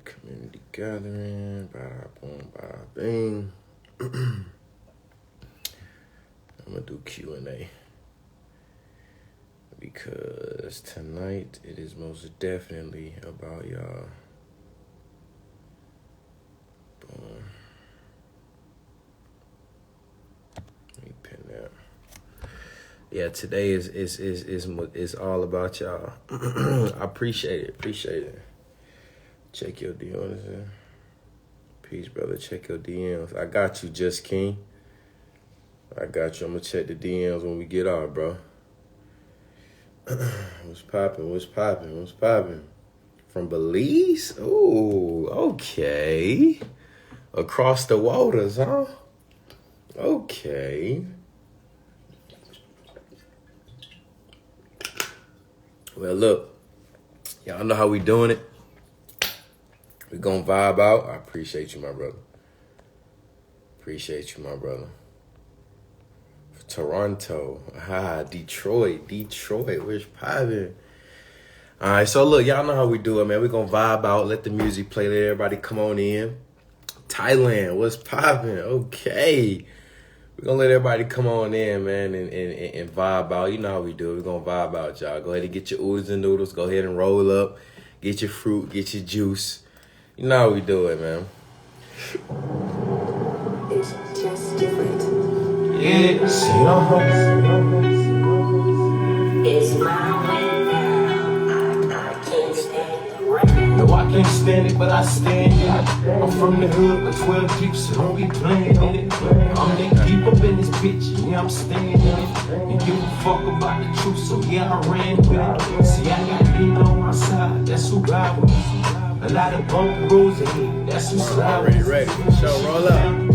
Community gathering, bada boom, bada bing. I'm gonna do Q&A because tonight it is most definitely about y'all. Boom. Let me pin that. Yeah, today is all about y'all. I appreciate it. Check your DMs. Peace, brother. Check your DMs. I got you, Just King. I got you. I'm going to check the DMs when we get off, bro. What's poppin'? From Belize? Ooh, okay. Across the waters, huh? Okay. Well, look. Y'all know how we doing it. We gonna vibe out. I appreciate you, my brother. Toronto. Detroit. Where's poppin'? All right, so look, y'all know how we do it, man. We gonna vibe out, let the music play, let everybody come on in. Thailand, what's poppin'? Okay. We gonna let everybody come on in, man, and vibe out. You know how we do it. We gonna vibe out, y'all. Go ahead and get your oodles and noodles. Go ahead and roll up. Get your fruit, get your juice. You know how we do it, man. It's just different. Yeah, It's my way now. I can't stand the rain. No, I can't stand it, but I stand in it. I'm from the hood with 12 deep, so don't be playing in it. I'm neck deep up in this bitch, yeah, I'm staying in it. And give a fuck about the truth, so yeah, I ran with it. See, I got Nina on my side, that's who ride with me. A lot of bump roads ahead, that's who slide with me. Ready. So roll up.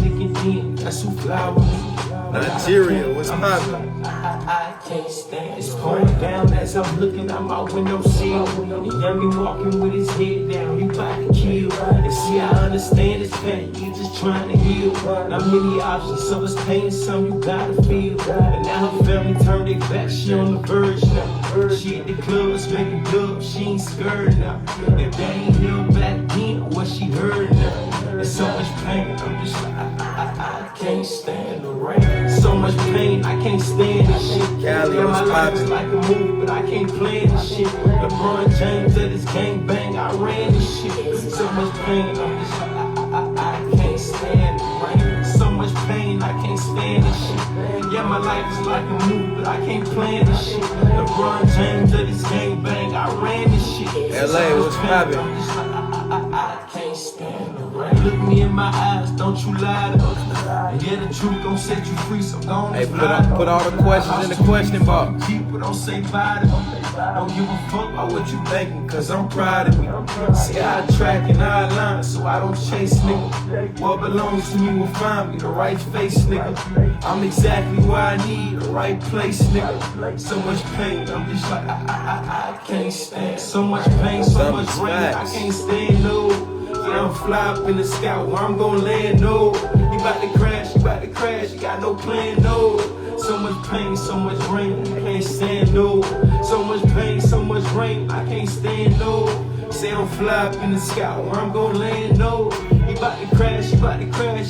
That's who fly with me. Nigeria, what's poppin'? I can't stand. It's pouring down as I'm looking out my window sill. The youngin' walking with his head down, you about to kill. And see, I understand it's pain, you just trying to heal. Not many options, so it's pain, some you gotta feel. And now her family turned their back, she on the verge now. She at the clubs making dubs, she ain't scared now. If they ain't here back then, what she heard now. There's so much pain, I'm just like, I can't stand the rain. So much pain, I can't stand this shit. Cali, Yeah, my what's life is poppin'? like a movie, but I can't play this shit. LeBron James at his gang bang, I ran this shit. So much pain, I'm just like, I can't stand the rain. So much pain, I can't stand this shit. Yeah, my life is like a movie, but I can't play this shit. LeBron James at his gang bang, I ran this shit. LA, what's poppin'? I'm just like, I can't stand the rain. Look me in my eyes, don't you lie to me. And yeah, the truth gon' set you free, so don't Hey, put all the questions in the question box. People don't say bye to me. Don't give a fuck about what you thinking, cause I'm proud of me. See, I track and I line, so I don't chase nigga. What belongs to me will find me, the right face, nigga. I'm exactly where I need, the right place, nigga. So much pain, I'm just like, I can't stand. So much pain, so much rain, I can't stand, no. Yeah, I'm fly up in the sky where I'm gon' land, no. You about to crash, you got no plan, no. So much pain, so much rain, I can't stand, no. So much pain, so much rain, I can't stand, no. Say I'm fly up in the sky where I'm gon' land, no. You about to crash, you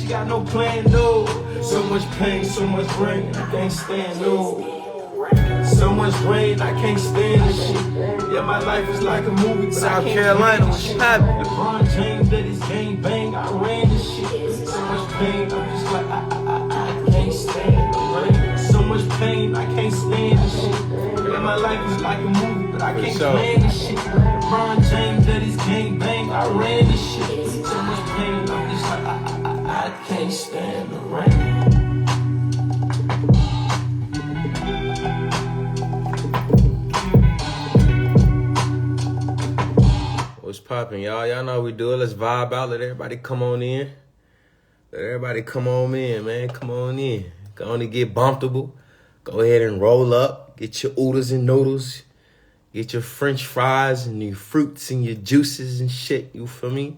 got no plan, no. So much pain, so much rain, I can't stand, no. So much rain, I can't stand this shit. Yeah, my life is like a movie, but South I can't Carolina, stand what's this shit. happening? LeBron James let his game bang, I ran this shit. So much pain, I'm just like, I can't stand the rain. So much pain, I can't stand this shit. Yeah, my life is like a movie, but I can't stand this shit. LeBron James let his game bang, I ran this shit. So much pain, I'm just like, I can't stand the rain. What's poppin', y'all? Y'all know how we do it. Let's vibe out. Let everybody come on in. Let everybody come on in, man. Come on in. Go on and get bumpable. Go ahead and roll up. Get your oodles and noodles. Get your French fries and your fruits and your juices and shit. You feel me?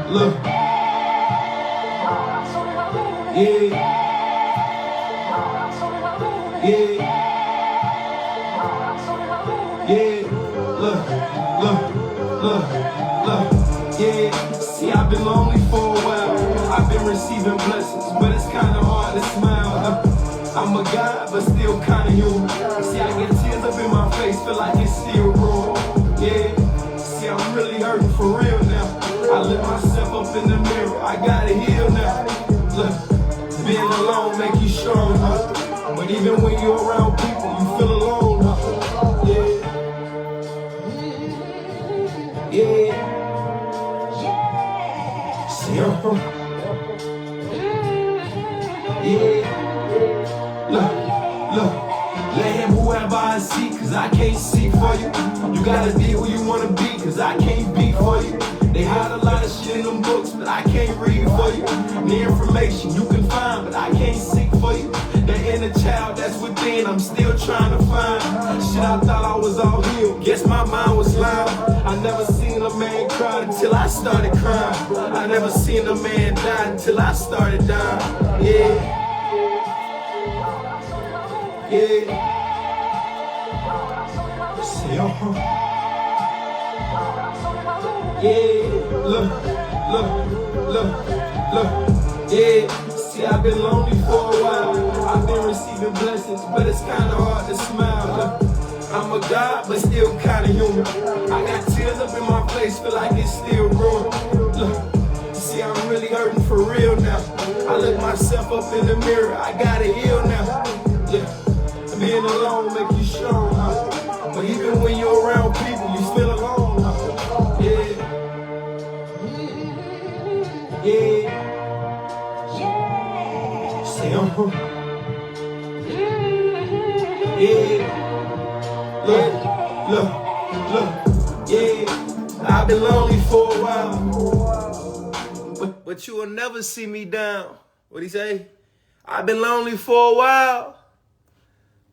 Look. Yeah. Look. Yeah. See, I've been lonely for a while. I've been receiving blessings, but it's kinda hard to smile. I'm a god, but still kinda human. See, I get tears up in my face, feel like it's still raw. Yeah. See, I'm really hurting for real now. I look myself up in the mirror, I gotta heal now. Look, being alone make you strong, huh? But even when you're around people, you feel alone, huh? Yeah. See, yeah. Look. Let him whoever I see, cause I can't see for you. You gotta be who you wanna be, cause I can't be for you. They hide a lot of shit in them books, but I can't read for you. The information you can find, but I can't seek for you. The inner child that's within, I'm still trying to find. Shit, I thought I was all healed, guess my mind was loud. I never seen a man cry until I started crying. I never seen a man die until I started dying. Yeah. See, yeah, look. Yeah, see, I've been lonely for a while. I've been receiving blessings, but it's kinda hard to smile. Look, I'm a god, but still kinda human. I got tears up in my face, feel like it's still ruined. Look, see, I'm really hurting for real now. I look myself up in the mirror, I gotta heal now. Yeah, being alone make you strong, huh? But even when you're around people, you still alone, huh? Yeah. Say, Look. Yeah. I've been lonely for a while, but you will never see me down. What'd he say? I've been lonely for a while,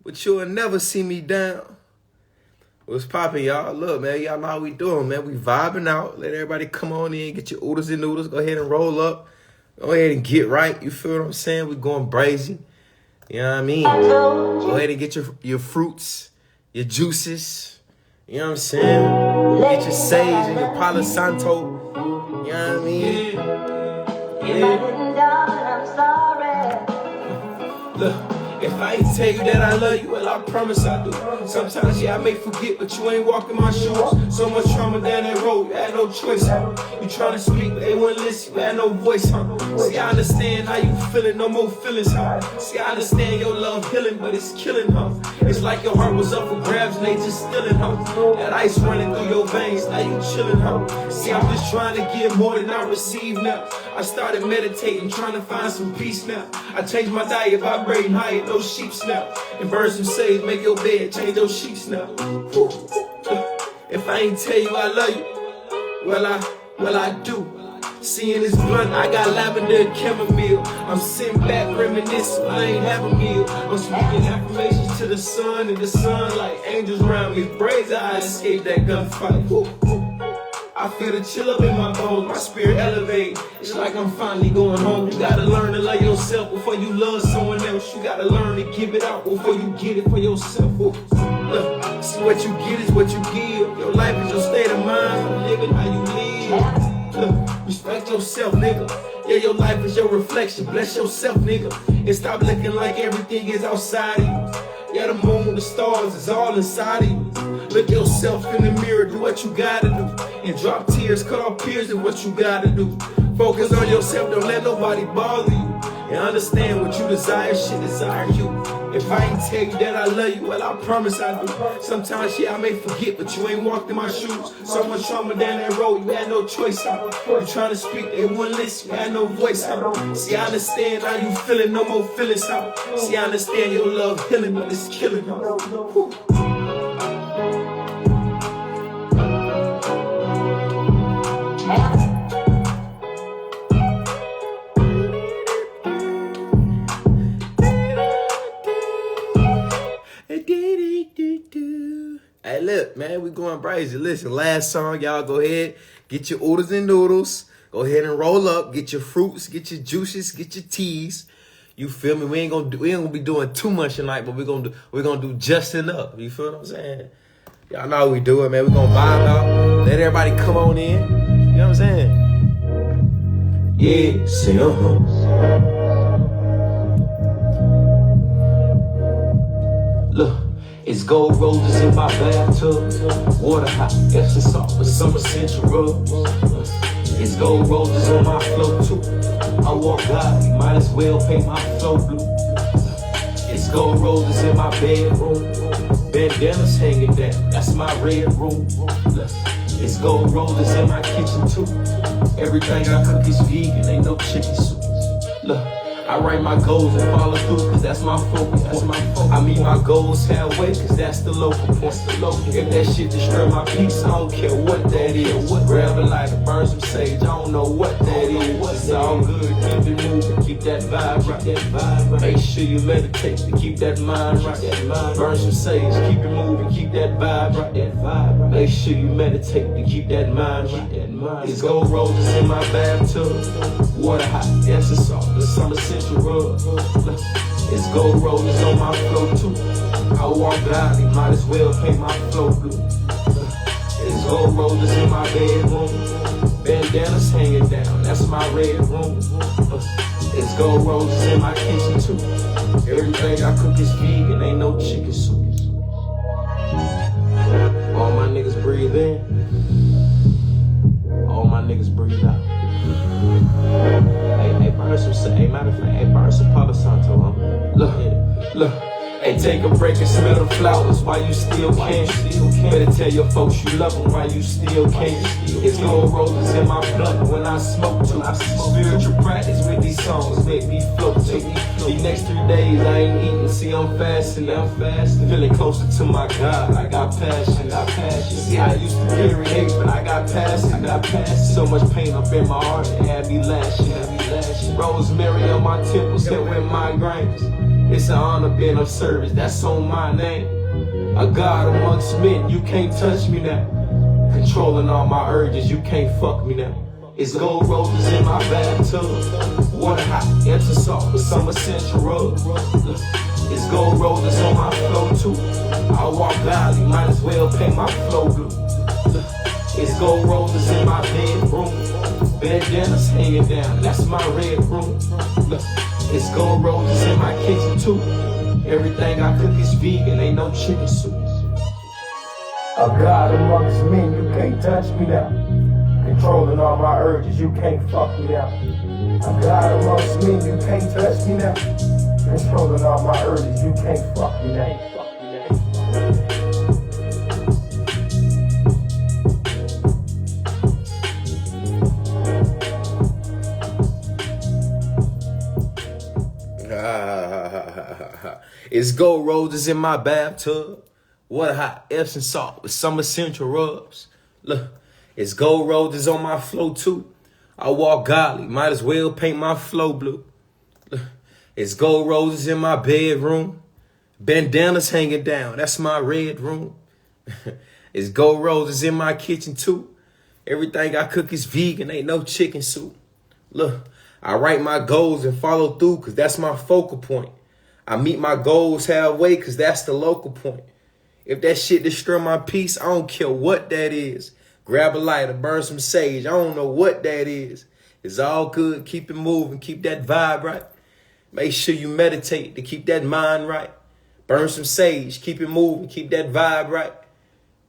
but you will never see me down. What's poppin', y'all? Look, man, y'all know how we doing, man. We vibing out. Let everybody come on in, get your oodles and noodles. Go ahead and roll up. Go ahead and get right. You feel what I'm saying? We going brazy. You know what I mean? Go ahead and get your fruits, your juices. You know what I'm saying? Get your sage and your Palo Santo. You know what I mean? Yeah. Look. If I ain't tell you that I love you, well, I promise I do. Sometimes, yeah, I may forget, but you ain't walking my shoes. So much trauma down that road, you had no choice, huh? You trying to speak, but they wouldn't listen, you had no voice, huh? See, I understand how you feeling, no more feelings, huh? See, I understand your love healing, but it's killing, huh? It's like your heart was up for grabs and they just stealing, huh? That ice running through your veins, now you chilling, huh? See, I'm just trying to give more than I receive now. I started meditating, trying to find some peace now. I changed my diet, vibrating higher. Those sheeps now, and burn some sage, make your bed, change those sheets now. If I ain't tell you I love you, well I do. Seeing this blunt, I got lavender and chamomile. I'm sitting back reminiscing, I ain't have a meal. I'm speaking affirmations to the sun, and the sun like angels around me. Braids, I escaped that gunfight. I feel the chill up in my bones, my spirit elevate. It's like I'm finally going home. You gotta learn to love yourself before you love someone else. You gotta learn to give it out before you get it for yourself. Look, see, what you get is what you give. Your life is your state of mind. I'm living how you live. Look, respect yourself, nigga. Yeah, your life is your reflection. Bless yourself, nigga. And stop looking like everything is outside of you. Yeah, the moon, the stars is all inside of you. Look yourself in the mirror, do what you gotta do. And drop tears, cut off tears, and what you gotta do. Focus on yourself, don't let nobody bother you. And understand what you desire, shit desire you. If I ain't tell you that I love you, well, I promise I do. Sometimes, yeah, I may forget, but you ain't walked in my shoes. So much trauma down that road, you had no choice, huh? You trying to speak, they wouldn't listen, you had no voice, huh? See, I understand how you feeling, no more feelings, huh? See, I understand your love healing, but it's killing, huh? man. We going crazy. Listen, last song, y'all go ahead, get your oodles and noodles. Go ahead and roll up, get your fruits, get your juices, get your teas. You feel me? We ain't gonna be doing too much tonight, but we're gonna do just enough. You feel what I'm saying? Y'all know how we do it, man. We're gonna vibe out. Let everybody come on in. You know what I'm saying? Yeah, say Look, it's gold roses in my bathtub, water hot, Epsom salt with some essential rubs. It's gold roses on my flow too. I walk God, you might as well pay my flow blue. It's gold roses in my bedroom, bandanas hanging down, that's my red room. It's gold roses in my kitchen too. Everything I cook is vegan, ain't no chicken soup. Look, I write my goals and follow through, cause that's my focus. I meet my goals halfway, cause that's the local point. If that shit destroy my peace, I don't care what that is. Grab a lighter, burn some sage, I don't know what that is. It's all good, keep it moving, keep that vibe right. Make sure you meditate to keep that mind right. Burn some sage, keep it moving, keep that vibe right. Make sure you meditate to keep that mind right. It's gold roses in my bathtub, water hot, Epsom salt, the summer essential rub. It's gold roses on my flow too. I walk godly, might as well paint my flow blue. It's gold roses in my bedroom, bandanas hanging down, that's my red room. It's gold roses in my kitchen too. Everything I cook is vegan, ain't no chicken soup. All my niggas breathe in, all my niggas breathe out. Hey, burn some, hey, matter of fact, hey, burn some Palo Santo, huh? Look. Hey, take a break and smell the flowers while you still can. Better tell your folks you love them while you still can. It's gold roses in my blood when I smoke too. Spiritual practice with these songs make me float too. These next 3 days I ain't eating, see I'm fasting. Feeling closer to my God, I got passion. See, I used to carry hate, but I got passion. So much pain up in my heart, it had me lashing. Rosemary on my temples, hit with migraines. It's an honor being of service, that's on my name. A God amongst men, you can't touch me now. Controlling all my urges, you can't fuck me now. It's gold roses in my bathtub, water hot, Epsom salt with some essential rub. It's gold roses on my flow too. I walk godly, might as well paint my flow blue. It's gold roses in my bedroom, bandanas hanging down, that's my red room. It's gold roses in my kitchen too. Everything I cook is vegan, ain't no chicken soup. A God amongst men, you can't touch me now. Controlling all my urges, you can't fuck me now. A God amongst men, you can't touch me now. Controlling all my urges, you can't fuck me now. It's gold roses in my bathtub, water hot, Epsom salt with some essential rubs. Look, it's gold roses on my flow too. I walk godly, might as well paint my flow blue. Look, it's gold roses in my bedroom, bandanas hanging down, that's my red room. It's gold roses in my kitchen too. Everything I cook is vegan, ain't no chicken soup. Look, I write my goals and follow through, cause that's my focal point. I meet my goals halfway, cause that's the local point. If that shit destroy my peace, I don't care what that is. Grab a lighter, burn some sage, I don't know what that is. It's all good, keep it moving, keep that vibe right. Make sure you meditate to keep that mind right. Burn some sage, keep it moving, keep that vibe right.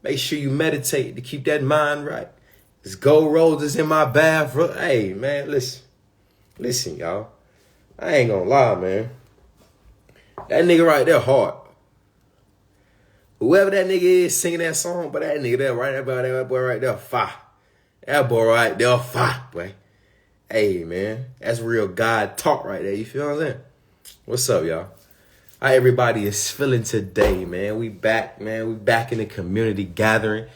Make sure you meditate to keep that mind right. There's gold roses in my bathroom. Hey, man, listen, y'all. I ain't gonna lie, man. That nigga right there hard. Whoever that nigga is singing that song, but that nigga there, right there, that boy right there, fire. That boy right there, fire, boy. Hey, man, that's real God talk right there. You feel what I'm saying? What's up, y'all? How everybody is feeling today, man? We back, man. We back in the community gathering.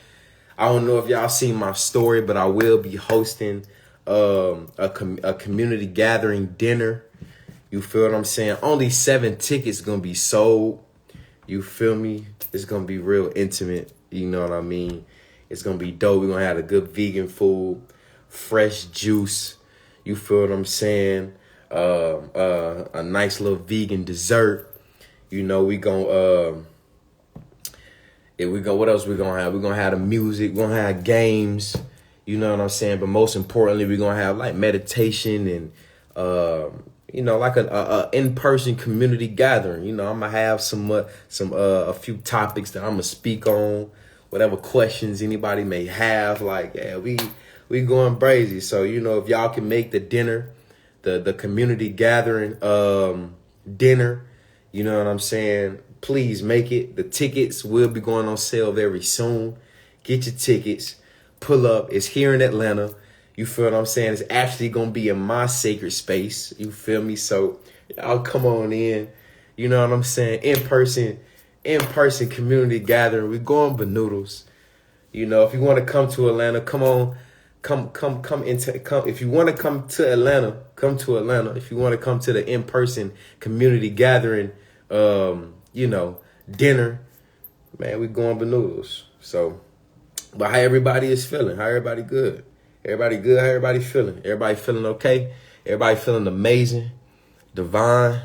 I don't know if y'all seen my story, but I will be hosting a community gathering dinner. You feel what I'm saying? Only 7 tickets gonna be sold. You feel me? It's gonna be real intimate. You know what I mean? It's gonna be dope. We're gonna have a good vegan food, fresh juice. You feel what I'm saying? A nice little vegan dessert. You know, we gonna what else we gonna have? We're gonna have the music, we're gonna have games, you know what I'm saying? But most importantly, we're gonna have like meditation and you know, like a in-person community gathering. You know, I'm gonna have a few topics that I'm gonna speak on, whatever questions anybody may have. Like, yeah, we going crazy. So, you know, if y'all can make the dinner, the community gathering dinner, you know what I'm saying? Please make it. The tickets will be going on sale very soon. Get your tickets. Pull up. It's here in Atlanta. You feel what I'm saying? It's actually going to be in my sacred space. You feel me? So y'all come on in. You know what I'm saying? In-person community gathering. We're going banoodles. You know, if you want to come to Atlanta, come on. Come. If you want to come to Atlanta, come to Atlanta. If you want to come to the in-person community gathering, you know, dinner, man, we going banoodles. So, but how everybody is feeling? How everybody good? Everybody good? How everybody feeling? Everybody feeling okay? Everybody feeling amazing? Divine?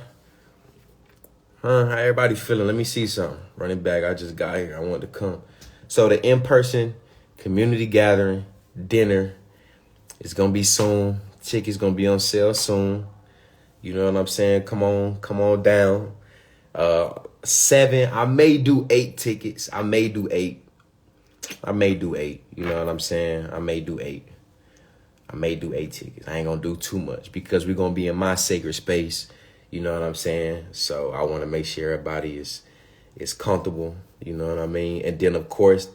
How everybody feeling? Let me see something. Running back, I just got here. I want to come. So the in-person community gathering dinner is going to be soon. Tickets going to be on sale soon. You know what I'm saying? Come on down. 7, I may do 8 tickets. I may do 8. You know what I'm saying? I may do 8 tickets. I ain't gonna do too much because we're gonna be in my sacred space. You know what I'm saying? So I want to make sure everybody is comfortable. You know what I mean? And then of course,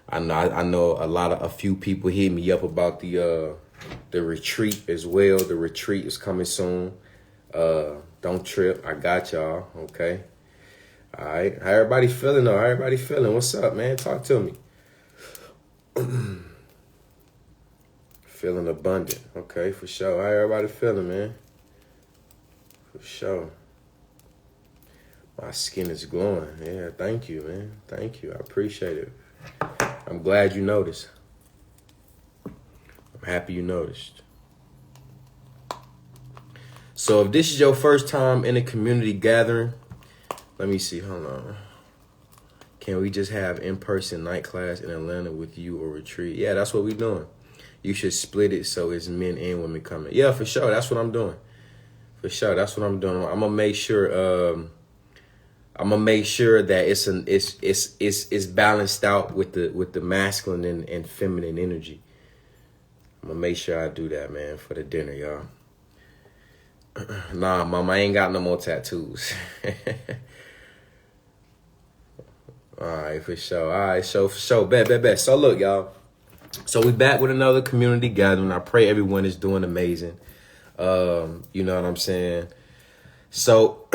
I know a few people hit me up about the retreat as well. The retreat is coming soon. Don't trip. I got y'all. Okay. All right. How everybody feeling though? How everybody feeling? What's up, man? Talk to me. Feeling abundant. Okay, for sure. How everybody feeling, man? For sure. My skin is glowing. Yeah, thank you, man. Thank you. I appreciate it. I'm glad you noticed. I'm happy you noticed. So if this is your first time in a community gathering, let me see. Hold on. Can we just have in-person night class in Atlanta with you or retreat? Yeah, that's what we're doing. You should split it so it's men and women coming. Yeah, for sure. That's what I'm doing. For sure. That's what I'm doing. I'm gonna make sure that it's balanced out with the masculine and feminine energy. I'm gonna make sure I do that, man, for the dinner, y'all. Nah, mama, I ain't got no more tattoos. All right, for sure. All right, so for sure. Bet. So look, y'all. So we back with another community gathering. I pray everyone is doing amazing. You know what I'm saying? So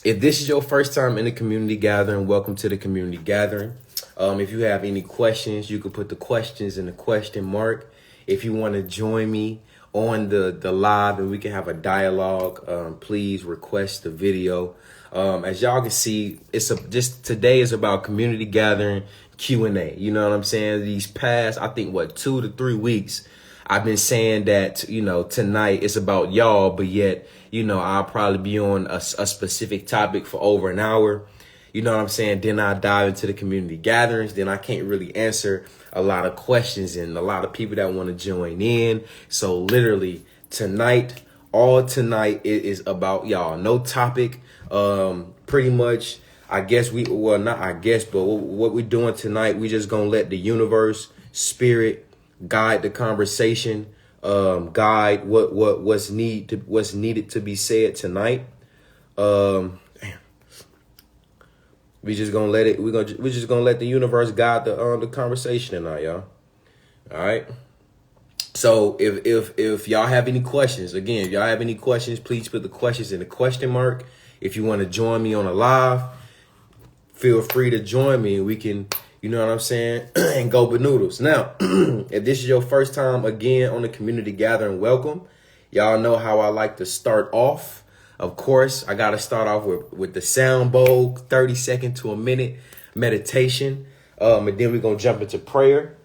if this is your first time in the community gathering, welcome to the community gathering. If you have any questions, you can put the questions in the question mark. If you want to join me on the live and we can have a dialogue, please request the video. As y'all can see, today is about community gathering Q&A. You know what I'm saying? These past, I think, 2 to 3 weeks, I've been saying that, you know, tonight it's about y'all, but yet, you know, I'll probably be on a specific topic for over an hour. You know what I'm saying? Then I dive into the community gatherings. Then I can't really answer a lot of questions and a lot of people that want to join in. So literally tonight, all tonight, it is about y'all. No topic. Pretty much, not I guess, but what we're doing tonight, we just gonna let the universe, spirit, guide the conversation, guide what's needed to be said tonight. We just gonna let it. We're just gonna let the universe guide the conversation tonight, y'all. All right. So if y'all have any questions, again, if y'all have any questions, please put the questions in the question mark. If you want to join me on a live, feel free to join me. We can, you know what I'm saying, and go banoodles. Now, if this is your first time again on the community gathering, welcome. Y'all know how I like to start off. Of course, I got to start off with the sound bowl, 30 second to a minute meditation. And then we're going to jump into prayer.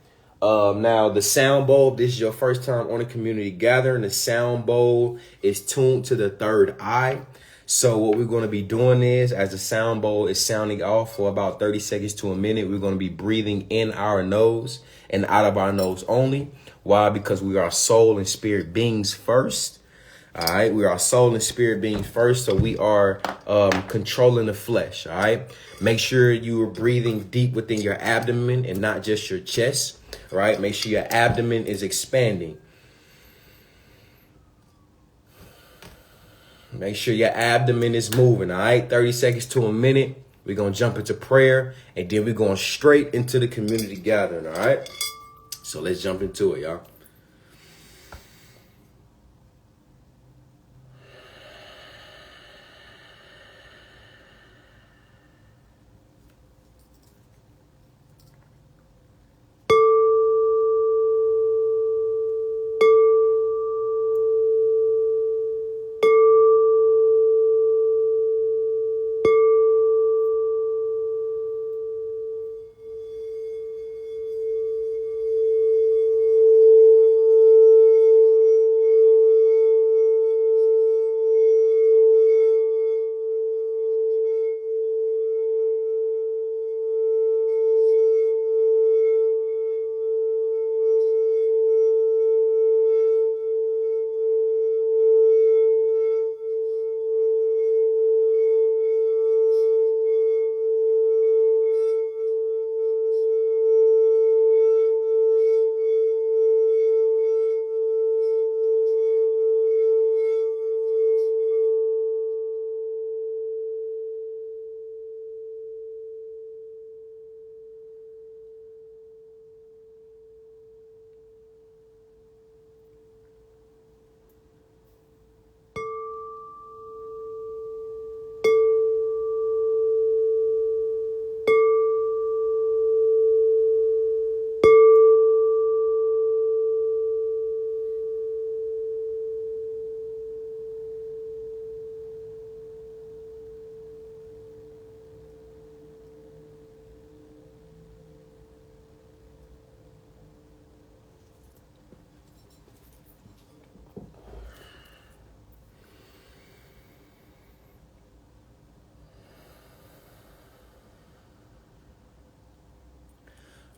Now, the sound bowl, this is your first time on a community gathering. The sound bowl is tuned to the third eye. So what we're going to be doing is, as the sound bowl is sounding off for about 30 seconds to a minute, we're going to be breathing in our nose and out of our nose only. Why? Because we are soul and spirit beings first. All right. We are soul and spirit beings first. So we are controlling the flesh. All right. Make sure you are breathing deep within your abdomen and not just your chest. Right. Make sure your abdomen is expanding. Make sure your abdomen is moving, all right? 30 seconds to a minute. We're going to jump into prayer, and then we're going straight into the community gathering, all right? So let's jump into it, y'all.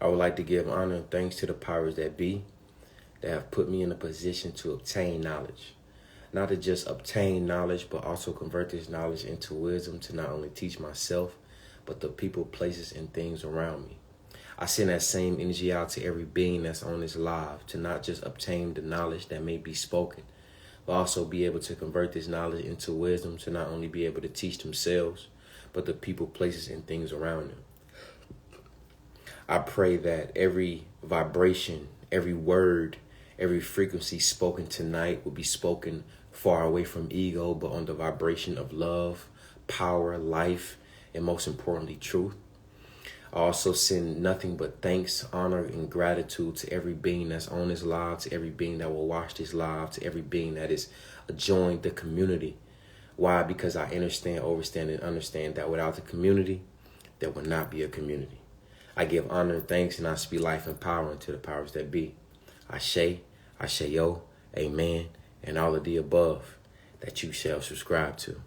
I would like to give honor and thanks to the powers that be that have put me in a position to obtain knowledge. Not to just obtain knowledge, but also convert this knowledge into wisdom to not only teach myself, but the people, places, and things around me. I send that same energy out to every being that's on this live to not just obtain the knowledge that may be spoken, but also be able to convert this knowledge into wisdom to not only be able to teach themselves, but the people, places, and things around them. I pray that every vibration, every word, every frequency spoken tonight will be spoken far away from ego, but on the vibration of love, power, life, and most importantly, truth. I also send nothing but thanks, honor, and gratitude to every being that's on this live, to every being that will watch this live, to every being that is joined the community. Why? Because I understand, and understand that without the community, there will not be a community. I give honor and thanks, and I speak life and power into the powers that be. Ashe, Asheyo, Amen, and all of the above that you shall subscribe to.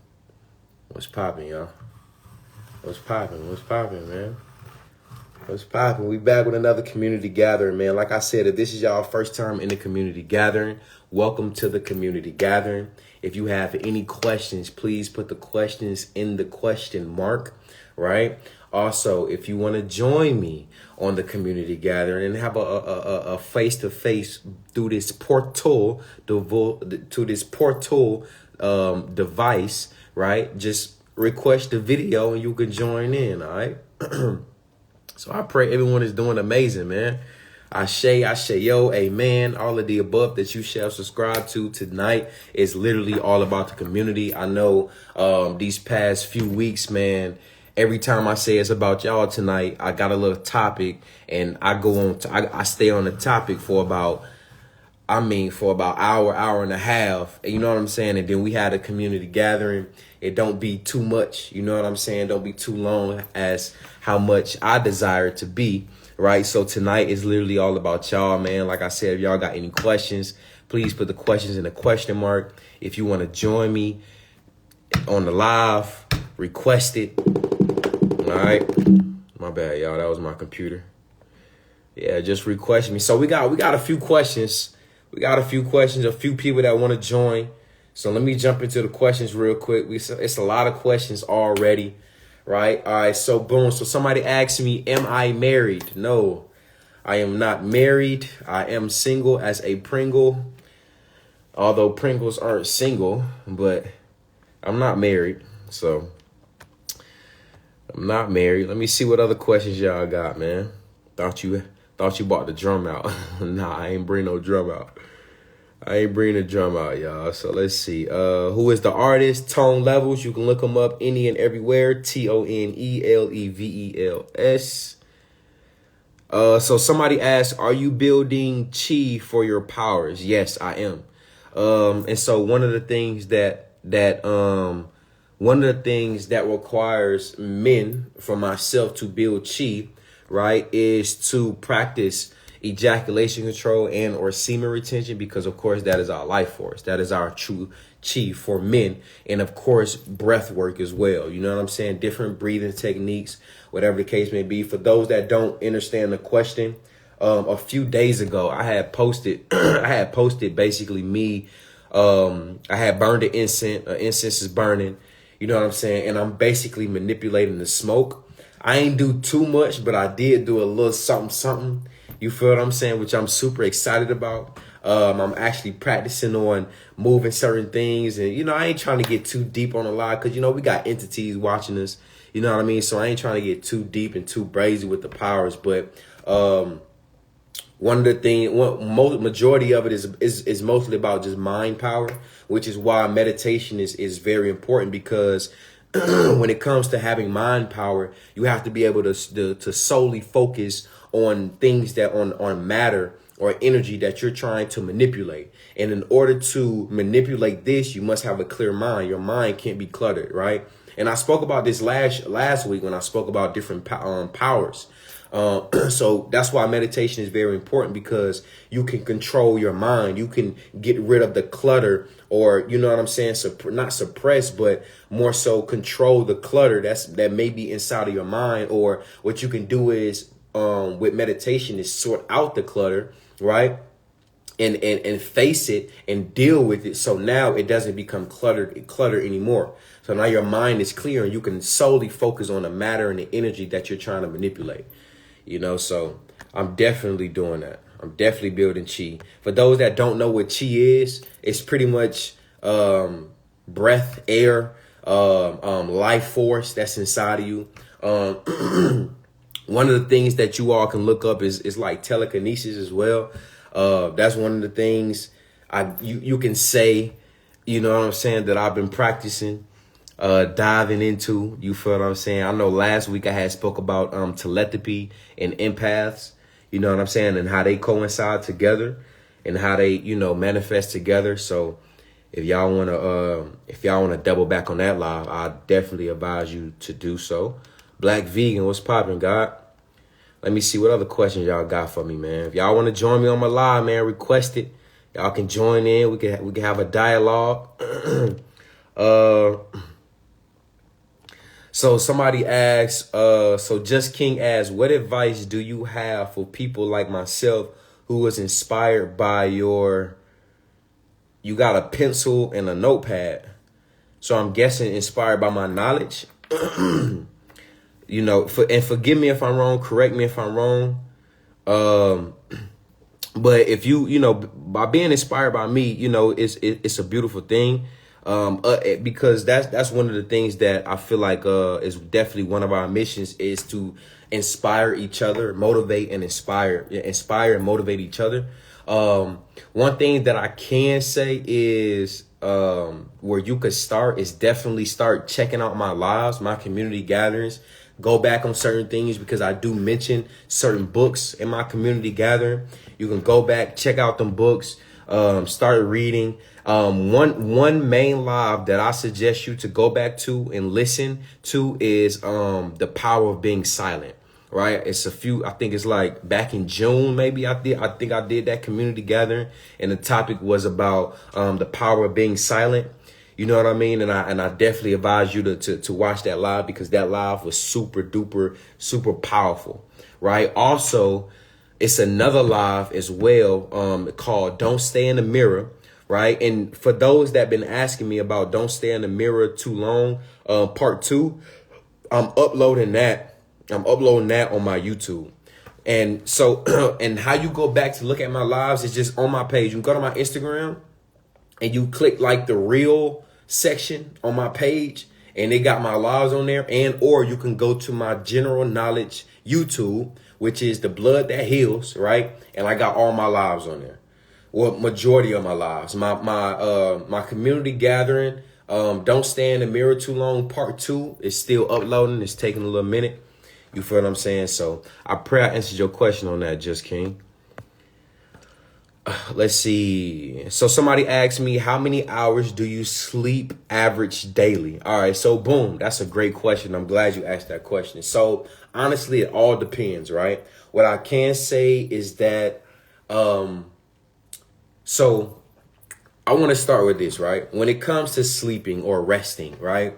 What's popping, y'all? What's popping? What's popping, man? What's popping? We back with another community gathering, man. Like I said, if this is y'all first time in the community gathering, welcome to the community gathering. If you have any questions, please put the questions in the question mark, right? Also, if you want to join me on the community gathering and have a face-to-face through this portal, device, right? Just request the video and you can join in, all right? So I pray everyone is doing amazing, man. Ashe, yo, amen. All of the above that you shall subscribe to tonight is literally all about the community. I know these past few weeks, man, every time I say it's about y'all tonight, I got a little topic and I go on. I stay on the topic for about I mean, for about hour and a half, you know what I'm saying? And then we had a community gathering. It don't be too much, you know what I'm saying? Don't be too long as how much I desire it to be, right? So tonight is literally all about y'all, man. Like I said, if y'all got any questions, please put the questions in the question mark. If you want to join me on the live, request it. All right. My bad, y'all. That was my computer. Yeah, just request me. So we got a few questions. We got a few questions, a few people that want to join. So let me jump into the questions real quick. It's a lot of questions already, right? All right, so boom. So somebody asked me, am I married? No, I am not married. I am single as a Pringle. Although Pringles aren't single, but I'm not married. So I'm not married. Let me see what other questions y'all got, man. Thought you brought the drum out. Nah, I ain't bring no drum out. I ain't bring the drum out, y'all. So let's see. Who is the artist? Tone Levels. You can look them up any and everywhere. TONELEVELS. So somebody asked, are you building chi for your powers? Yes, I am. And so one of the things that requires men for myself to build chi, right, is to practice ejaculation control and or semen retention, because of course that is our life force. That is our true chi for men. And of course, breath work as well. You know what I'm saying? Different breathing techniques, whatever the case may be. For those that don't understand the question, a few days ago, I had posted basically me. I had burned the incense. Incense is burning. You know what I'm saying? And I'm basically manipulating the smoke. I ain't do too much, but I did do a little something. You feel what I'm saying? Which I'm super excited about. I'm actually practicing on moving certain things. And, you know, I ain't trying to get too deep on a lot because, you know, we got entities watching us. You know what I mean? So I ain't trying to get too deep and too brazy with the powers. But one of the things, majority of it is mostly about just mind power, which is why meditation is very important, because when it comes to having mind power, you have to be able to solely focus on things that on matter or energy that you're trying to manipulate. And in order to manipulate this, you must have a clear mind. Your mind can't be cluttered, right? And I spoke about this last week when I spoke about different powers. So that's why meditation is very important, because you can control your mind. You can get rid of the clutter, or, you know what I'm saying? Not suppress, but more so control the clutter that may be inside of your mind. Or what you can do is, with meditation, is sort out the clutter, right? And face it and deal with it. So now it doesn't become clutter anymore. So now your mind is clear and you can solely focus on the matter and the energy that you're trying to manipulate. You know, so I'm definitely doing that. I'm definitely building chi. For those that don't know what chi is, it's pretty much breath, air, life force that's inside of you. One of the things that you all can look up is like telekinesis as well. That's one of the things you can say, you know what I'm saying, that I've been practicing, diving into. You feel what I'm saying? I know last week I had spoke about telepathy and empaths, you know what I'm saying, and how they coincide together and how they, you know, manifest together. So if y'all wanna double back on that live, I definitely advise you to do so. Black Vegan, what's popping, God? Let me see what other questions y'all got for me, man. If y'all want to join me on my live, man, request it. Y'all can join in. We can have a dialogue. So somebody asked, so Just King asked, what advice do you have for people like myself who was inspired by you got a pencil and a notepad? So I'm guessing inspired by my knowledge. You know, and forgive me if I'm wrong, correct me if I'm wrong. But if you know, by being inspired by me, you know, it's a beautiful thing. Because that's one of the things that I feel like is definitely one of our missions, is to inspire each other, motivate and inspire and motivate each other. One thing that I can say is where you could start is definitely start checking out my lives, my community gatherings. Go back on certain things, because I do mention certain books in my community gathering. You can go back, check out them books. Start reading. One main live that I suggest you to go back to and listen to is the power of being silent. Right, it's I think it's like back in June, maybe I think I did that community gathering, and the topic was about the power of being silent. You know what I mean? And I definitely advise you to watch that live, because that live was super duper, super powerful. Right. Also, it's another live as well called Don't Stay in the Mirror. Right. And for those that been asking me about Don't Stay in the Mirror Too Long, part 2, I'm uploading that on my YouTube. And so, and how you go back to look at my lives is just on my page. You can go to my Instagram and you click like the reel section on my page, and they got my lives on there. And, or you can go to my general knowledge YouTube, which is The Blood That Heals, right? And I got all my lives on there. Well, majority of my lives. My community gathering, Don't Stay in the Mirror Too Long, part 2 is still uploading. It's taking a little minute. You feel what I'm saying? So I pray I answered your question on that, Just King. Let's see. So somebody asked me, how many hours do you sleep average daily? All right. So boom, that's a great question. I'm glad you asked that question. So honestly, it all depends, right? What I can say is that, so I want to start with this, right? When it comes to sleeping or resting, right?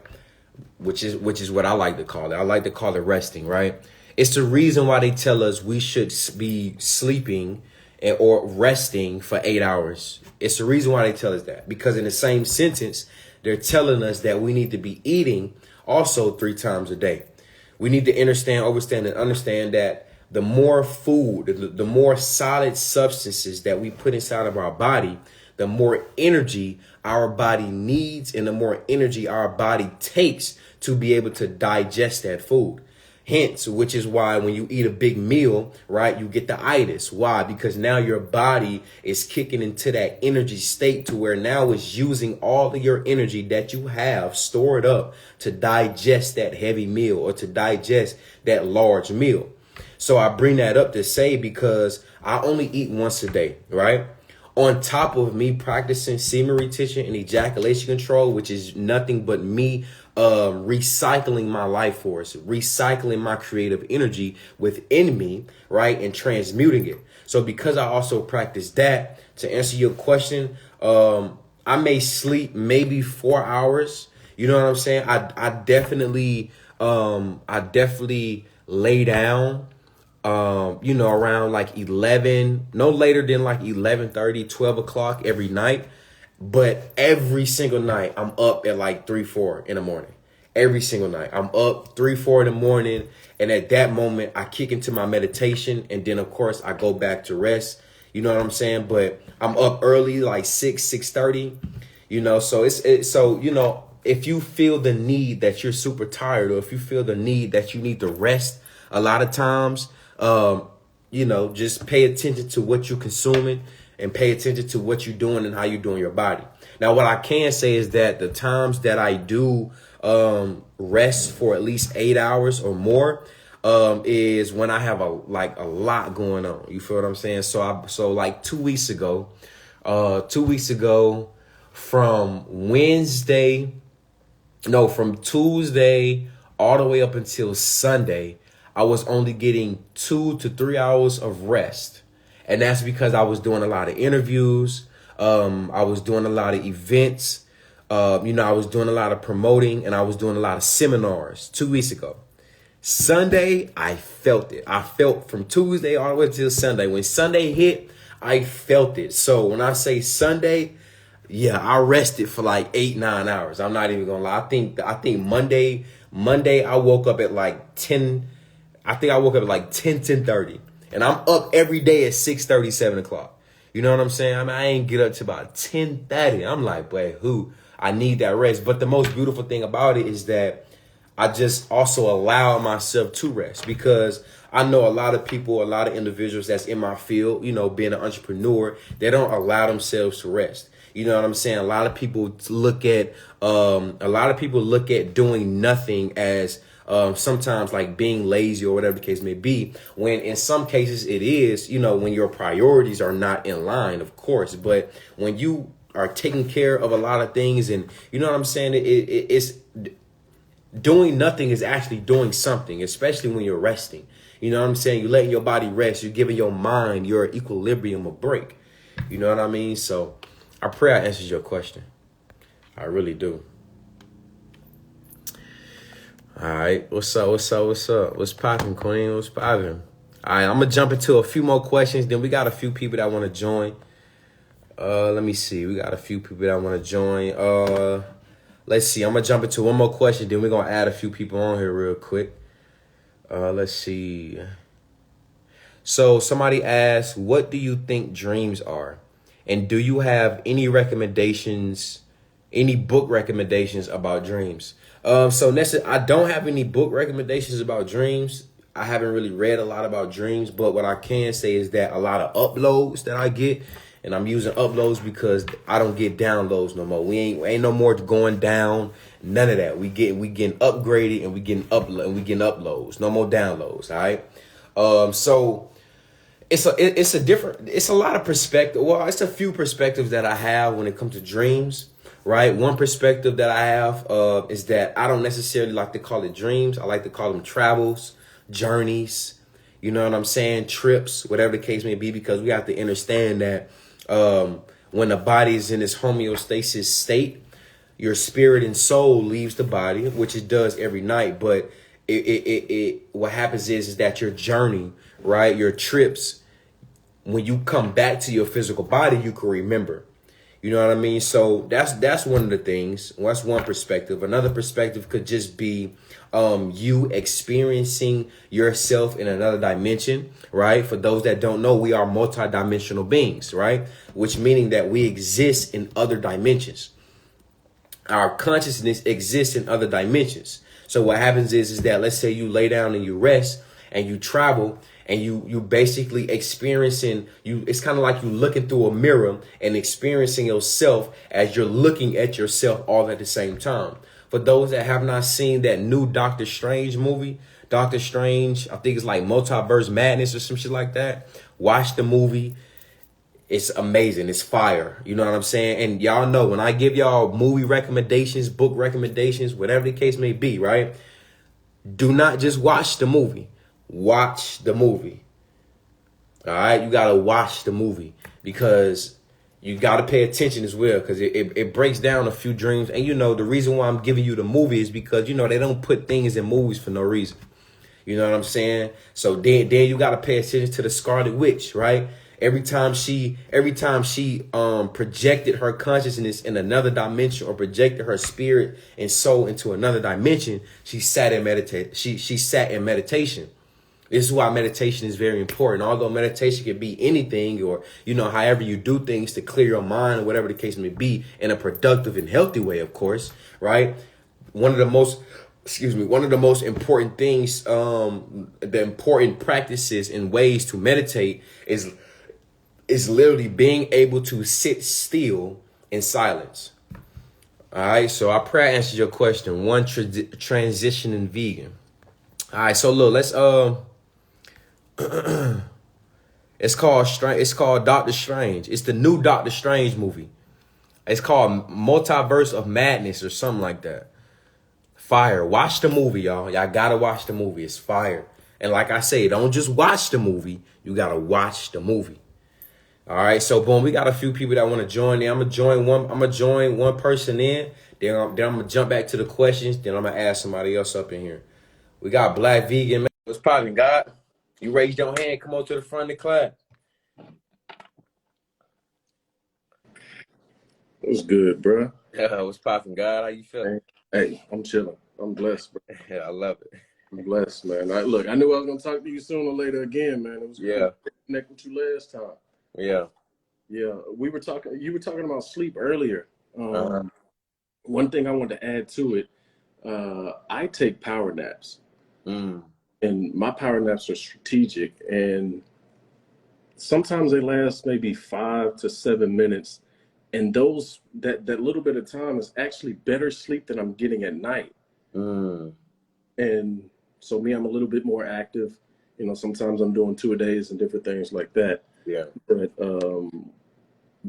Which is what I like to call it. I like to call it resting, right? It's the reason why they tell us we should be sleeping or resting for 8 hours. It's the reason why they tell us that, because in the same sentence, they're telling us that we need to be eating also 3 times a day. We need to understand that the more food, the more solid substances that we put inside of our body, the more energy our body needs and the more energy our body takes to be able to digest that food. Hence, which is why when you eat a big meal, right, you get the itis. Why? Because now your body is kicking into that energy state to where now it's using all of your energy that you have stored up to digest that heavy meal or to digest that large meal. So I bring that up to say, because I only eat once a day, right? On top of me practicing semen retention and ejaculation control, which is nothing but me recycling my life force, recycling my creative energy within me, right, and transmuting it. So because I also practice that, to answer your question, I may sleep maybe 4 hours. You know what I'm saying? I definitely lay down around like 11, no later than like 11:30, 12 o'clock every night. But every single night I'm up at like 3, 4 in the morning. Every single night I'm up 3, 4 in the morning. And at that moment I kick into my meditation. And then of course I go back to rest. You know what I'm saying? But I'm up early, like 6:30, so if you feel the need that you're super tired, or if you feel the need that you need to rest, a lot of times, just pay attention to what you're consuming and pay attention to what you're doing and how you're doing your body. Now, what I can say is that the times that I do rest for at least 8 hours or more is when I have a lot going on. You feel what I'm saying? So like 2 weeks ago, from Tuesday all the way up until Sunday, I was only getting 2 to 3 hours of rest. And that's because I was doing a lot of interviews. I was doing a lot of events. I was doing a lot of promoting, and I was doing a lot of seminars 2 weeks ago. Sunday, I felt it. I felt from Tuesday all the way till Sunday. When Sunday hit, I felt it. So when I say Sunday, yeah, I rested for like 8-9 hours. I'm not even gonna lie. I think Monday I woke up at like 10. I think I woke up at like 10:30. And I'm up every day at 6:30, 7 o'clock. You know what I'm saying? I mean, I ain't get up to about 10:30. I'm like, wait, I need that rest. But the most beautiful thing about it is that I just also allow myself to rest, because I know a lot of people, a lot of individuals that's in my field, being an entrepreneur, they don't allow themselves to rest. You know what I'm saying? A lot of people look at doing nothing as sometimes like being lazy or whatever the case may be, when in some cases it is, when your priorities are not in line, of course. But when you are taking care of a lot of things, and you know what I'm saying, it's doing nothing is actually doing something, especially when you're resting. You know what I'm saying? You're letting your body rest. You're giving your mind, your equilibrium, a break. You know what I mean? So I pray I answered your question. I really do. All right. What's up? What's popping, Queen? What's popping? All right. I'm going to jump into a few more questions. Then we got a few people that want to join. Let me see. We got a few people that want to join. Let's see. I'm going to jump into one more question. Then we're going to add a few people on here real quick. Let's see. So somebody asked, what do you think dreams are? And do you have any recommendations, any book recommendations about dreams? So I don't have any book recommendations about dreams. I haven't really read a lot about dreams, but what I can say is that a lot of uploads that I get, and I'm using uploads because I don't get downloads no more. We ain't no more going down. None of that. We getting upgraded and we getting uploads. No more downloads. All right. So it's a lot of perspective. Well, it's a few perspectives that I have when it comes to dreams. Right. One perspective that I have is that I don't necessarily like to call it dreams. I like to call them travels, journeys. You know what I'm saying? Trips, whatever the case may be, because we have to understand that when the body is in its homeostasis state, your spirit and soul leaves the body, which it does every night. But what happens is that your journey, right, your trips, when you come back to your physical body, you can remember. You know what I mean? So that's one of the things. Well, that's one perspective. Another perspective could just be you experiencing yourself in another dimension, right? For those that don't know, we are multidimensional beings, right? Which meaning that we exist in other dimensions. Our consciousness exists in other dimensions. So what happens is that, let's say you lay down and you rest and you travel and you basically experiencing it's kind of like you looking through a mirror and experiencing yourself as you're looking at yourself all at the same time. For those that have not seen that new Doctor Strange movie, Doctor Strange, I think it's like Multiverse Madness or some shit like that. Watch the movie. It's amazing. It's fire. You know what I'm saying? And y'all know when I give y'all movie recommendations, book recommendations, whatever the case may be, right? Do not just watch the movie. Watch the movie. All right? You got to watch the movie because you got to pay attention as well, because it breaks down a few dreams. And, the reason why I'm giving you the movie is because, they don't put things in movies for no reason. You know what I'm saying? So then you got to pay attention to the Scarlet Witch, right? Every time she projected her consciousness in another dimension or projected her spirit and soul into another dimension, she sat in meditation. This is why meditation is very important. Although meditation can be anything, or, however you do things to clear your mind or whatever the case may be in a productive and healthy way, of course, right? One of the most important things, the important practices and ways to meditate is literally being able to sit still in silence. All right. So I pray I answered your question. One, transitioning vegan. All right. So look, let's, it's called Doctor Strange. It's the new Doctor Strange movie. It's called Multiverse of Madness or something like that. Fire. Watch the movie, y'all. Y'all gotta watch the movie. It's fire. And like I say, don't just watch the movie. You gotta watch the movie. All right. So boom, we got a few people that want to join in. I'm gonna join one person in. Then I'm gonna jump back to the questions. Then I'm gonna ask somebody else up in here. We got Black Vegan Man. What's poppin', God? You raised your hand. Come on to the front of the class. What's good, bro? Yeah, what's poppin', God? How you feeling? Hey, I'm chilling. I'm blessed, bro. Yeah, I love it. I'm blessed, man. I knew I was gonna talk to you sooner or later again, man. It was good to connect with you last time. Yeah. We were talking. You were talking about sleep earlier. One thing I wanted to add to it. I take power naps, and my power naps are strategic, and sometimes they last maybe 5 to 7 minutes. And that little bit of time is actually better sleep than I'm getting at night. And so me, I'm a little bit more active. You know, sometimes I'm doing 2 a days and different things like that. Yeah. But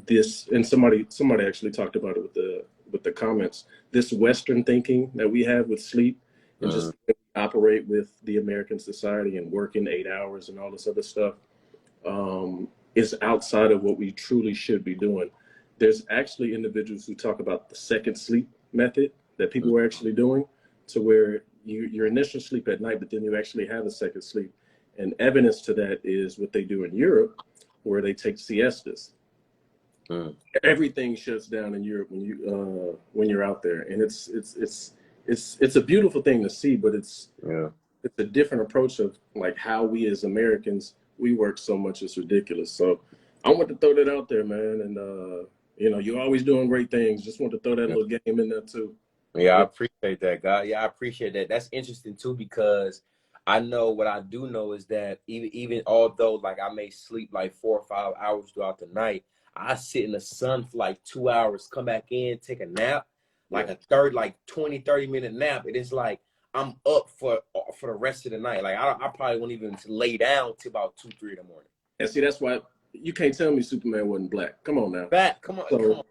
this, and somebody actually talked about it with the comments. This Western thinking that we have with sleep and just operate with the American society and working 8 hours and all this other stuff is outside of what we truly should be doing. There's actually individuals who talk about the second sleep method that people are actually doing, to where your initial sleep at night, but then you actually have a second sleep. And evidence to that is what they do in Europe, where they take siestas. Everything shuts down in Europe when you're out there, and it's a beautiful thing to see, but it's a different approach of like how we as Americans, we work so much. It's ridiculous. So I want to throw that out there, man. And you know, you're always doing great things. Just want to throw that little game in there too. Yeah, I appreciate that, God. Yeah, I appreciate that. That's interesting too, because I know what I do know is that even although like I may sleep like 4 or 5 hours throughout the night, I sit in the sun for like 2 hours, come back in, take a nap, like a 20, 30-minute nap. It is like I'm up for the rest of the night. Like I probably won't even lay down till about 2, 3 in the morning. And see, that's why you can't tell me Superman wasn't black. Come on now. Come on.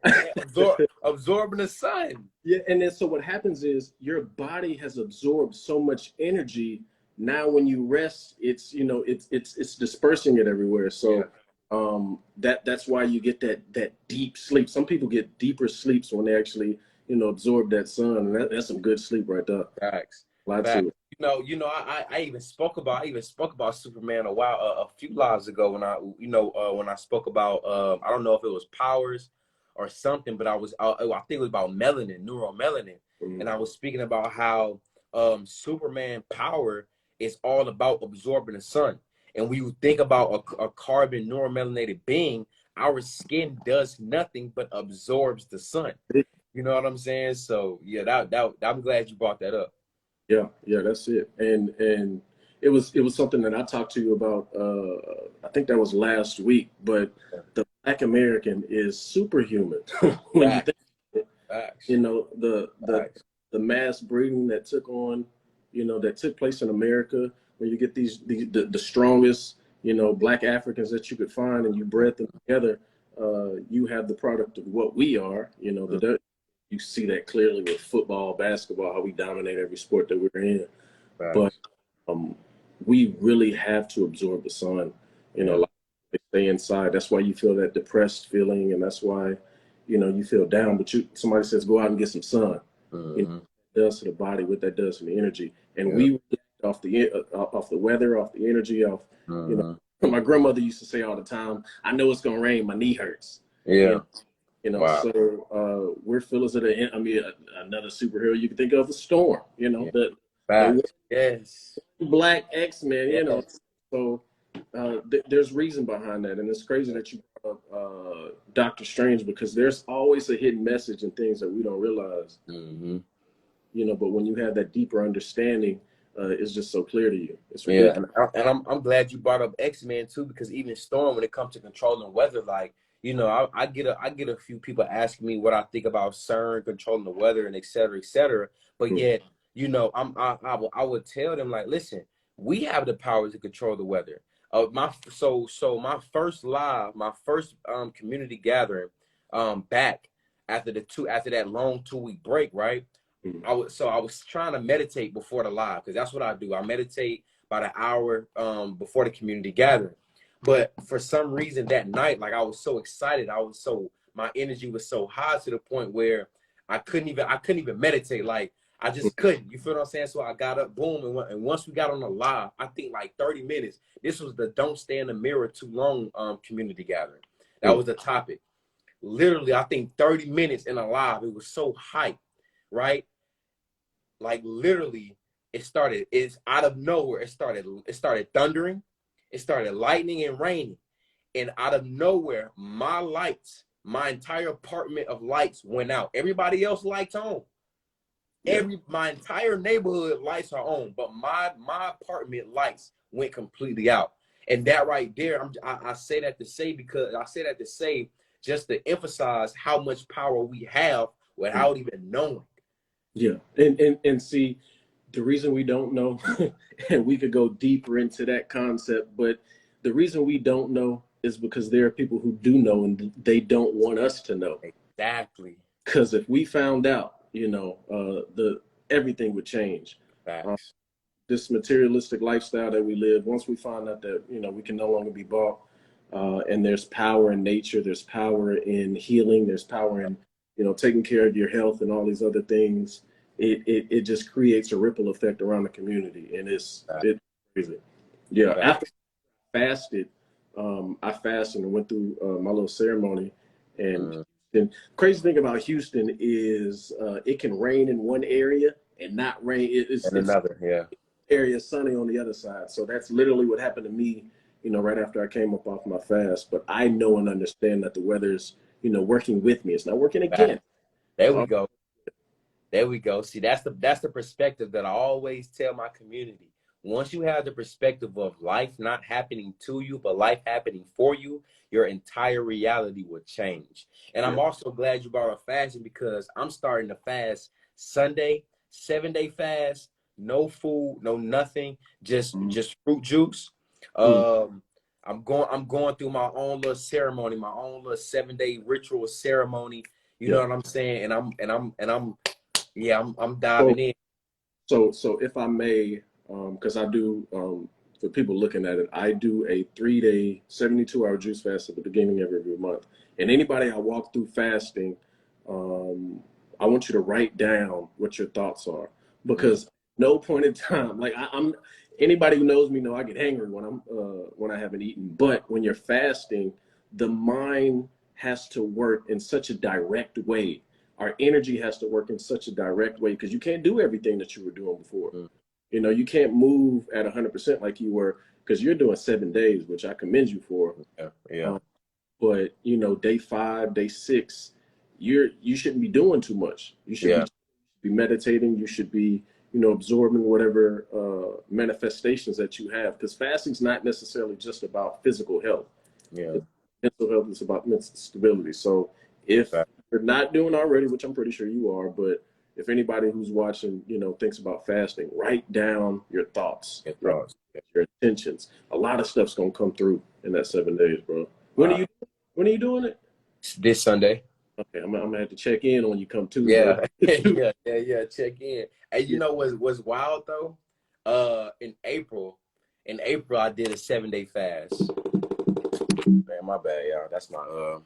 Absorbing the sun. Yeah, and then so what happens is your body has absorbed so much energy. Now when you rest, it's, you know, it's dispersing it everywhere. So that's why you get that deep sleep. Some people get deeper sleeps when they actually, you know, absorb that sun, and that's some good sleep right there. Facts. To it. You know, I even spoke about Superman a few lives ago when I spoke about I don't know if it was powers or something, but I think it was about melanin, neuromelanin, and I was speaking about how Superman power is all about absorbing the sun. And when you think about a carbon neuromelanated being, our skin does nothing but absorbs the sun. You know what I'm saying? So yeah, I'm glad you brought that up. Yeah, that's it. And it was something that I talked to you about. I think that was last week. But the Black American is superhuman when you think of it. You know, the mass breeding that took place in America, when you get the strongest, you know, Black Africans that you could find, and you bred them together, you have the product of what we are. You know, you see that clearly with football, basketball, how we dominate every sport that we're in. But we really have to absorb the sun. You know, like they stay inside. That's why you feel that depressed feeling, and that's why, you know, you feel down. But somebody says go out and get some sun. You know, what it does to the body, what that does to the energy, and we off the weather, off the energy, off. You know, my grandmother used to say all the time, "I know it's gonna rain. My knee hurts." You know, so we're feelers of another superhero you can think of, a Storm. You know, the Black X-Men. You know, so there's reason behind that, and it's crazy that you brought up Doctor Strange, because there's always a hidden message and things that we don't realize. You know, but when you have that deeper understanding, it's just so clear to you. It's ridiculous. And I'm glad you brought up X-Men too, because even Storm, when it comes to controlling weather, like, you know, I get a few people asking me what I think about CERN controlling the weather and et cetera, but yet, you know, I would tell them, like, listen, we have the power to control the weather. My first live, my first community gathering, back after that long 2-week break, right? I was trying to meditate before the live, because that's what I do. I meditate about an hour before the community gathering. But for some reason that night, like, I was so excited, my energy was so high to the point where I couldn't even meditate. Like, I just couldn't. You feel what I'm saying? So I got up, boom, and once we got on the live, I think like 30 minutes. This was the "Don't Stay in the Mirror Too Long" community gathering. That was the topic. Literally, I think 30 minutes in a live. It was so hype, right? Like, literally, it's out of nowhere. It started thundering. It started lightning and raining. And out of nowhere, my entire apartment of lights went out. Everybody else lights on. My entire neighborhood lights are on, but my apartment lights went completely out. And that right there, I say that to say just to emphasize how much power we have without even knowing. Yeah, and see, The reason we don't know, and we could go deeper into that concept, but the reason we don't know is because there are people who do know and they don't want us to know. Exactly. Because if we found out, the everything would change. Facts. This materialistic lifestyle that we live, once we find out that, we can no longer be bought, and there's power in nature, there's power in healing, there's power in, taking care of your health and all these other things, it just creates a ripple effect around the community. And it's crazy. Yeah. Facts. After I fasted, I fasted and went through my little ceremony. And the crazy thing about Houston is it can rain in one area and not rain. It's another, yeah. Area sunny on the other side. So that's literally what happened to me, right after I came up off my fast. But I know and understand that the weather's, working with me. It's not working again. There we go. There we go. See, that's the perspective that I always tell my community. Once you have the perspective of life not happening to you, but life happening for you, your entire reality will change. And I'm also glad you brought up fasting, because I'm starting to fast Sunday, 7-day fast, no food, no nothing, just fruit juice. I'm going through my own little ceremony, my own little 7-day ritual ceremony. You know what I'm saying? I'm diving in. So if I may, because I do, for people looking at it, I do a 3-day, 72-hour juice fast at the beginning of every month. And anybody I walk through fasting, I want you to write down what your thoughts are, because no point in time, like I'm anybody who knows me know I get angry when I haven't eaten. But when you're fasting, the mind has to work in such a direct way. Our energy has to work in such a direct way, because you can't do everything that you were doing before. You can't move at 100% like you were, because you're doing 7 days, which I commend you for. But day 5, day 6, you shouldn't be doing too much. You should be meditating. You should be absorbing whatever manifestations that you have, because fasting's not necessarily just about physical health. Mental health is about mental stability. So if you're not doing already, which I'm pretty sure you are, but if anybody who's watching, thinks about fasting, write down your thoughts, your intentions. A lot of stuff's gonna come through in that 7 days, bro. When are you doing it? This Sunday. Okay, I'm gonna have to check in on you come Tuesday. Yeah. Check in. And you know what's wild though? In April, I did a 7-day fast. Man, my bad, y'all. That's my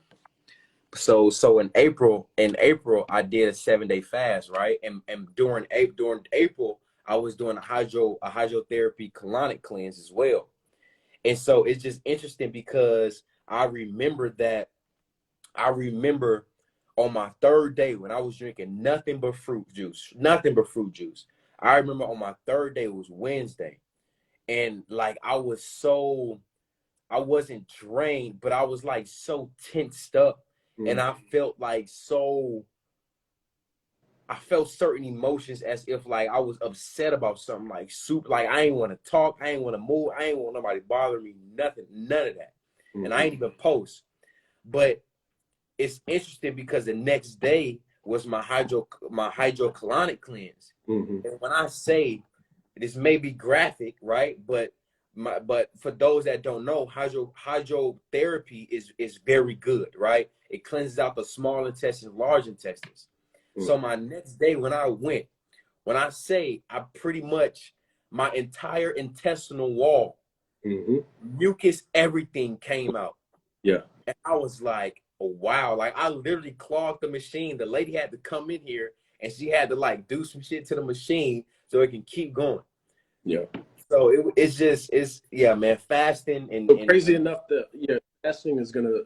So in April, I did a 7-day fast, right? And during April, I was doing a hydrotherapy colonic cleanse as well. And so it's just interesting, because I remember on my 3rd day, when I was drinking nothing but fruit juice. I remember on my 3rd day, it was Wednesday. And like, I wasn't drained, but I was like so tensed up. And I felt certain emotions, as if like I was upset about something, like I ain't want to talk, I ain't want to move, I ain't want nobody bother me, nothing, none of that. And I ain't even post. But it's interesting, because the next day was my hydrocolonic cleanse. And when I say, this may be graphic, right? But for those that don't know, hydrotherapy is very good, right? It cleanses out the small intestines, large intestines. So my next day when I say, I pretty much, my entire intestinal wall, mucus, everything came out. And I was like, oh, wow. Like, I literally clogged the machine. The lady had to come in here, and she had to like do some shit to the machine so it can keep going. So it's man, fasting and crazy enough that fasting is gonna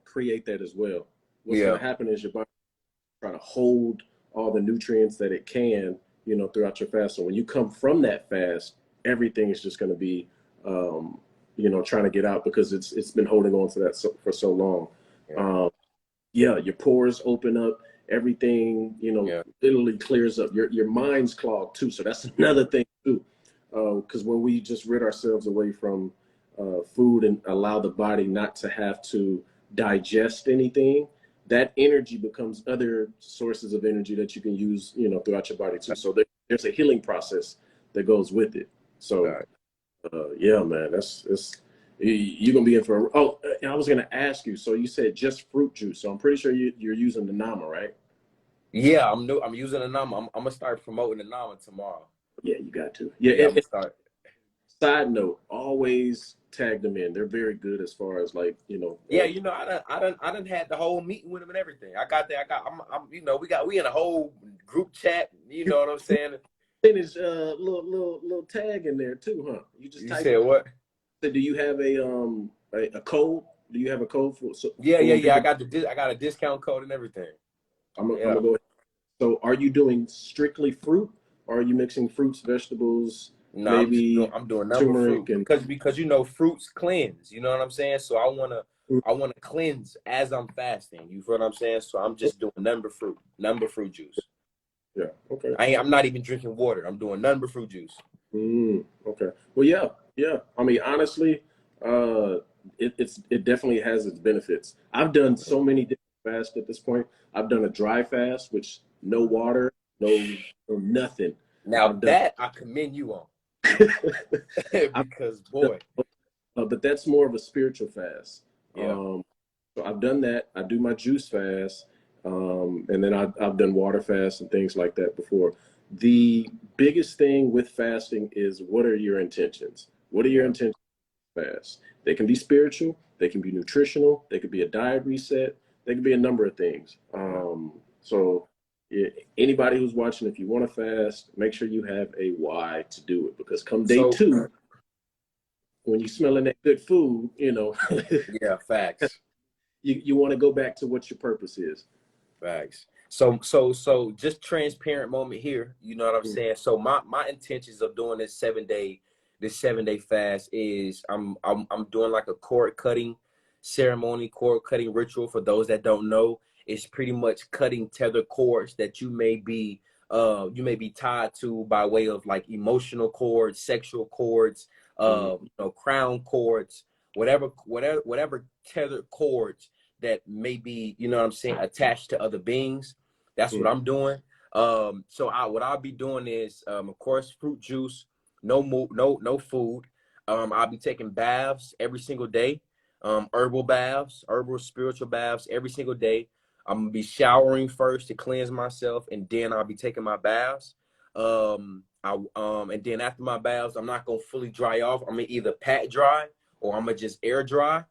create that as well. What's gonna happen is your body try to hold all the nutrients that it can, throughout your fast. So when you come from that fast, everything is just gonna be trying to get out, because it's been holding on to that for so long. Your pores open up, everything, literally clears up. Your mind's clogged too. So that's another thing too. Because when we just rid ourselves away from food and allow the body not to have to digest anything, that energy becomes other sources of energy that you can use, throughout your body too. So there's a healing process that goes with it. So, yeah, man, you're gonna be in for. And I was gonna ask you. So you said just fruit juice. So I'm pretty sure you're using the Nama, right? Yeah, I'm new. I'm using the Nama. I'm gonna start promoting the Nama tomorrow. Yeah, you got to. Yeah, Yeah. I'm gonna start. Side note, always tag them in. They're very good as far as like, Yeah, I done had the whole meeting with him and everything. We in a whole group chat. You know what I'm saying? Finish little tag in there too, huh? You just type. Said what? Do you have a code? Do you have a code for? So Yeah. I got a discount code and everything. I'm gonna go ahead. So, are you doing strictly fruit, or are you mixing fruits, vegetables? No, maybe I'm doing number fruit because fruits cleanse. You know what I'm saying? So I wanna cleanse as I'm fasting. You feel what I'm saying? So I'm just doing number fruit juice. Yeah. Okay. I'm not even drinking water. I'm doing number fruit juice. Okay. Well, yeah. I mean, honestly, it definitely has its benefits. I've done so many different fasts at this point. I've done a dry fast, which no water, no nothing. Now that I commend you on. Because boy, but that's more of a spiritual fast. Yeah. So I've done that. I do my juice fast, and then I've done water fast and things like that before. The biggest thing with fasting is, what are your intentions? What are your intentions with fast? They can be spiritual. They can be nutritional. They could be a diet reset. They could be a number of things. So anybody who's watching, if you want to fast, make sure you have a why to do it, because come day 2, when you're smelling that good food, yeah, facts. You want to go back to what your purpose is. Facts. So just transparent moment here. You know what I'm saying? So my intentions of doing this 7-day fast is I'm doing like a cord cutting ceremony, cord cutting ritual. For those that don't know, it's pretty much cutting tether cords that you may be tied to by way of like emotional cords, sexual cords, crown cords, whatever tethered cords that may be, attached to other beings. That's what I'm doing. So what I'll be doing is, of course, fruit juice, no food. I'll be taking baths every single day, herbal spiritual baths every single day. I'm gonna be showering first to cleanse myself, and then I'll be taking my baths. And then after my baths, I'm not gonna fully dry off. I'm gonna either pat dry or I'm gonna just air dry.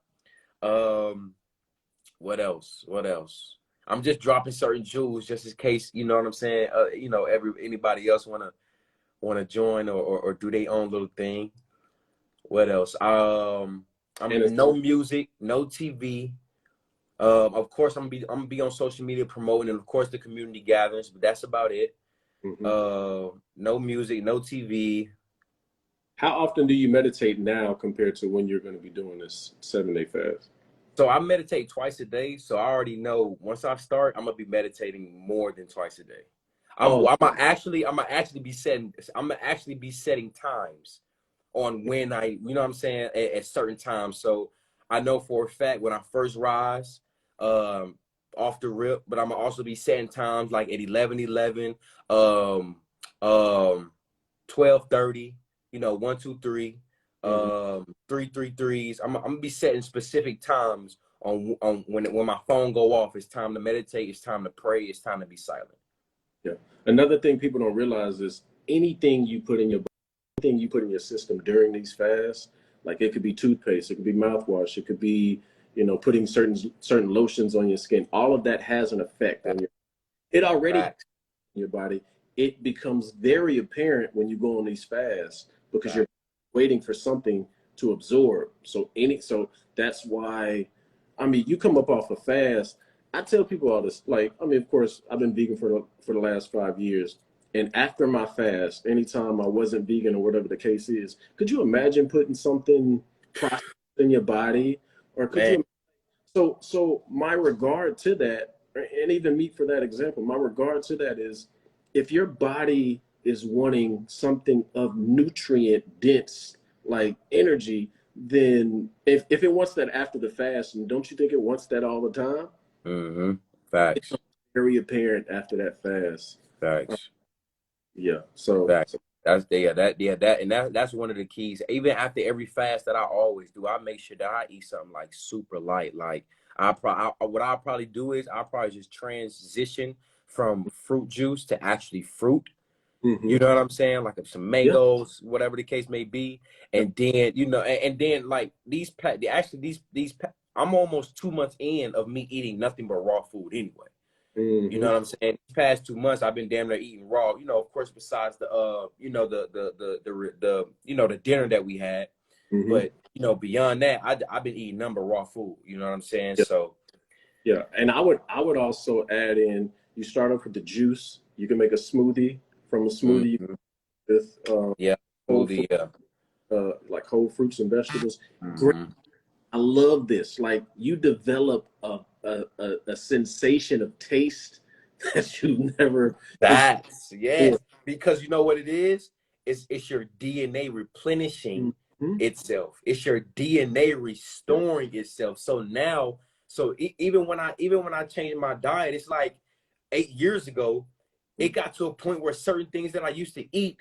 What else? I'm just dropping certain jewels just in case, you know what I'm saying? Anybody else wanna join or do their own little thing. What else? No music, no TV. Of course, I'm gonna be on social media promoting, and of course the community gatherings, but that's about it. No music, no TV. How often do you meditate now compared to when you're going to be doing this 7-day fast? So I meditate twice a day. So I already know once I start, I'm gonna be meditating more than twice a day. I'm gonna actually be setting times on when at certain times. So I know for a fact when I first rise, off the rip, but I'm gonna also be setting times like at 11:11, 12:30, 1, 2, 3, 3, 3, 3s. I'm gonna be setting specific times on when my phone go off. It's time to meditate. It's time to pray. It's time to be silent. Yeah. Another thing people don't realize is anything you put in your system during these fasts, like it could be toothpaste, it could be mouthwash, it could be putting certain lotions on your skin. All of that has an effect on your body. It becomes very apparent when you go on these fasts because you're waiting for something to absorb. So that's why, you come up off a fast. I tell people all this, of course, I've been vegan for the last 5 years. And after my fast, anytime I wasn't vegan or whatever the case is, could you imagine putting something processed in your body? Or could you? So my regard to that, and even meat for that example, my regard to that is, if your body is wanting something of nutrient dense, like energy, then if it wants that after the fast, and don't you think it wants that all the time? Facts. It's very apparent after that fast. Facts. Yeah. So, Fact. That's one of the keys. Even after every fast that I always do, I make sure that I eat something like super light. Like what I'll probably do is I'll probably just transition from fruit juice to actually fruit. You know what I'm saying? Like some yeah. mangoes, whatever the case may be, and then and then like I'm almost 2 months in of me eating nothing but raw food anyway. You know what I'm saying? These past 2 months, I've been damn near eating raw. Of course, besides the the dinner that we had, but beyond that, I've been eating number raw food. You know what I'm saying? Yeah. So Yeah. And I would also add in. You start off with the juice. You can make a smoothie. From a smoothie with yeah, whole smoothie, fruit, yeah. like whole fruits and vegetables. Great. Mm-hmm. I love this. Like you develop a sensation of taste that you never That's before. yes, because you know what it is? It's your DNA replenishing Mm-hmm. itself. It's your DNA restoring itself. So now, even when I changed my diet, it's like 8 years ago, it got to a point where certain things that I used to eat,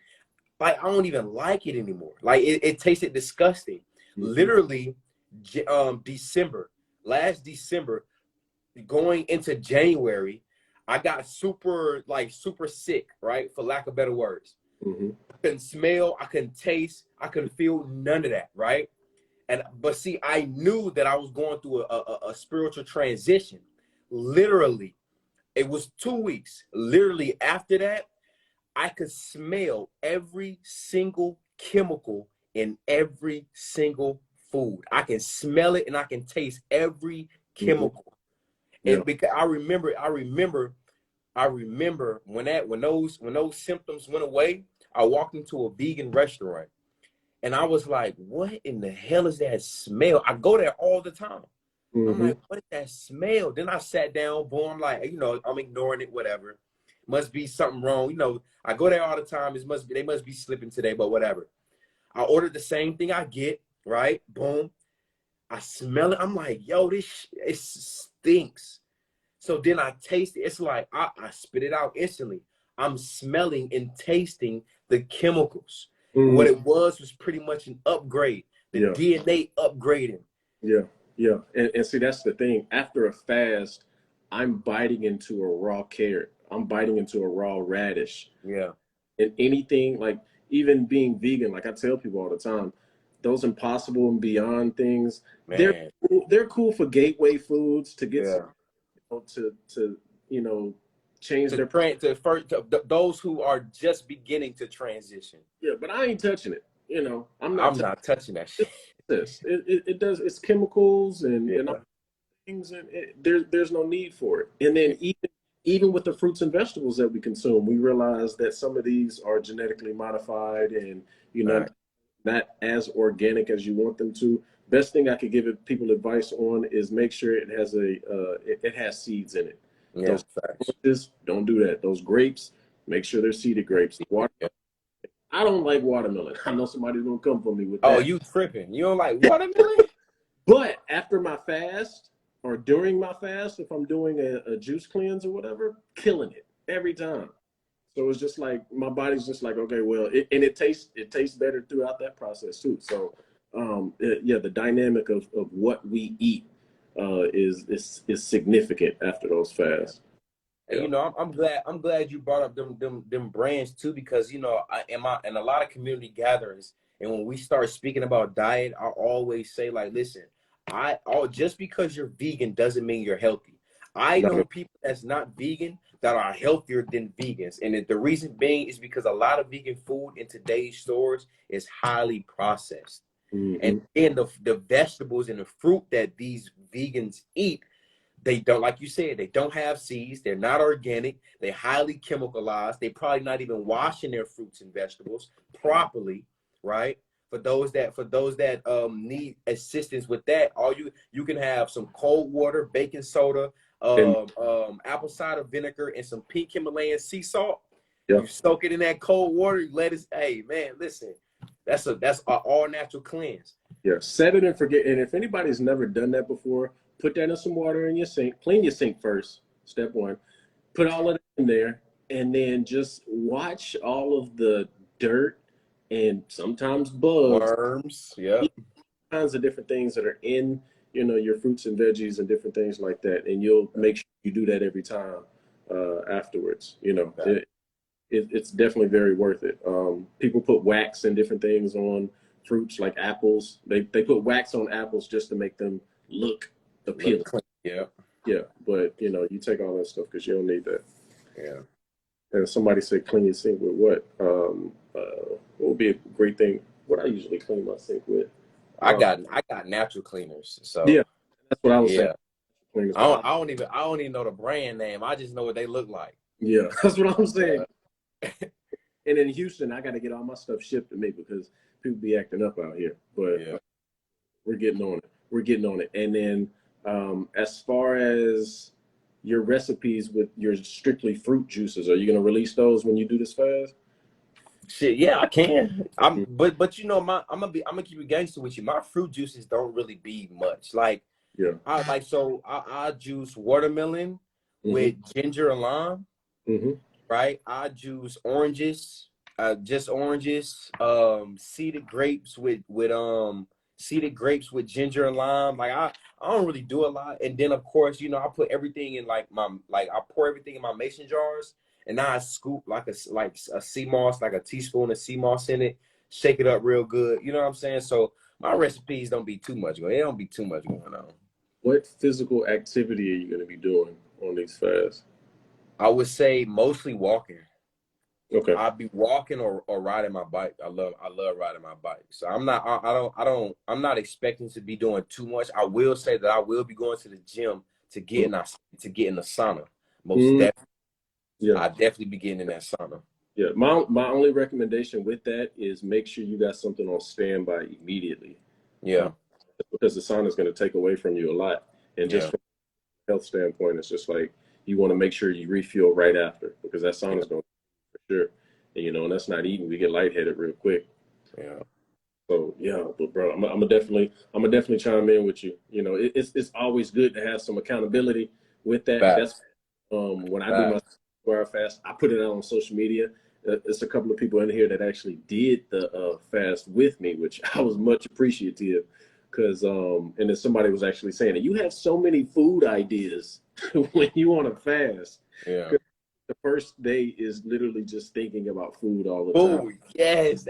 like I don't even like it anymore. Like it tasted disgusting. Mm-hmm. Literally, last December, going into January, I got super sick, right? For lack of better words. Mm-hmm. I couldn't smell, I couldn't taste, I couldn't feel none of that, right? But see, I knew that I was going through a spiritual transition. Literally, it was 2 weeks. Literally after that, I could smell every single chemical in every single food. I can smell it and I can taste every Mm-hmm. chemical. Yeah. And because I remember when those symptoms went away, I walked into a vegan restaurant and I was like, what in the hell is that smell? I go there all the time. I'm Mm-hmm. like, what is that smell? Then I sat down, boom, I'm like, I'm ignoring it, whatever. Must be something wrong. I go there all the time. They must be slipping today, but whatever. I ordered the same thing I get, right? Boom. I smell it. I'm like, yo, it stinks. So then I taste it. It's like I spit it out instantly. I'm smelling and tasting the chemicals. What Mm-hmm. it was pretty much an upgrade, the Yeah. DNA upgrading. Yeah. Yeah. And see, that's the thing. After a fast, I'm biting into a raw carrot. I'm biting into a raw radish. Yeah, And anything like even being vegan, like I tell people all the time, those impossible and beyond things, man. they're cool for gateway foods to get some Yeah. to you know change To their those who are just beginning to transition. yeah, but I ain't touching it. I'm not I'm touching not touching that shit. this. It does it's chemicals and all Yeah. things, and there's no need for it. And then even with the fruits and vegetables that we consume, we realize that some of these are genetically modified and Right. not as organic as you want them to. Best thing I could give people advice on is make sure it has it has seeds in it. Yeah. Those Facts. oranges, don't do that. Those grapes, make sure they're seeded grapes. Yeah. I don't like watermelon. I know somebody's gonna come for me with Oh, that. you tripping? You don't like watermelon? But after my fast or during my fast, if I'm doing a juice cleanse or whatever, killing it every time. So it's just like my body's just like, okay, well, it tastes better throughout that process too. So yeah, the dynamic of what we eat is significant after those fasts. And Yeah. I'm glad you brought up them brands too, because in a lot of community gatherings, and when we start speaking about diet, I always say, like, listen, just because you're vegan doesn't mean you're healthy. I know people that's not vegan that are healthier than vegans, and the reason being is because a lot of vegan food in today's stores is highly processed. Mm-hmm. And then the vegetables and the fruit that these vegans eat, they don't, like you said, they don't have seeds. They're not organic. They're highly chemicalized. They're probably not even washing their fruits and vegetables properly, right? For those that need assistance with that, you can have some cold water, baking soda, And apple cider vinegar, and some pink Himalayan sea salt. yeah, You soak it in that cold water. You let it. Hey man, listen, that's an all natural cleanse. yeah, set it and forget. And if anybody's never done that before, put that in some water in your sink. Clean your sink first. Step one. Put all of it in there. and then just watch all of the dirt and sometimes bugs, Worms. Yep. kinds of different things that are in, your fruits and veggies and different things like that. And you'll make sure you do that every time afterwards. It's definitely very worth it. People put wax and different things on fruits like apples. They put wax on apples just to make them look appealing. Yeah. Yeah, but you take all that stuff because you don't need that. Yeah. And somebody said clean your sink with what? What would be a great thing? What I usually clean my sink with? I got natural cleaners. So Yeah, that's what I was saying. yeah. Cleaners. I don't even know the brand name. I just know what they look like. Yeah, that's what I'm saying. Yeah. And in Houston, I got to get all my stuff shipped to me because people be acting up out here. But Yeah. we're getting on it. We're getting on it. And then as far as your recipes with your strictly fruit juices, are you going to release those when you do this fast? Shit, yeah, I can. But you know, I'm gonna keep it gangster with you. My fruit juices don't really be much. Like Yeah. I juice watermelon with ginger and lime. Mm-hmm. Right? I juice oranges, just oranges, seeded grapes with ginger and lime. Like I don't really do a lot. And then of course, I put everything in I pour everything in my mason jars, and now I scoop like a sea moss, like a teaspoon of sea moss in it, shake it up real good. You know what I'm saying? So my recipes don't be too much going. It don't be too much going on. What physical activity are you going to be doing on these fasts? I would say mostly walking. Okay. I'll be walking or riding my bike. I love riding my bike. So I'm not expecting to be doing too much. I will say that I will be going to the gym to get in the sauna. Most definitely. Yeah. I definitely be getting in that sauna. Yeah. My only recommendation with that is make sure you got something on standby immediately. Yeah. Because the sauna is going to take away from you a lot. And just from a health standpoint, it's just like you want to make sure you refuel right after because that sauna is going to sure. And and that's not eating. We get lightheaded real quick. Yeah. So yeah, but bro, I'm gonna definitely chime in with you. It's always good to have some accountability with that. Facts. That's when I do my 4-hour fast, I put it out on social media. There's a couple of people in here that actually did the fast with me, which I was much appreciative because and then somebody was actually saying that you have so many food ideas when you want to fast. Yeah. The first day is literally just thinking about food all the time. Oh, yes,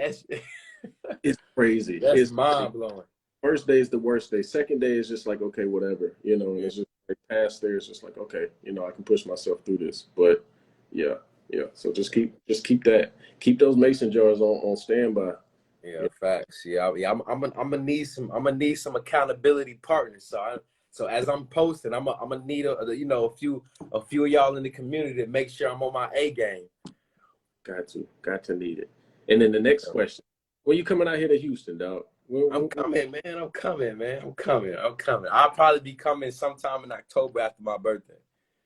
it's crazy. It's mind blowing. First day is the worst day. Second day is just like, okay, whatever. It's just like past there is just like, okay, I can push myself through this. But yeah. So just keep those mason jars on standby. Yeah, facts. Yeah, I'm gonna need some accountability partners. So as I'm posting, I'm gonna need a few of y'all in the community to make sure I'm on my A game. Got to need it. And then the next question: when you coming out here to Houston, dog? I'm coming, man. I'm coming. I'll probably be coming sometime in October after my birthday.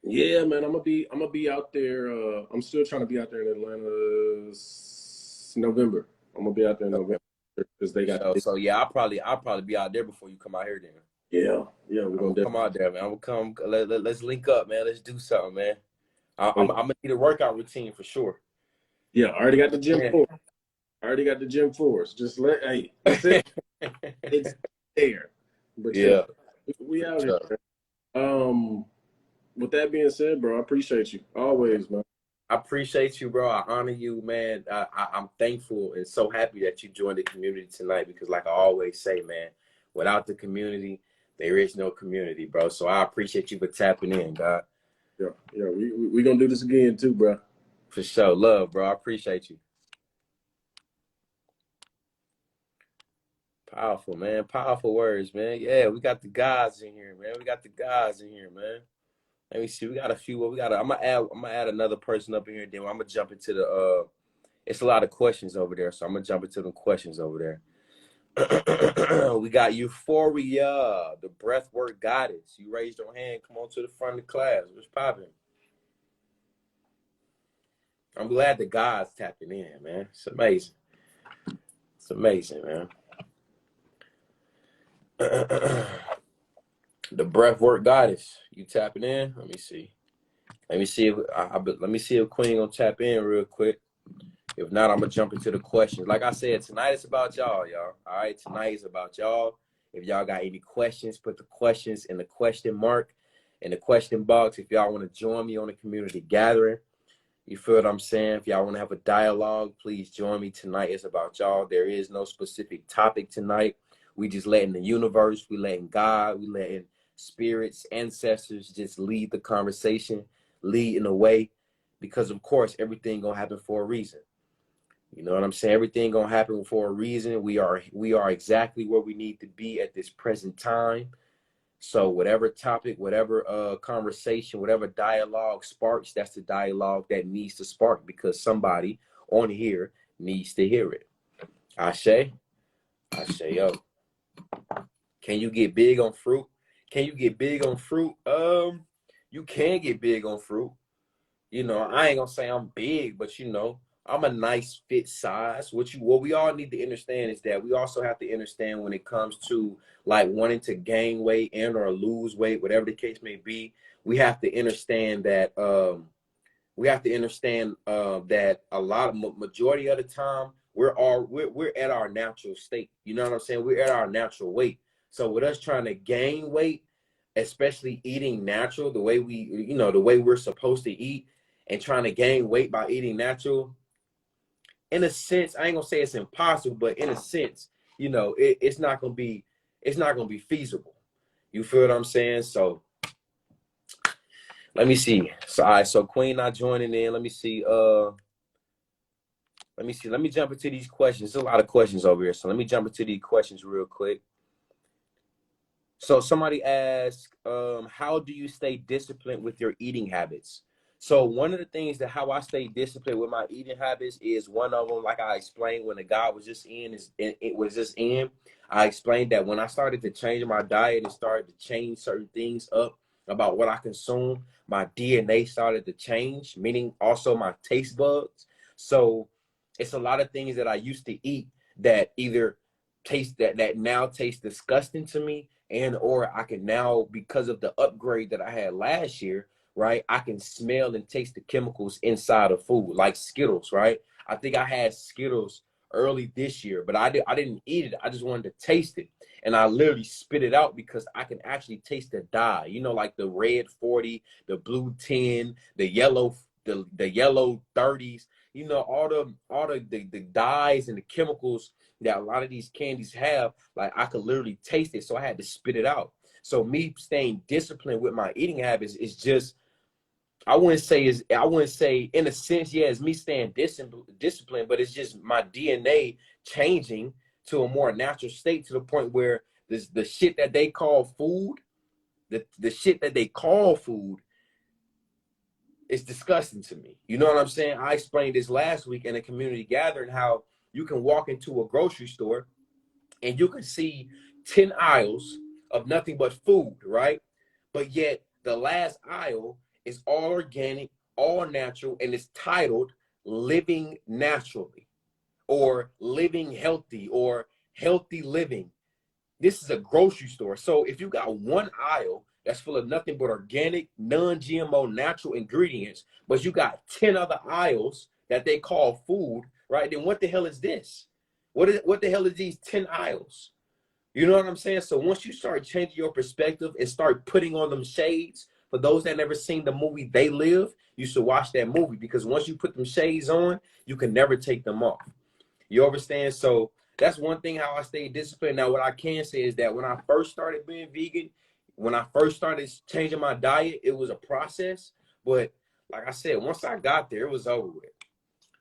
Yeah, man. I'm gonna be out there. I'm still trying to be out there in Atlanta. November. I'm gonna be out there in November because they got. So yeah, I'll probably be out there before you come out here then. Yeah, we're gonna come out there, man. I'm gonna come. Let's link up, man. Let's do something, man. I'm gonna need a workout routine for sure. Yeah, I already got the gym floors. Just that's it. It's there. But yeah, we out here. With that being said, bro, I appreciate you always, man. I appreciate you, bro. I honor you, man. I'm thankful and so happy that you joined the community tonight because, like I always say, man, without the community, there is no community, bro. So I appreciate you for tapping in, God. Yeah, we gonna do this again too, bro. For sure, love, bro. I appreciate you. Powerful, man. Powerful words, man. Yeah, we got the guys in here, man. Let me see. We got a few. I'm gonna add another person up in here. Then I'm gonna jump into the. It's a lot of questions over there, so I'm gonna jump into the questions over there. We got Euphoria, the breathwork goddess. You raised your hand. Come on to the front of the class. What's popping? I'm glad the guys tapping in, man. It's amazing. It's amazing, man. The breathwork goddess. You tapping in? Let me see. Let me see if let me see if Queen gonna tap in real quick. If not, I'm gonna jump into the questions. Like I said, tonight it's about y'all. All right, tonight is about y'all. If y'all got any questions, put the questions in the question mark in the question box. If y'all want to join me on a community gathering, you feel what I'm saying? If y'all want to have a dialogue, please join me. Tonight is about y'all. There is no specific topic tonight. We just letting the universe, we letting God, we letting spirits, ancestors just lead the conversation, lead in a way, because of course everything gonna happen for a reason. You know what I'm saying? Everything gonna happen for a reason. We are exactly where we need to be at this present time. So whatever topic, whatever conversation, whatever dialogue sparks, that's the dialogue that needs to spark, because somebody on here needs to hear it. Ashe, yo. Can you get big on fruit? Can you get big on fruit? You can get big on fruit. You know, I ain't gonna say I'm big, but you know, I'm a nice fit size. What we all need to understand is that we also have to understand when it comes to like wanting to gain weight and or lose weight, whatever the case may be, we have to understand that that a lot of majority of the time we're at our natural state. You know what I'm saying? We're at our natural weight. So with us trying to gain weight, especially eating natural, the way we're supposed to eat, and trying to gain weight by eating natural, in a sense, I ain't gonna say it's impossible, but in a sense, you know, it's not gonna be feasible. You feel what I'm saying? So let me see. So all right, so Queen not joining in. Let me see. Let me jump into these questions. There's a lot of questions over here, so let me jump into these questions real quick. So somebody asked, how do you stay disciplined with your eating habits? So one of the things that how I stay disciplined with my eating habits is, one of them, like I explained when the guy was just in, I explained that when I started to change my diet and started to change certain things up about what I consume, my DNA started to change, meaning also my taste buds. So it's a lot of things that I used to eat that either that now taste disgusting to me, and or I can now, because of the upgrade that I had last year, right, I can smell and taste the chemicals inside of food, like Skittles, right? I think I had Skittles early this year, but I didn't eat it. I just wanted to taste it. And I literally spit it out because I can actually taste the dye, you know, like the red 40, the blue 10, the yellow 30s, you know, all the dyes and the chemicals that a lot of these candies have, like I could literally taste it. So I had to spit it out. So me staying disciplined with my eating habits is just, I wouldn't say in a sense, yeah, it's me staying disciplined, but it's just my DNA changing to a more natural state, to the point where the shit that they call food, the shit that they call food is disgusting to me. You know what I'm saying? I explained this last week in a community gathering, how you can walk into a grocery store and you can see 10 aisles of nothing but food, right? But yet the last aisle is all organic, all natural, and it's titled Living Naturally, or Living Healthy, or Healthy Living. This is a grocery store. So if you got one aisle that's full of nothing but organic, non-GMO, natural ingredients, but you got 10 other aisles that they call food, right? Then what the hell is this? What the hell is these 10 aisles? You know what I'm saying? So once you start changing your perspective and start putting on them shades, for those that never seen the movie They Live, you should watch that movie, because once you put them shades on, you can never take them off. You understand? So that's one thing how I stay disciplined. Now, what I can say is that when I first started being vegan, when I first started changing my diet, it was a process. But like I said, once I got there, it was over with.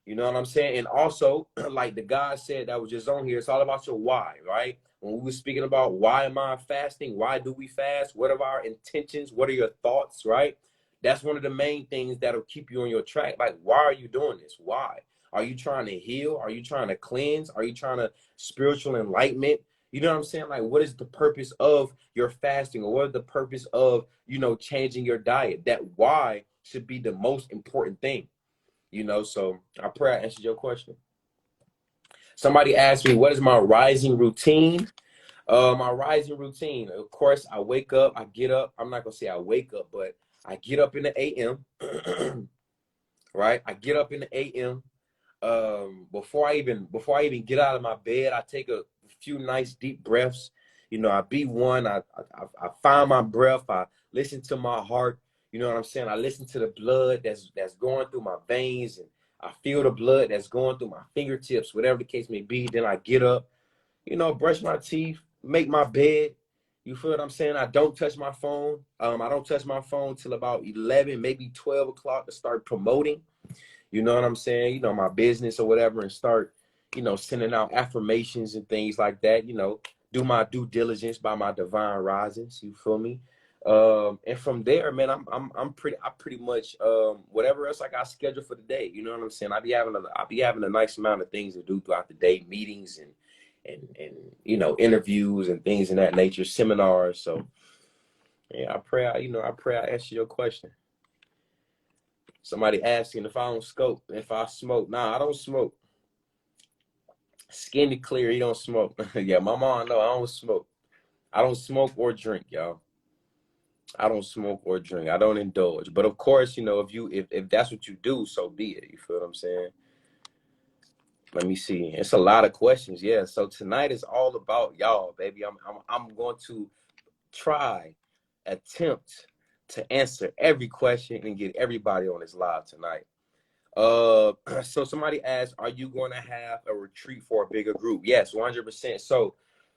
You know what I'm saying? And also, like the guy said that was just on here, it's all about your why, right? When we were speaking about why am I fasting? Why do we fast? What are our intentions? What are your thoughts, right? That's one of the main things that'll keep you on your track. Like, why are you doing this? Why? Are you trying to heal? Are you trying to cleanse? Are you trying to spiritual enlightenment? You know what I'm saying? Like, what is the purpose of your fasting? Or what is the purpose of, you know, changing your diet? That why should be the most important thing. You know, so I pray I answered your question. Somebody asked me, what is my rising routine? My rising routine. Of course, I wake up, I get up. I'm not gonna say I wake up, but I get up in the AM, right? I get up in the AM. Before I even get out of my bed, I take a few nice deep breaths. You know, I be one. I find my breath. I listen to my heart. You know what I'm saying? I listen to the blood that's going through my veins, and I feel the blood that's going through my fingertips, whatever the case may be. Then I get up, you know, brush my teeth, make my bed. You feel what I'm saying? I don't touch my phone. I don't touch my phone till about 11, maybe 12 o'clock to start promoting. You know what I'm saying? You know, my business or whatever, and start, you know, sending out affirmations and things like that. You know, do my due diligence by my divine risings. You feel me? And from there, man, I pretty much whatever else I got scheduled for the day. You know what I'm saying? I'll be having a nice amount of things to do throughout the day, meetings and you know, interviews and things in that nature, seminars. So yeah, I pray I answer your question. Somebody asking if I don't smoke, if I smoke. Nah, I don't smoke. Skinny clear, he don't smoke. Yeah, my mom know I don't smoke. I don't smoke or drink, y'all. I don't smoke or drink. I don't indulge. But of course, you know, if that's what you do, so be it. You feel what I'm saying? Let me see. It's a lot of questions. Yeah. So tonight is all about y'all, baby. I'm going to attempt to answer every question and get everybody on this live tonight. So somebody asked, are you going to have a retreat for a bigger group? Yes, 100%.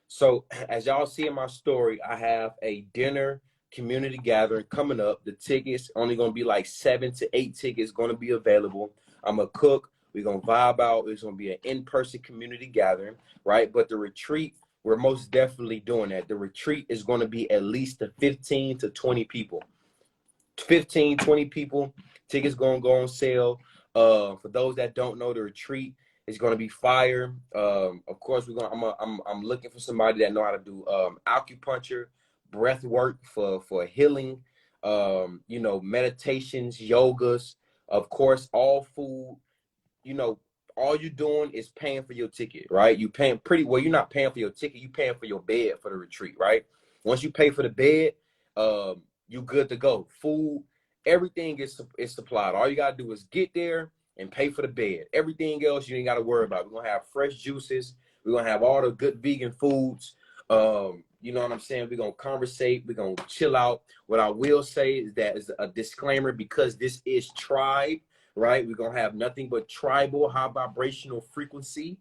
So as y'all see in my story, I have a dinner community gathering coming up. The tickets only going to be like 7 to 8 tickets going to be available. I'm a cook. We're going to vibe out. It's going to be an in-person community gathering, right? But the retreat, we're most definitely doing that. The retreat is going to be at least the 15 to 20 people. 15, 20 people. Tickets going to go on sale. For those that don't know, the retreat is going to be fire. Of course, I'm looking for somebody that know how to do acupuncture, breath work for healing, you know, meditations, yogas, of course, all food. You know, all you're doing is paying for your ticket, right? You paying pretty well. You're not paying for your ticket. You paying for your bed for the retreat, right? Once you pay for the bed, you good to go. Food, everything is supplied. All you gotta do is get there and pay for the bed. Everything else you ain't gotta worry about. We're gonna have fresh juices. We're gonna have all the good vegan foods. You know what I'm saying? We're gonna conversate. We're gonna chill out. What I will say is that is a disclaimer, because this is tribe, right? We're gonna have nothing but tribal, high vibrational frequency.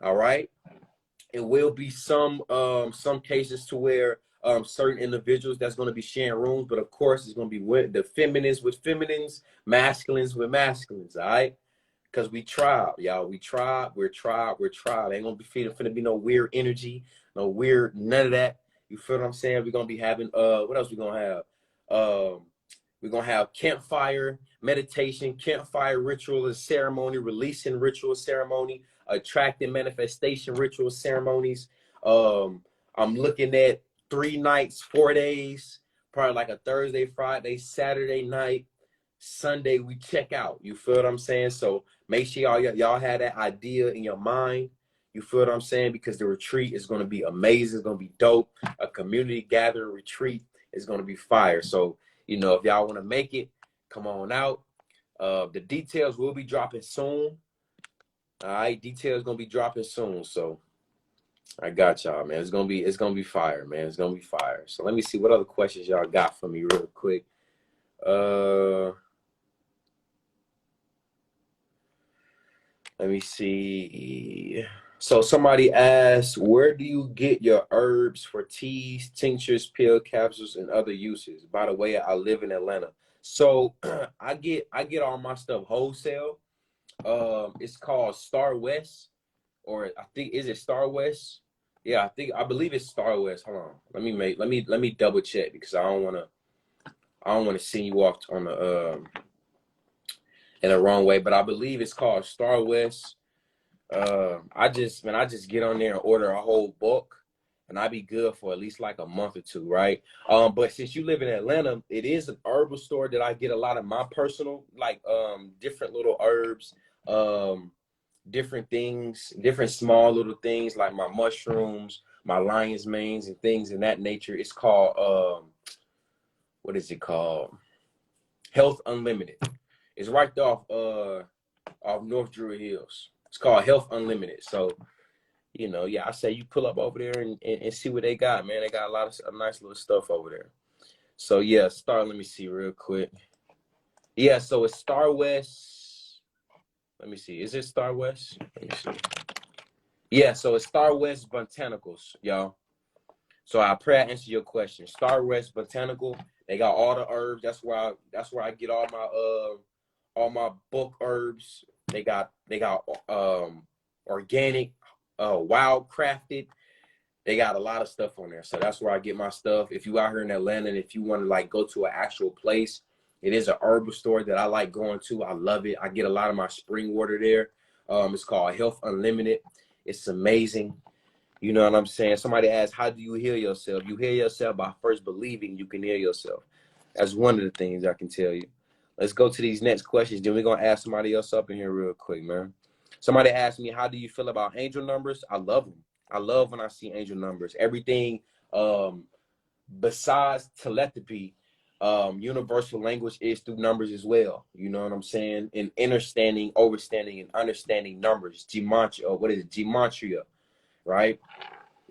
All right. It will be some cases to where certain individuals that's going to be sharing rooms, but of course it's going to be with the feminists with feminines, masculines with masculines. All right. Because we tribe, y'all. We're tribe. Ain't gonna be finna be no weird energy, no weird, none of that. You feel what I'm saying? We're gonna be having what else we gonna have? We're gonna have campfire meditation, campfire ritual and ceremony, releasing ritual ceremony, attracting manifestation ritual ceremonies. I'm looking at 3 nights, 4 days, probably like a Thursday, Friday, Saturday night. Sunday we check out. You feel what I'm saying? So make sure y'all have that idea in your mind. You feel what I'm saying? Because the retreat is going to be amazing. It's going to be dope. A community gathering retreat is going to be fire. So, you know, if y'all want to make it, come on out. The details will be dropping soon. All right, details going to be dropping soon. So I got y'all, man. It's gonna be fire, man. It's gonna be fire. So let me see what other questions y'all got for me real quick. Let me see. So somebody asked, where do you get your herbs for teas, tinctures, pill capsules, and other uses? By the way, I live in Atlanta. So I get all my stuff wholesale. It's called Star West, or I think, is it Star West? Yeah, I believe it's Star West. Hold on. Let me double check, because I don't wanna send you off on the in the wrong way, but I believe it's called Star West. I just get on there and order a whole bulk, and I be good for at least like a month or two, right? But since you live in Atlanta, it is an herbal store that I get a lot of my personal, like, different little herbs, different things, different small little things like my mushrooms, my lion's manes and things in that nature. It's called what is it called? Health Unlimited. It's right there off North Druid Hills. It's called Health Unlimited. So, you know, yeah, I say you pull up over there and see what they got, man. They got a nice little stuff over there. So yeah, let me see real quick. Yeah, so it's Star West. Let me see. Is it Star West? Let me see. Yeah, so it's Star West Botanicals, y'all. So I pray I answer your question. Star West Botanical. They got all the herbs. That's where I get all my bulk herbs. They got organic, wild crafted. They got a lot of stuff on there. So that's where I get my stuff. If you out here in Atlanta and if you want to like go to an actual place, it is an herbal store that I like going to. I love it. I get a lot of my spring water there. It's called Health Unlimited. It's amazing. You know what I'm saying? Somebody asked, how do you heal yourself? You heal yourself by first believing you can heal yourself. That's one of the things I can tell you. Let's go to these next questions. Then we're going to ask somebody else up in here real quick, man. Somebody asked me, how do you feel about angel numbers? I love them. I love when I see angel numbers. Everything besides telepathy, universal language is through numbers as well. You know what I'm saying? And understanding, overstanding, and understanding numbers. Gematria, right?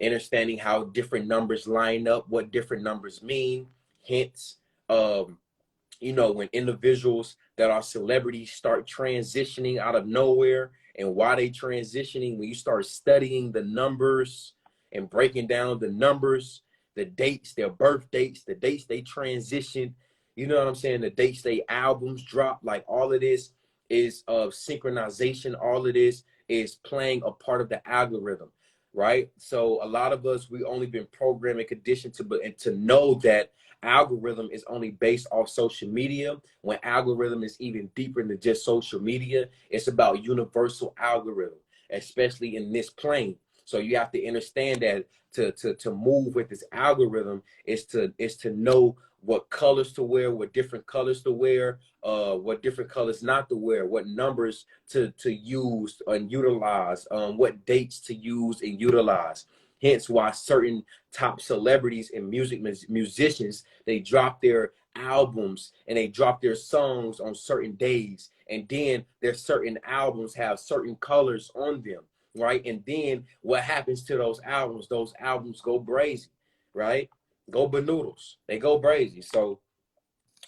Understanding how different numbers line up, what different numbers mean. Hence, you know, when individuals that are celebrities start transitioning out of nowhere, and why they transitioning, when you start studying the numbers and breaking down the numbers, the dates, their birth dates, the dates they transition, you know what I'm saying? The dates they albums drop, like all of this is synchronization. All of this is playing a part of the algorithm, right? So a lot of us, we only been programmed and conditioned to know that algorithm is only based off social media, when algorithm is even deeper than just social media. It's about universal algorithm, especially in this plane. So you have to understand that to move with this algorithm is to know what colors to wear, what different colors to wear, what different colors not to wear, what numbers to use and utilize, what dates to use and utilize. Hence why certain top celebrities and musicians, they drop their albums and they drop their songs on certain days. And then their certain albums have certain colors on them, right? And then what happens to those albums? Those albums go brazy, right? Go banoodles. They go brazy. So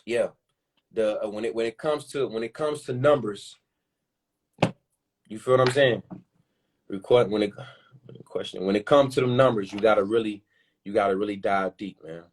yeah, when it comes to numbers, you feel what I'm saying? When it comes to them numbers, you gotta really dive deep, man.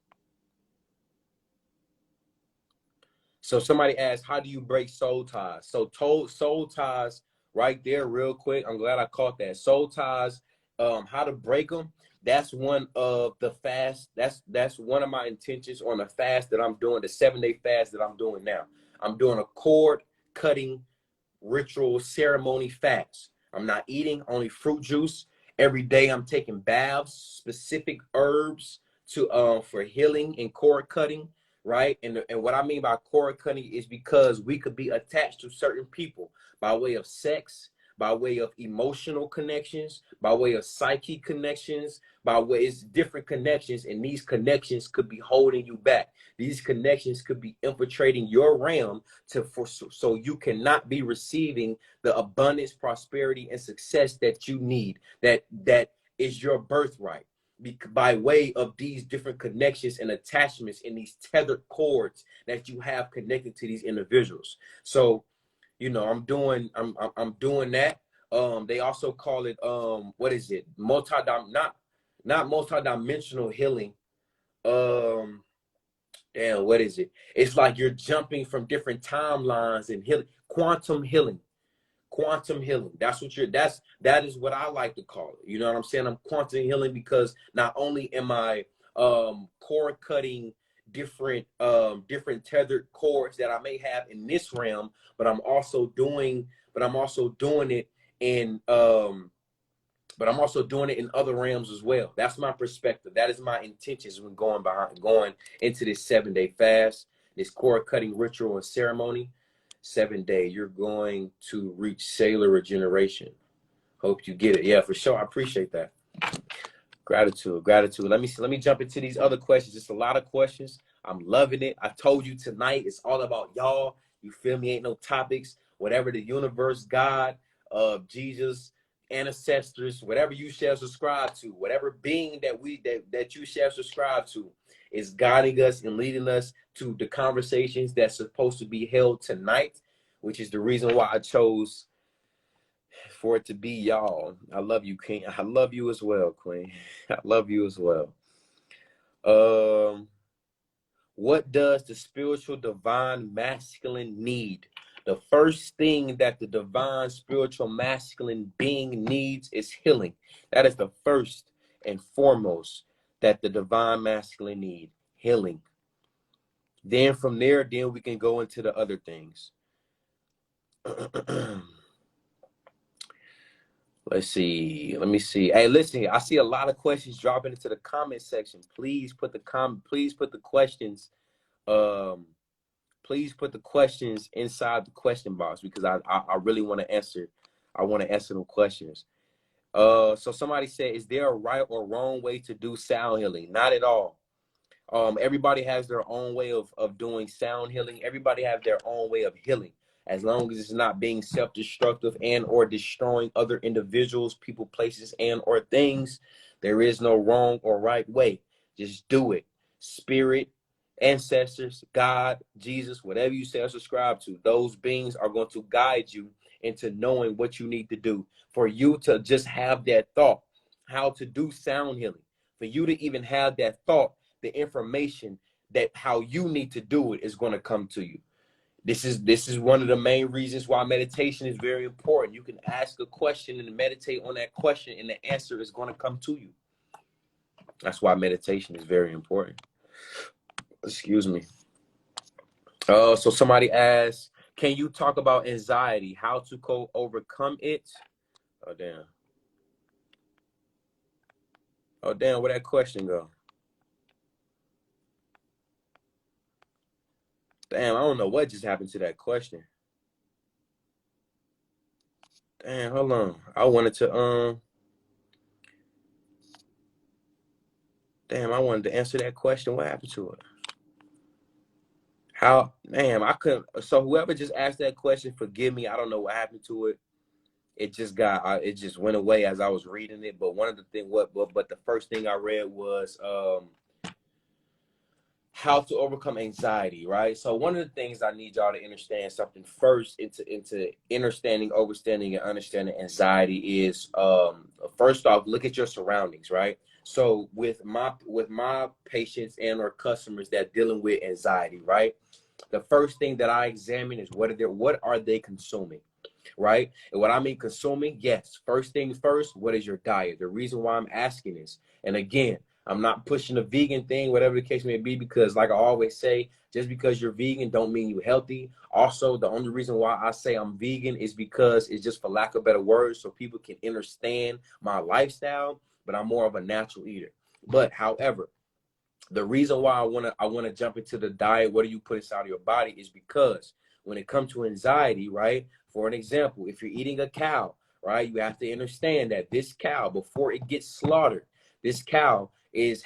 So somebody asked, how do you break soul ties? So soul ties right there real quick. I'm glad I caught that. Soul ties, how to break them. That's one of the fast. That's one of my intentions on the fast that I'm doing, the 7-day fast that I'm doing now. I'm doing a cord cutting ritual ceremony fast. I'm not eating, only fruit juice. Every day I'm taking baths, specific herbs to for healing and cord cutting, right? And what I mean by cord cutting is because we could be attached to certain people by way of sex, by way of emotional connections, by way of psyche connections, by way it's different connections, and these connections could be holding you back. These connections could be infiltrating your realm so you cannot be receiving the abundance, prosperity, and success that you need. That is your birthright by way of these different connections and attachments in these tethered cords that you have connected to these individuals. So, you know, I'm doing that. They also call it what is it? Not multi-dimensional healing. Damn, what is it? It's like you're jumping from different timelines and healing. Quantum healing. That is what I like to call it. You know what I'm saying? I'm quantum healing because not only am I cord cutting different tethered cords that I may have in this realm, but I'm also doing it in other realms as well. That's my perspective. That is my intentions when going into this 7-day fast, this cord cutting ritual and ceremony. 7-day, you're going to reach cellular regeneration. Hope you get it. Yeah, for sure. I appreciate that. Gratitude, gratitude. Let me jump into these other questions. It's a lot of questions. I'm loving it. I told you tonight it's all about y'all. You feel me? Ain't no topics. Whatever the universe, God, Jesus, ancestors, whatever you shall subscribe to, whatever being that you shall subscribe to, is guiding us and leading us to the conversations that's supposed to be held tonight, which is the reason why I chose for it to be y'all. I love you, King. I love you as well, Queen. I love you as well. What does the spiritual divine masculine need? The first thing that the divine spiritual masculine being needs is healing. That is the first and foremost that the divine masculine need, healing. Then from there, then we can go into the other things. Let's see. Let me see. Hey, listen, I see a lot of questions dropping into the comment section. Please put the questions. Please put the questions inside the question box, because I really want to answer. I want to answer them questions. So somebody said, is there a right or wrong way to do sound healing? Not at all. Everybody has their own way of doing sound healing. Everybody has their own way of healing. As long as it's not being self-destructive and or destroying other individuals, people, places, and or things, there is no wrong or right way. Just do it. Spirit, ancestors, God, Jesus, whatever you say or subscribe to, those beings are going to guide you into knowing what you need to do. For you to just have that thought, how to do sound healing, for you to even have that thought, the information that how you need to do it is going to come to you. This is one of the main reasons why meditation is very important. You can ask a question and meditate on that question, and the answer is going to come to you. That's why meditation is very important. Excuse me. So somebody asked, can you talk about anxiety, how to overcome it? Oh damn, where'd that question go? Damn, I don't know what just happened to that question. Damn, hold on. I wanted to answer that question. What happened to it? How, damn, I couldn't. So whoever just asked that question, forgive me. I don't know what happened to it. It just it just went away as I was reading it. But one of the things, but the first thing I read was how to overcome anxiety, right? So one of the things I need y'all to understand something first into understanding, overstanding, and understanding anxiety is first off, look at your surroundings, right? So with my patients and or customers that dealing with anxiety, right? The first thing that I examine is what are they consuming? Right? And what I mean consuming, yes, first things first, what is your diet? The reason why I'm asking this, and again, I'm not pushing a vegan thing, whatever the case may be, because like I always say, just because you're vegan don't mean you're healthy. Also, the only reason why I say I'm vegan is because it's just for lack of better words, so people can understand my lifestyle, but I'm more of a natural eater. But however, the reason why I wanna jump into the diet, what do you put inside of your body, is because when it comes to anxiety, right? For an example, if you're eating a cow, right, you have to understand that this cow, before it gets slaughtered, this cow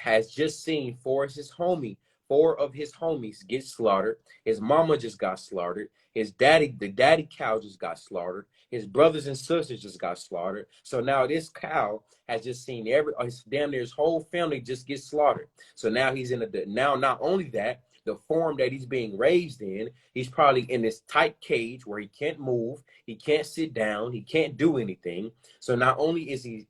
has just seen four of his homies get slaughtered. His mama just got slaughtered. The daddy cow just got slaughtered. His brothers and sisters just got slaughtered. So now this cow has just seen damn near his whole family just get slaughtered. So now he's now not only that, the form that he's being raised in, he's probably in this tight cage where he can't move, he can't sit down, he can't do anything. So not only is he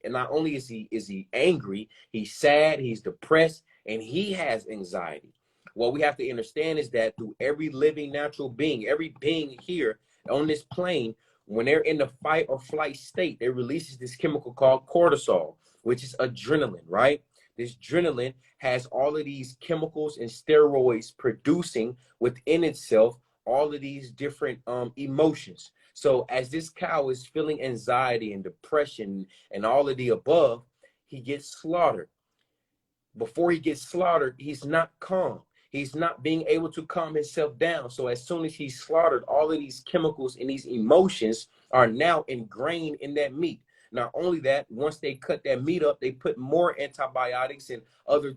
angry, he's sad, he's depressed, and he has anxiety. What we have to understand is that through every living natural being, every being here on this plane, when they're in the fight or flight state, they releases this chemical called cortisol, which is adrenaline, right? This adrenaline has all of these chemicals and steroids producing within itself all of these different emotions. So as this cow is feeling anxiety and depression and all of the above, he gets slaughtered. Before he gets slaughtered, he's not calm. He's not being able to calm himself down. So as soon as he's slaughtered, all of these chemicals and these emotions are now ingrained in that meat. Not only that, once they cut that meat up, they put more antibiotics and other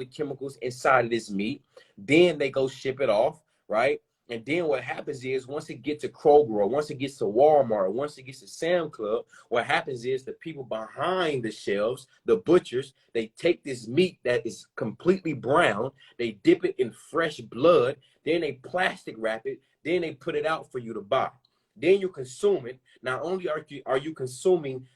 chemicals inside of this meat. Then they go ship it off, right? And then what happens is once it gets to Kroger, or once it gets to Walmart, or once it gets to Sam Club, what happens is the people behind the shelves, the butchers, they take this meat that is completely brown, they dip it in fresh blood, then they plastic wrap it, then they put it out for you to buy. Then you consume it. Not only are you consuming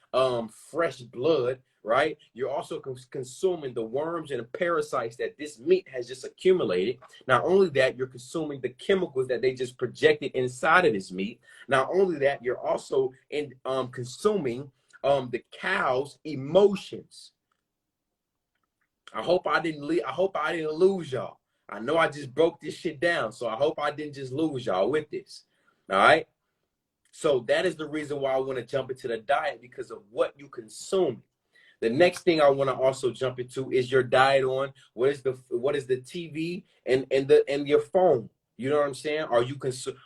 fresh blood, right? You're also consuming the worms and the parasites that this meat has just accumulated. Not only that, you're consuming the chemicals that they just projected inside of this meat. Not only that, you're also consuming the cow's emotions. I hope I didn't lose y'all. I know I just broke this shit down, so I hope I didn't just lose y'all with this. All right. So that is the reason why I want to jump into the diet, because of what you consume. The next thing I want to also jump into is your diet on what is the TV and your phone. You know what I'm saying? Are you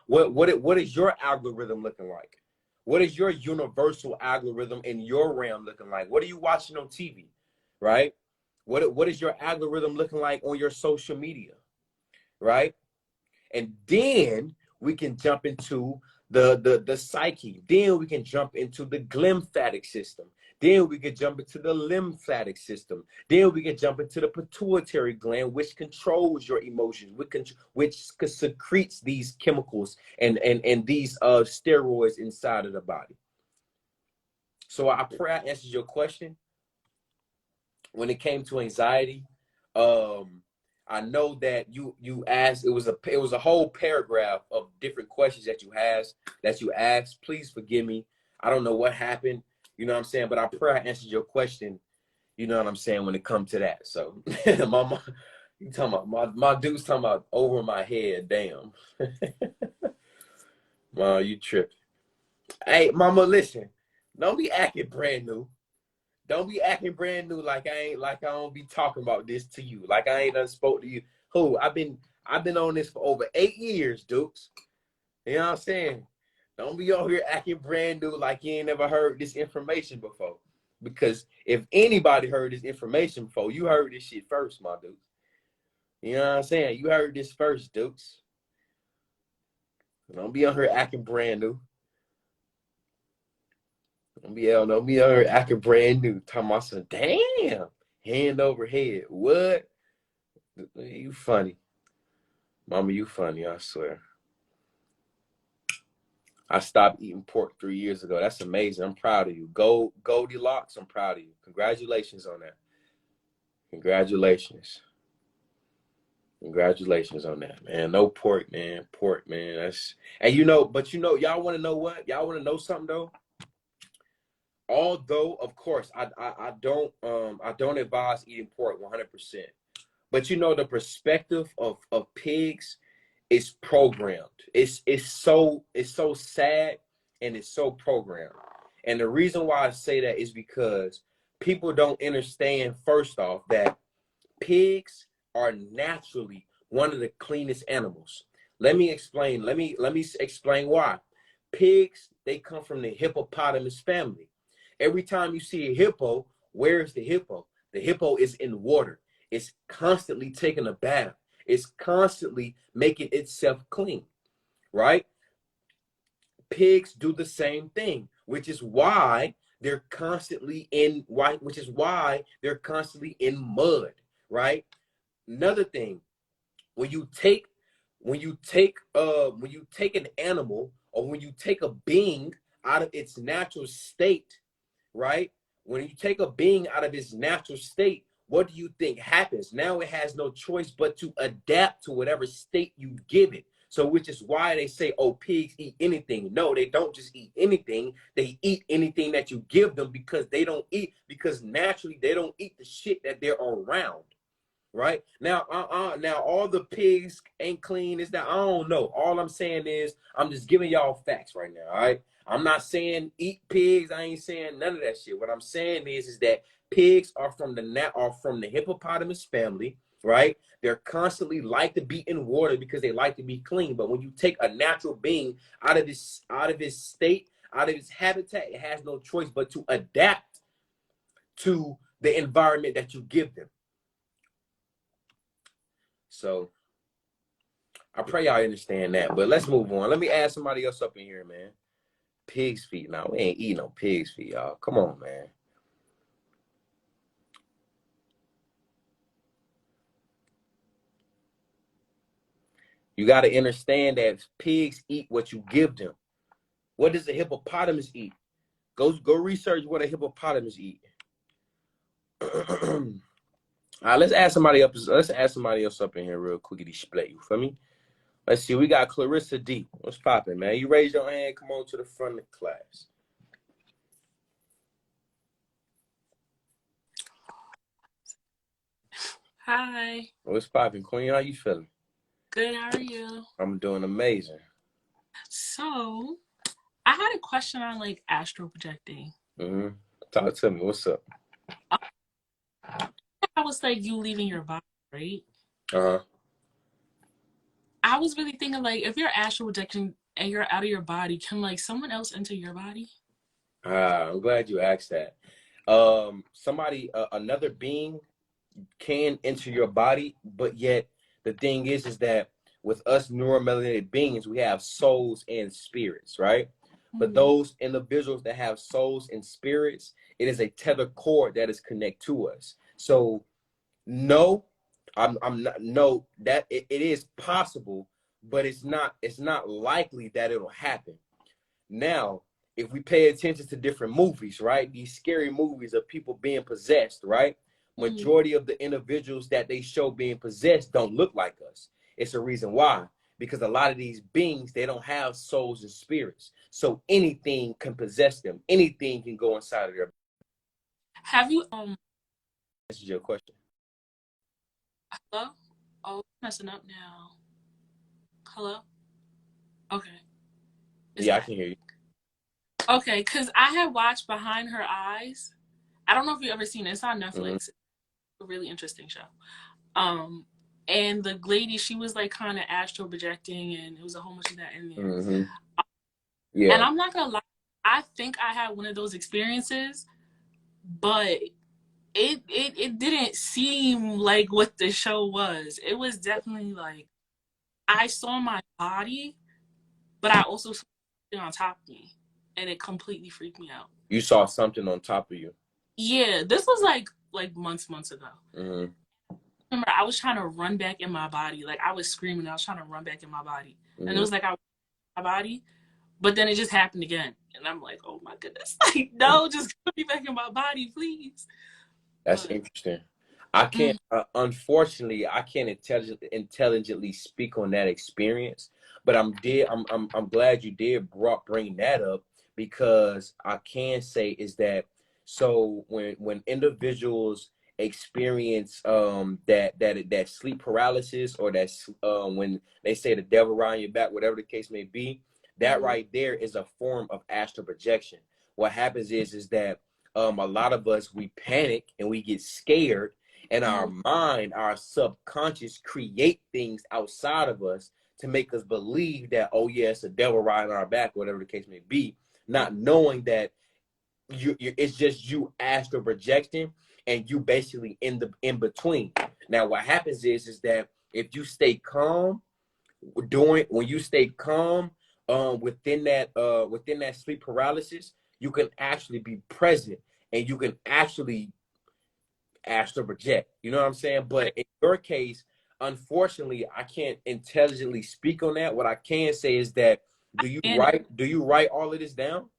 what is your algorithm looking like? What is your universal algorithm in your realm looking like? What are you watching on TV? Right? What is your algorithm looking like on your social media? Right? And then we can jump into the psyche. Then we can jump into the glymphatic system. Then we can jump into the lymphatic system. Then we can jump into the pituitary gland, which controls your emotions, which secretes these chemicals and these steroids inside of the body. So I pray I answered your question. When it came to anxiety, I know that you asked, it was a whole paragraph of different questions that you asked. Please forgive me. I don't know what happened. You know what I'm saying? But I pray I answered your question. You know what I'm saying when it comes to that. So you talking about my dude's talking about over my head. Damn. Wow, you tripping. Hey, mama, listen. Don't be acting brand new. Don't be acting brand new like I don't be talking about this to you. Like I ain't done spoke to you. Who I've been on this for over 8 years, Dukes. You know what I'm saying? Don't be over here acting brand new like you ain't never heard this information before. Because if anybody heard this information before, you heard this shit first, my dudes. You know what I'm saying? You heard this first, Dukes. Don't be on here acting brand new. Don't be on here acting brand new. Talking about some damn hand over head. What? You funny. Mama, you funny, I swear. I stopped eating pork 3 years ago. That's amazing. I'm proud of you. Goldilocks, I'm proud of you. Congratulations on that. Congratulations. Congratulations on that, man. No pork, man. Pork, man. And y'all want to know what? Y'all want to know something though? Although, of course, I don't advise eating pork 100%. But the perspective of pigs is programmed. It's so sad and it's so programmed. And the reason why I say that is because people don't understand, first off, that pigs are naturally one of the cleanest animals. Let me explain. Let me explain why. Pigs, they come from the hippopotamus family. Every time you see a hippo, where is the hippo? The hippo is in water. It's constantly taking a bath. It's constantly making itself clean, right? Pigs do the same thing, which is why they're constantly in mud, right? Another thing, when you take an animal, or when you take a being out of its natural state, right? When you take a being out of its natural state, what do you think happens? Now it has no choice but to adapt to whatever state you give it. So which is why they say, oh, pigs eat anything. No, they don't just eat anything. They eat anything that you give them, because naturally they don't eat the shit that they're around. Right? Now all the pigs ain't clean. Is that I don't know. All I'm saying is I'm just giving y'all facts right now. All right. I'm not saying eat pigs. I ain't saying none of that shit. What I'm saying is that pigs are from the hippopotamus family, right? They're constantly like to be in water because they like to be clean. But when you take a natural being out of his state, out of its habitat, it has no choice but to adapt to the environment that you give them. So I pray y'all understand that. But let's move on. Let me add somebody else up in here, man. Pig's feet. Now, we ain't eating no pig's feet, y'all. Come on, man. You got to understand that pigs eat what you give them. What does a hippopotamus eat? Go research what a hippopotamus eat. All right, let's add somebody up. Let's add somebody else up in here real quickly. Split, you feel me? Let's see. We got Clarissa D. What's popping, man? You raise your hand. Come on to the front of the class. Hi. What's popping, Queen? How you feeling? Good, how are you? I'm doing amazing. So, I had a question on like astral projecting. Talk to me. What's up? I was like you leaving your body, right? Uh-huh. I was really thinking like if you're astral projecting and you're out of your body, can like someone else enter your body? I'm glad you asked that. Another being can enter your body, but yet the thing is that with us neuromelanated beings, we have souls and spirits, right? But those individuals that have souls and spirits, it is a tether cord that is connected to us. So no, I'm not, no, that it is possible, but it's not likely that it'll happen. Now, if we pay attention to different movies, right? These scary movies of people being possessed, right? Majority of the individuals that they show being possessed don't look like us. It's a reason why. Because a lot of these beings, they don't have souls and spirits. So anything can possess them. Anything can go inside of their. Have you This is your question. hello? Oh, it's messing up now. Hello? Okay. I can hear you. Okay, because I had watched Behind Her Eyes. I don't know if you've ever seen it. It's on Netflix. It's a really interesting show. And the lady, she was like kind of astral projecting, and it was a whole bunch of that in there. Yeah. And I'm not gonna lie, I think I had one of those experiences, but it didn't seem like what the show was. It was definitely like I saw my body, but I also saw something on top of me, and it completely freaked me out. You saw something on top of you. Yeah, this was like months ago. Remember, I was trying to run back in my body. Like I was screaming. I was trying to run back in my body, and it was like I was in my body, but then it just happened again, and I'm like, oh my goodness, like no, just put me back in my body, please. That's interesting. I can't, unfortunately, I can't intelligently speak on that experience, but I'm glad you did bring that up, because I can say is that, so when individuals experience that sleep paralysis, or that when they say the devil around your back, whatever the case may be, that right there is a form of astral projection. What happens is that a lot of us, we panic and we get scared, and our mind, our subconscious create things outside of us to make us believe that, oh yeah, it's a devil riding on our back, whatever the case may be, not knowing that it's just you astral projecting, and you basically in between. Now what happens is that if you stay calm when you stay calm within that sleep paralysis, you can actually be present, and you can actually astral project. You know what I'm saying? But in your case, unfortunately, I can't intelligently speak on that. What I can say is that do you write all of this down?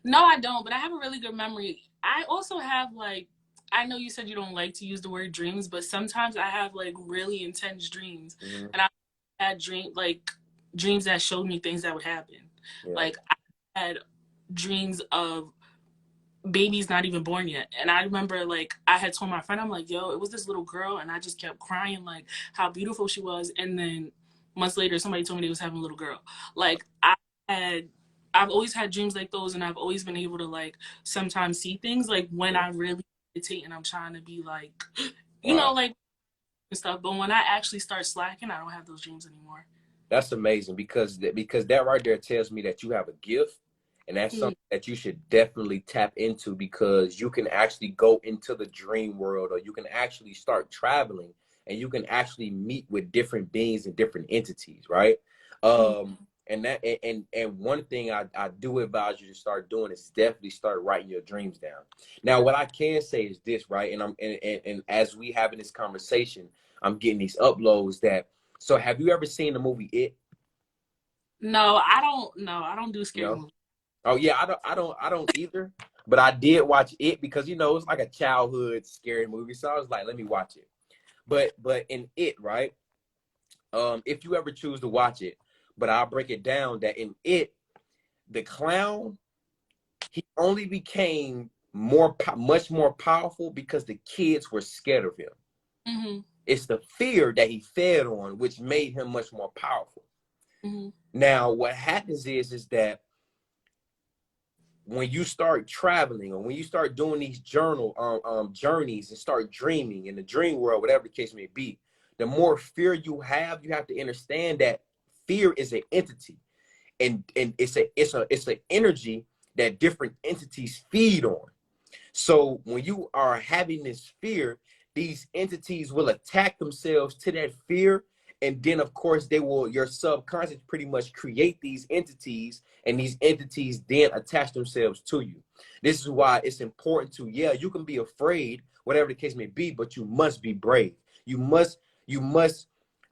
No, I don't, but I have a really good memory. I also have like, I know you said you don't like to use the word dreams, but sometimes I have like really intense dreams, and I had dreams that showed me things that would happen. Like I had dreams of baby's not even born yet, and I remember like I had told my friend, I'm like, yo, it was this little girl, and I just kept crying like how beautiful she was, and then months later somebody told me they was having a little girl. Like I've always had dreams like those, and I've always been able to like sometimes see things like when I really meditate and I'm trying to be like, you know, like and stuff, but when I actually start slacking, I don't have those dreams anymore. That's amazing, because that right there tells me that you have a gift, And that's something that you should definitely tap into, because you can actually go into the dream world, or you can actually start traveling, and you can actually meet with different beings and different entities, right? And that and one thing I do advise you to start doing is definitely start writing your dreams down. Now, what I can say is this, right? And as we having this conversation, I'm getting these uploads that. So, have you ever seen the movie It? No, I don't. No, I don't do scary No. movies. Oh yeah, I don't either. But I did watch It because it's like a childhood scary movie. So I was like, let me watch it. But in It, right? If you ever choose to watch it, but I'll break it down that in It, the clown, he only became much more powerful because the kids were scared of him. It's the fear that he fed on which made him much more powerful. Now, what happens is that when you start traveling, or when you start doing these journeys and start dreaming in the dream world, whatever the case may be, the more fear you have to understand that fear is an entity, and it's an energy that different entities feed on. So when you are having this fear, these entities will attack themselves to that fear. And then, of course, your subconscious pretty much create these entities, and these entities then attach themselves to you. This is why it's important you can be afraid, whatever the case may be, but you must be brave. You must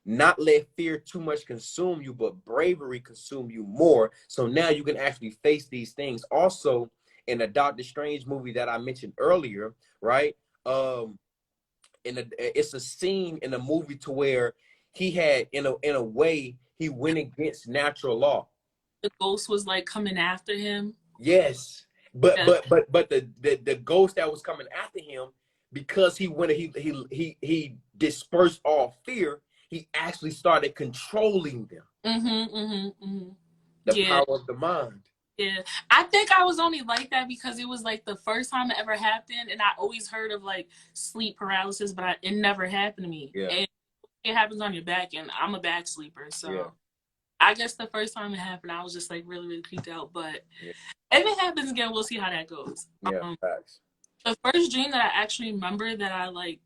not let fear too much consume you, but bravery consume you more. So now you can actually face these things. Also, in the Doctor Strange movie that I mentioned earlier, right? It's a scene in the movie to where he had, in a way, he went against natural law. The ghost was like coming after him. Yes, but the ghost that was coming after him, because he dispersed all fear, he actually started controlling them. The power of the mind. Yeah, I think I was only like that because it was like the first time it ever happened, and I always heard of like sleep paralysis, but it never happened to me. Yeah. And it happens on your back, and I'm a back sleeper, so I guess the first time it happened, I was just like really, really creeped out. But if it happens again, we'll see how that goes. Yeah, facts. The first dream that I actually remember that I like,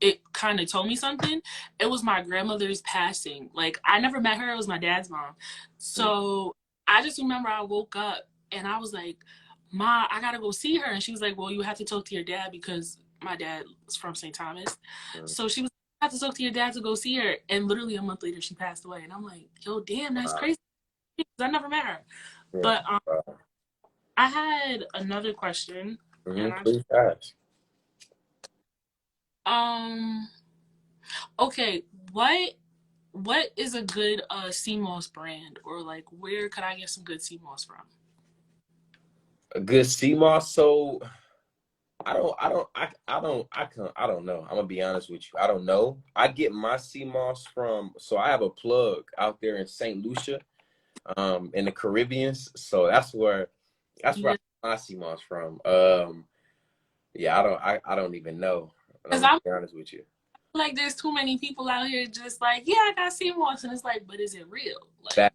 it kind of told me something. It was my grandmother's passing. Like, I never met her. It was my dad's mom. So I just remember I woke up and I was like, Ma, I gotta go see her. And she was like, well, you have to talk to your dad because my dad is from St. Thomas. So she was like, I have to talk to your dad to go see her. And literally a month later, she passed away. And I'm like, yo, damn, that's crazy. I never met her. But I had another question. Please ask. Okay, what is a good CMOS brand, or like where could I get some good CMOS from? A good CMOS? So I don't know. I'm gonna be honest with you. I don't know. I get my CMOS from, so I have a plug out there in St. Lucia, in the Caribbean. So that's where I get my CMOS from. I don't even know. I'm gonna be honest with you. Like, there's too many people out here just like, yeah, I got CMOS, and it's like, but is it real? Like,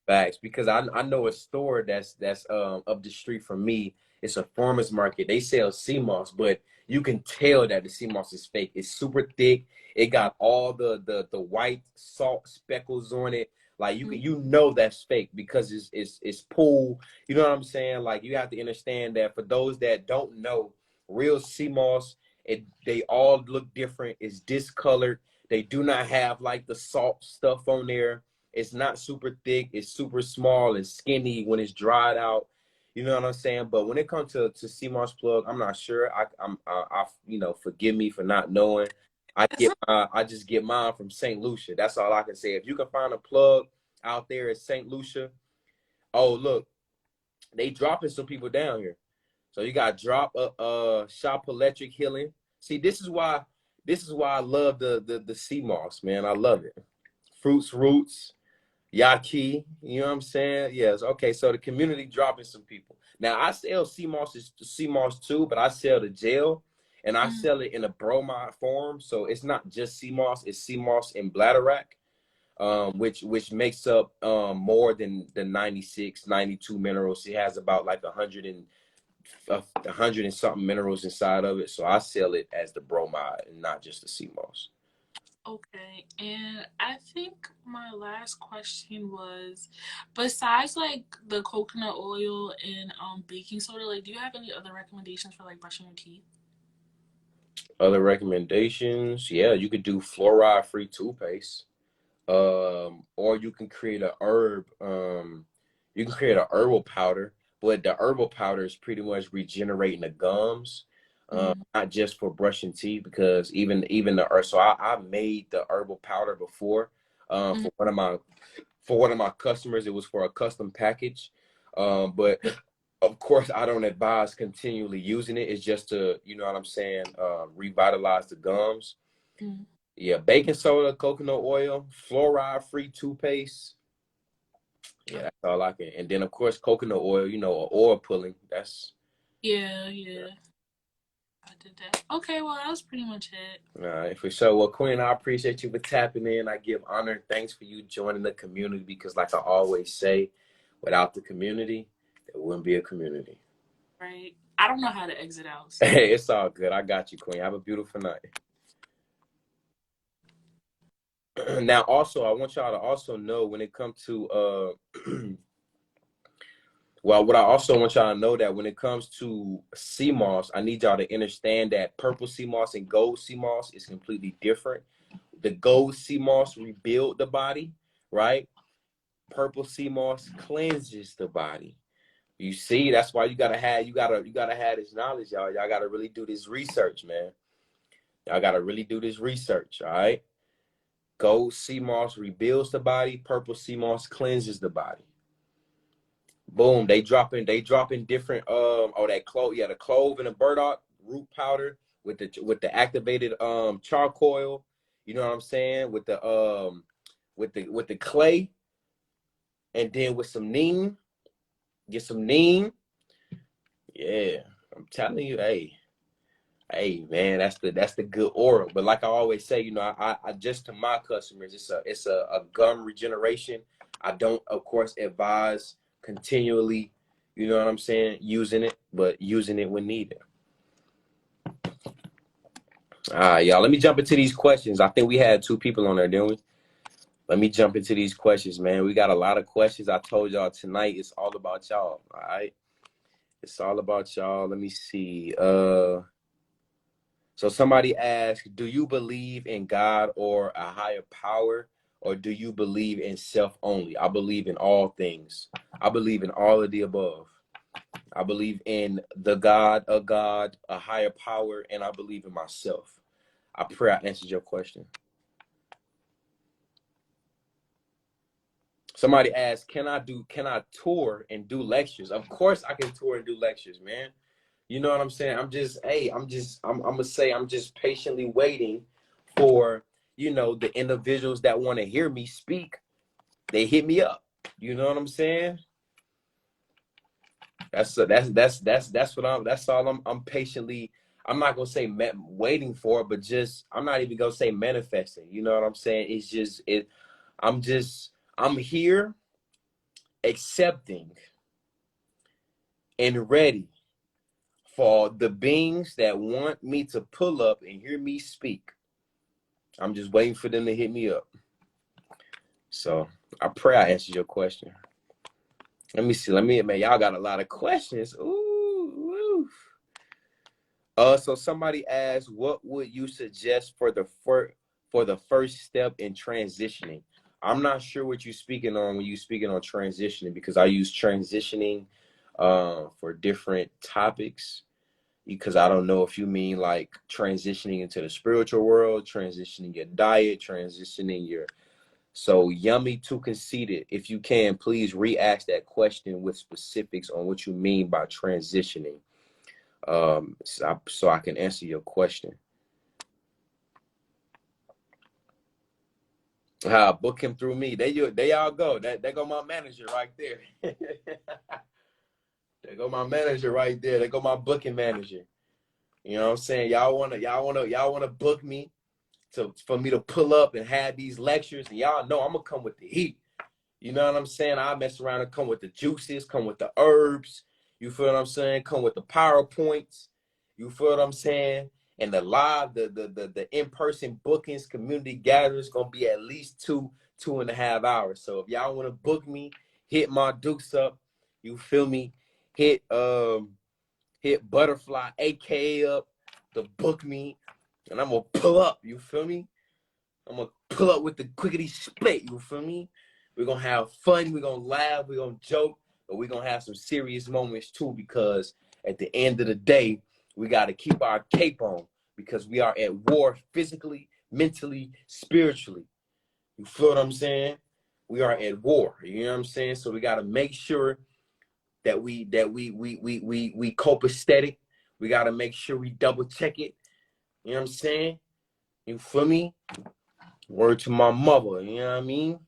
Facts, because I know a store that's up the street from me. It's a farmer's market. They sell CMOS, but you can tell that the CMOS is fake. It's super thick. It got all the white salt speckles on it. Like, you know that's fake because it's pool. You know what I'm saying? Like, you have to understand that for those that don't know, real CMOS, they all look different. It's discolored. They do not have like the salt stuff on there. It's not super thick. It's super small and skinny when it's dried out. You know what I'm saying? But when it comes to CMOS plug, I'm not sure. I forgive me for not knowing. I just get mine from St. Lucia. That's all I can say. If you can find a plug out there at St. Lucia, oh look, they dropping some people down here. So you got drop Shop Electric Healing. See, this is why I love the CMOS, man. I love it. Fruits Roots, Yaki, you know what I'm saying? Yes. Okay, so the community dropping some people. Now I sell CMOS too, but I sell the gel and I sell it in a bromide form. So it's not just CMOS, it's CMOS in bladder rack. which makes up more than the 96, 92 minerals. It has about like 100 and something minerals inside of it. So I sell it as the bromide and not just the sea moss. Okay, and I think my last question was, besides like the coconut oil and baking soda, like do you have any other recommendations for like brushing your teeth? Other recommendations, yeah, you could do fluoride-free toothpaste. Or you can create a herb. You can create a herbal powder, but the herbal powder is pretty much regenerating the gums, not just for brushing teeth. Because even the herb. So I made the herbal powder before, for one of my customers. It was for a custom package, but of course I don't advise continually using it. It's just to, you know what I'm saying, revitalize the gums. Yeah, baking soda, coconut oil, fluoride-free toothpaste. Yeah, that's all I can. And then of course coconut oil, you know, or oil pulling. That's Yeah, I did that. Okay, well that was pretty much it. all right for sure. Well, Queen, I appreciate you for tapping in. I give honor and thanks for you joining the community, because like I always say, without the community, there wouldn't be a community. Right. I don't know how to exit out. So. Hey, it's all good. I got you, Queen. Have a beautiful night. Now, also, I want y'all to also know when it comes to well, what I also want y'all to know that when it comes to sea moss, I need y'all to understand that purple sea moss and gold sea moss is completely different. The gold sea moss rebuild the body, right? Purple sea moss cleanses the body. You see, that's why you gotta have this knowledge, y'all. Y'all gotta really do this research, man. Y'all gotta really do this research, all right? Gold sea moss rebuilds the body. Purple sea moss cleanses the body. Boom. They dropping different that clove, the clove and the burdock root powder with the activated charcoal. You know what I'm saying? With the clay, and then with some neem. Get some neem. Yeah, I'm telling you, hey man, that's the good oral. But like I always say, you know, I just to my customers, it's a gum regeneration. I don't, of course, advise continually, you know what I'm saying, using it, but using it when needed. All right, y'all, let me jump into these questions. I think we had 2 people on there, didn't we? Let me jump into these questions, man. We got a lot of questions. I told y'all tonight it's all about y'all. All right, it's all about y'all. Let me see. So somebody asked, do you believe in God or a higher power, or do you believe in self only? I believe in all things. I believe in all of the above. I believe in the God, a higher power, and I believe in myself. I pray I answered your question. Somebody asked, can I tour and do lectures? Of course I can tour and do lectures, man. You know what I'm saying? I'm gonna say I'm just patiently waiting for, you know, the individuals that want to hear me speak. They hit me up. You know what I'm saying? That's all I'm patiently. I'm not gonna say waiting for, but just I'm not even gonna say manifesting. You know what I'm saying? It's just it. I'm here accepting and ready for the beings that want me to pull up and hear me speak. I'm just waiting for them to hit me up. So I pray I answered your question. Let me see. Man, y'all got a lot of questions. Ooh. So somebody asked, what would you suggest for the first step in transitioning? I'm not sure what you're speaking on when you're speaking on transitioning, because I use transitioning for different topics. Because I don't know if you mean like transitioning into the spiritual world, transitioning your diet, transitioning your... So Yummy Too Conceited, if you can, please re-ask that question with specifics on what you mean by transitioning, so I can answer your question. Book him through me. There y'all go. There go my manager right there. There go my manager right there. There go my booking manager. You know what I'm saying? Y'all wanna book me for me to pull up and have these lectures, and y'all know I'm gonna come with the heat. You know what I'm saying? I mess around and come with the juices, come with the herbs. You feel what I'm saying? Come with the PowerPoints. You feel what I'm saying? And the live, the in-person bookings, community gatherings gonna be at least 2.5 hours. So if y'all wanna book me, hit my Dukes up. You feel me? Hit Butterfly, aka up to book me, and I'm gonna pull up. You feel me? I'm gonna pull up with the quickity split. You feel me? We're gonna have fun. We're gonna laugh. We're gonna joke, but we're gonna have some serious moments too. Because at the end of the day, we gotta keep our cape on because we are at war physically, mentally, spiritually. You feel what I'm saying? We are at war. You know what I'm saying? So we gotta make sure that we copacetic. We gotta make sure we double check it. You know what I'm saying? You feel me? Word to my mother, you know what I mean?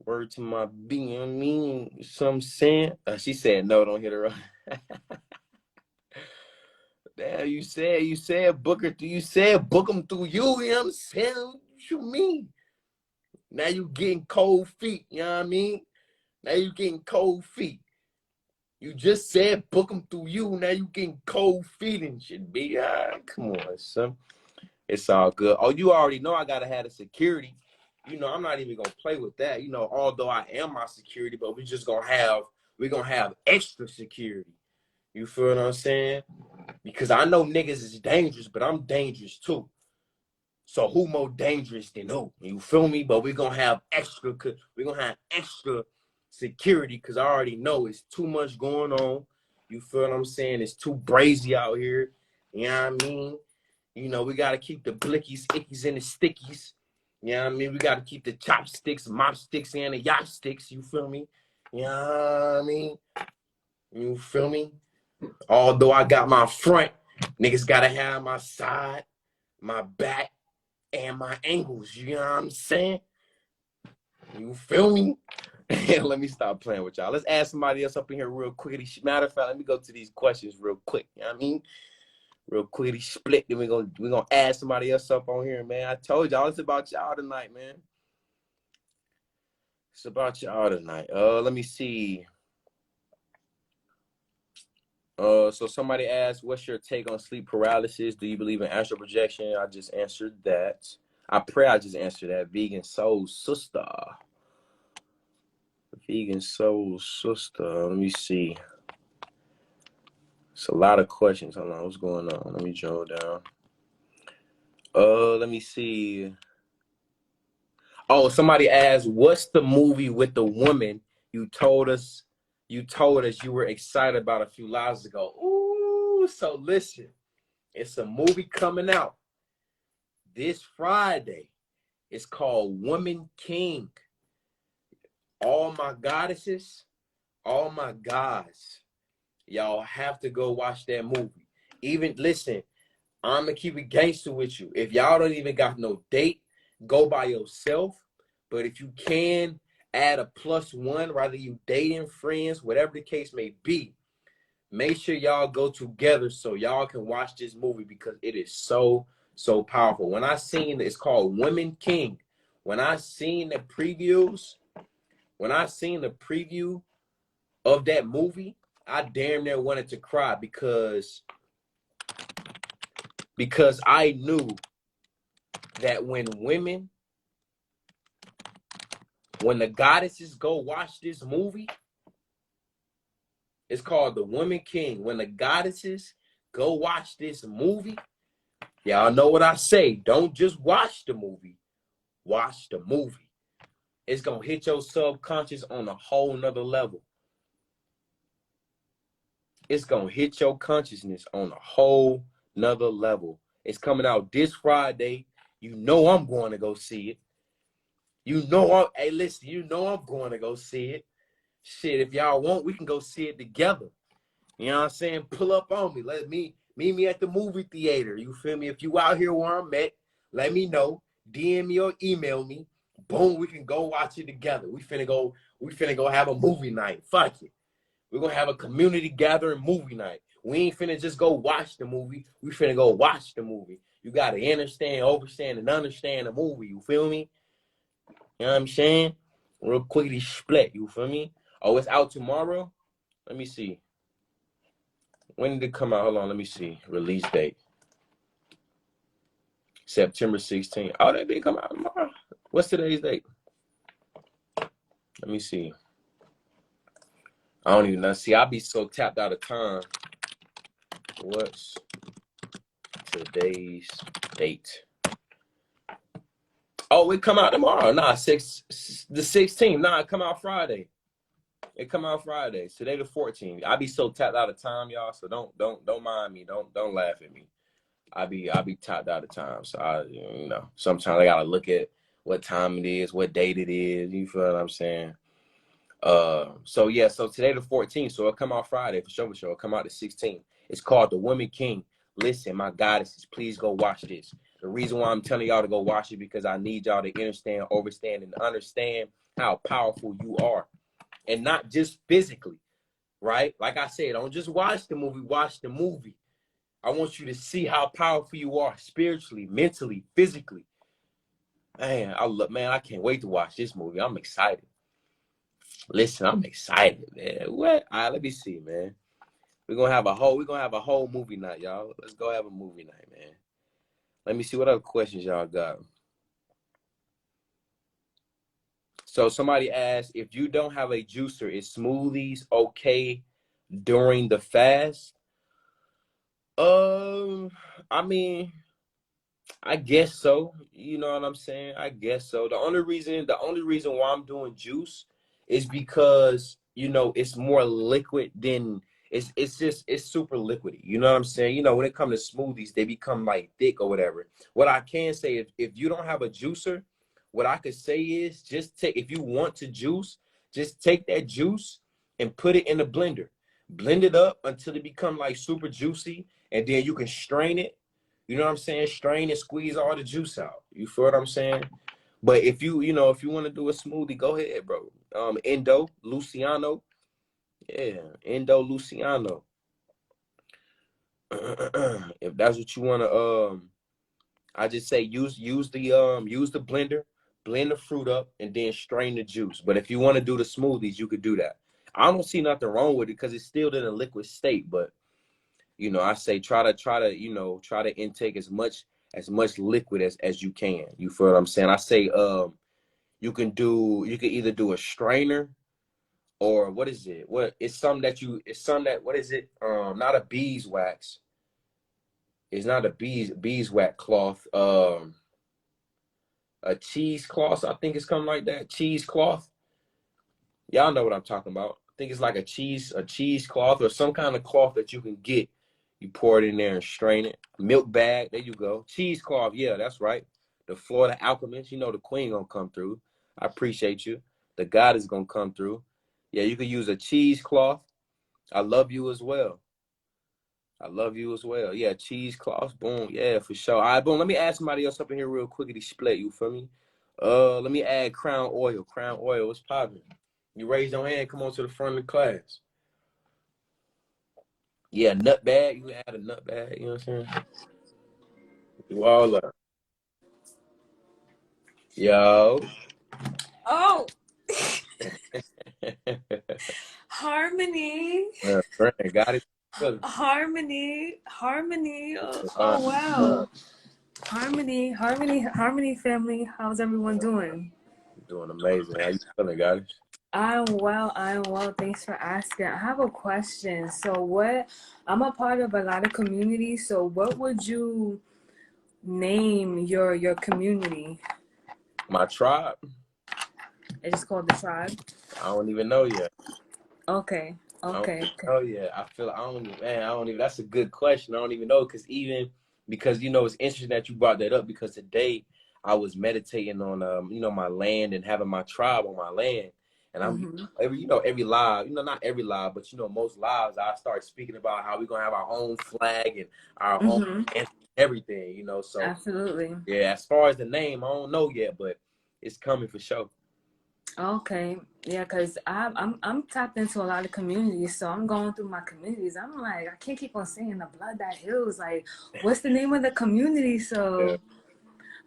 Word to my being, you know what I mean? You know what I'm saying? She said no, don't hit her up. Damn, you said Booker, you said book them through you know what I'm saying? What you mean? Now you getting cold feet, you know what I mean? Now you getting cold feet. You just said book them through you, now you getting cold feet and shit, be come on, son. It's all good. Oh, you already know I gotta have the security. You know, I'm not even gonna play with that. You know, although I am my security, but we're gonna have extra security. You feel what I'm saying? Because I know niggas is dangerous, but I'm dangerous too. So who more dangerous than who? You feel me? But we're gonna have extra security because I already know it's too much going on. You feel what I'm saying? It's too brazy out here. You know what I mean? You know, we got to keep the blickies, ickies, and the stickies. You know what I mean? We got to keep the chopsticks, mop sticks, and the yacht sticks. You feel me? You know what I mean? You feel me? Although I got my front, niggas got to have my side, my back, and my angles. You know what I'm saying? You feel me? Let me stop playing with y'all. Let's ask somebody else up in here real quick. Matter of fact, let me go to these questions real quick. You know what I mean? Real quickly split, then we're gonna add somebody else up on here, man. I told y'all it's about y'all tonight, man. It's about y'all tonight. Let me see. So somebody asked, what's your take on sleep paralysis? Do you believe in astral projection? I just answered that. I pray I just answered that. Vegan soul sister. Vegan soul sister. Let me see. It's a lot of questions. Hold on, what's going on? Let me draw down. Let me see. Oh, somebody asked, what's the movie with the woman you told us you were excited about a few lives ago? Ooh, so listen, it's a movie coming out this Friday. It's called Woman King. All my goddesses, all my gods, y'all have to go watch that movie. Even, listen, I'm going to keep it gangster with you. If y'all don't even got no date, go by yourself. But if you can, add a +1, whether you dating, friends, whatever the case may be. Make sure y'all go together so y'all can watch this movie because it is so, so powerful. When I seen it's called Women King. When I seen the preview of that movie, I damn near wanted to cry because I knew that when the goddesses go watch this movie, it's called The Woman King. When the goddesses go watch this movie, y'all know what I say. Don't just watch the movie. Watch the movie. It's going to hit your subconscious on a whole nother level. It's going to hit your consciousness on a whole nother level. It's coming out this Friday. You know I'm going to go see it. Hey, listen, you know I'm going to go see it. Shit, if y'all want, we can go see it together. You know what I'm saying? Pull up on me. Meet me at the movie theater. You feel me? If you out here where I'm at, let me know. DM me or email me. Boom, we can go watch it together. We finna go have a movie night. Fuck it. We're gonna have a community gathering movie night. We ain't finna just go watch the movie. We finna go watch the movie. You gotta understand, overstand, and understand the movie. You feel me? You know what I'm saying? Real quickly split. You feel me? Oh, it's out tomorrow. Let me see. When did it come out? Hold on. Let me see. Release date. September 16th. Oh, that did come out tomorrow. What's today's date? Let me see. I don't even know. See, I'll be so tapped out of time. What's today's date? Oh, it come out tomorrow. Nah, the 16th. Nah, it come out Friday. It come out Friday. Today the 14th. I be so tapped out of time, y'all. So don't mind me. Don't laugh at me. I be tapped out of time. So sometimes I gotta look at what time it is, what date it is. You feel what I'm saying? So yeah, so today the 14th, so it'll come out Friday for sure. It'll come out the 16th. It's called The Woman King. Listen, my goddesses, please go watch this. The reason why I'm telling y'all to go watch it because I need y'all to understand, overstand, and understand how powerful you are. And not just physically, right? Like I said, don't just watch the movie, watch the movie. I want you to see how powerful you are spiritually, mentally, physically. Man, I can't wait to watch this movie. I'm excited. Listen, I'm excited, man. What? All right, let me see, man. We're gonna have a whole movie night, y'all. Let's go have a movie night, man. Let me see what other questions y'all got. So somebody asked, if you don't have a juicer, is smoothies okay during the fast? I mean, I guess so. You know what I'm saying? I guess so. The only reason why I'm doing juice is because, it's more liquid than it's super liquidy. You know what I'm saying? When it comes to smoothies, they become like thick or whatever. What I can say, if you don't have a juicer, what I could say is if you want to juice, just take that juice and put it in the blender. Blend it up until it become like super juicy, and then you can strain it. You know what I'm saying? Strain and squeeze all the juice out. You feel what I'm saying? But if you want to do a smoothie, go ahead, bro. Endo, Luciano. Yeah, Endo, Luciano. If that's what you want to, I just say use the blender, blend the fruit up, and then strain the juice. But if you want to do the smoothies, you could do that. I don't see nothing wrong with it because it's still in a liquid state. But I say try to intake as much liquid as you can. You feel what I'm saying? I say you can either do a strainer or what is it? What is it? Not a beeswax. It's not a beeswax cloth. A cheesecloth, I think it's coming like that. Cheesecloth. Y'all know what I'm talking about. I think it's like a cheesecloth or some kind of cloth that you can get. You pour it in there and strain it. Milk bag, there you go. Cheesecloth, yeah, that's right. The Florida Alchemist, the queen gonna come through. I appreciate you. The God is gonna come through. Yeah, you could use a cheesecloth. I love you as well. Yeah, cheesecloth. Boom. Yeah, for sure. All right, boom. Let me ask somebody else up in here real quickly. Split. You feel me? Let me add Crown Oil. Crown Oil. What's popping? You raise your hand. Come on to the front of the class. Yeah, nut bag. You can add a nut bag. You know what I'm saying? You all up. Yo. Oh, Harmony. Friend, got it. Harmony. Oh, wow. Harmony family. How's everyone doing? Doing amazing. How you feeling, guys? I'm well. Thanks for asking. I have a question. I'm a part of a lot of communities. So what would you name your community? My tribe? It's just called the tribe? I don't even know yet. Okay. Oh yeah, I don't even. That's a good question. I don't even know because it's interesting that you brought that up because today I was meditating on my land and having my tribe on my land, and I'm every live, not every live, but most lives I start speaking about how we're gonna have our own flag and our own and everything, So absolutely. Yeah, as far as the name, I don't know yet, but it's coming for sure. Okay, yeah, cause I'm tapped into a lot of communities, so I'm going through my communities. I'm like, I can't keep on saying the blood that heals. Like, what's the name of the community? Yeah. So,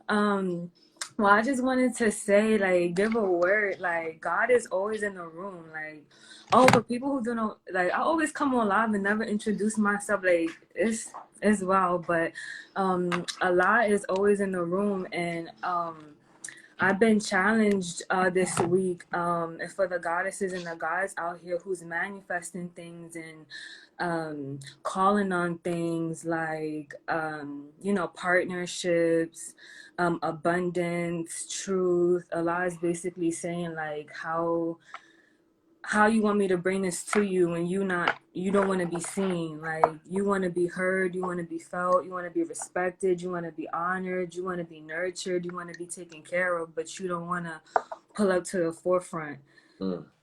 um, well, I just wanted to say, like, give a word. Like, God is always in the room. Like, oh, for people who don't know, like, I always come on live and never introduce myself. Like, it's wow, but Allah is always in the room, and I've been challenged this week, and for the goddesses and the gods out here who's manifesting things and calling on things like, partnerships, abundance, truth. Allah is basically saying like how you want me to bring this to you when you don't want to be seen, like you want to be heard, you want to be felt, you want to be respected, you want to be honored, you want to be nurtured, you want to be taken care of, but you don't want to pull up to the forefront.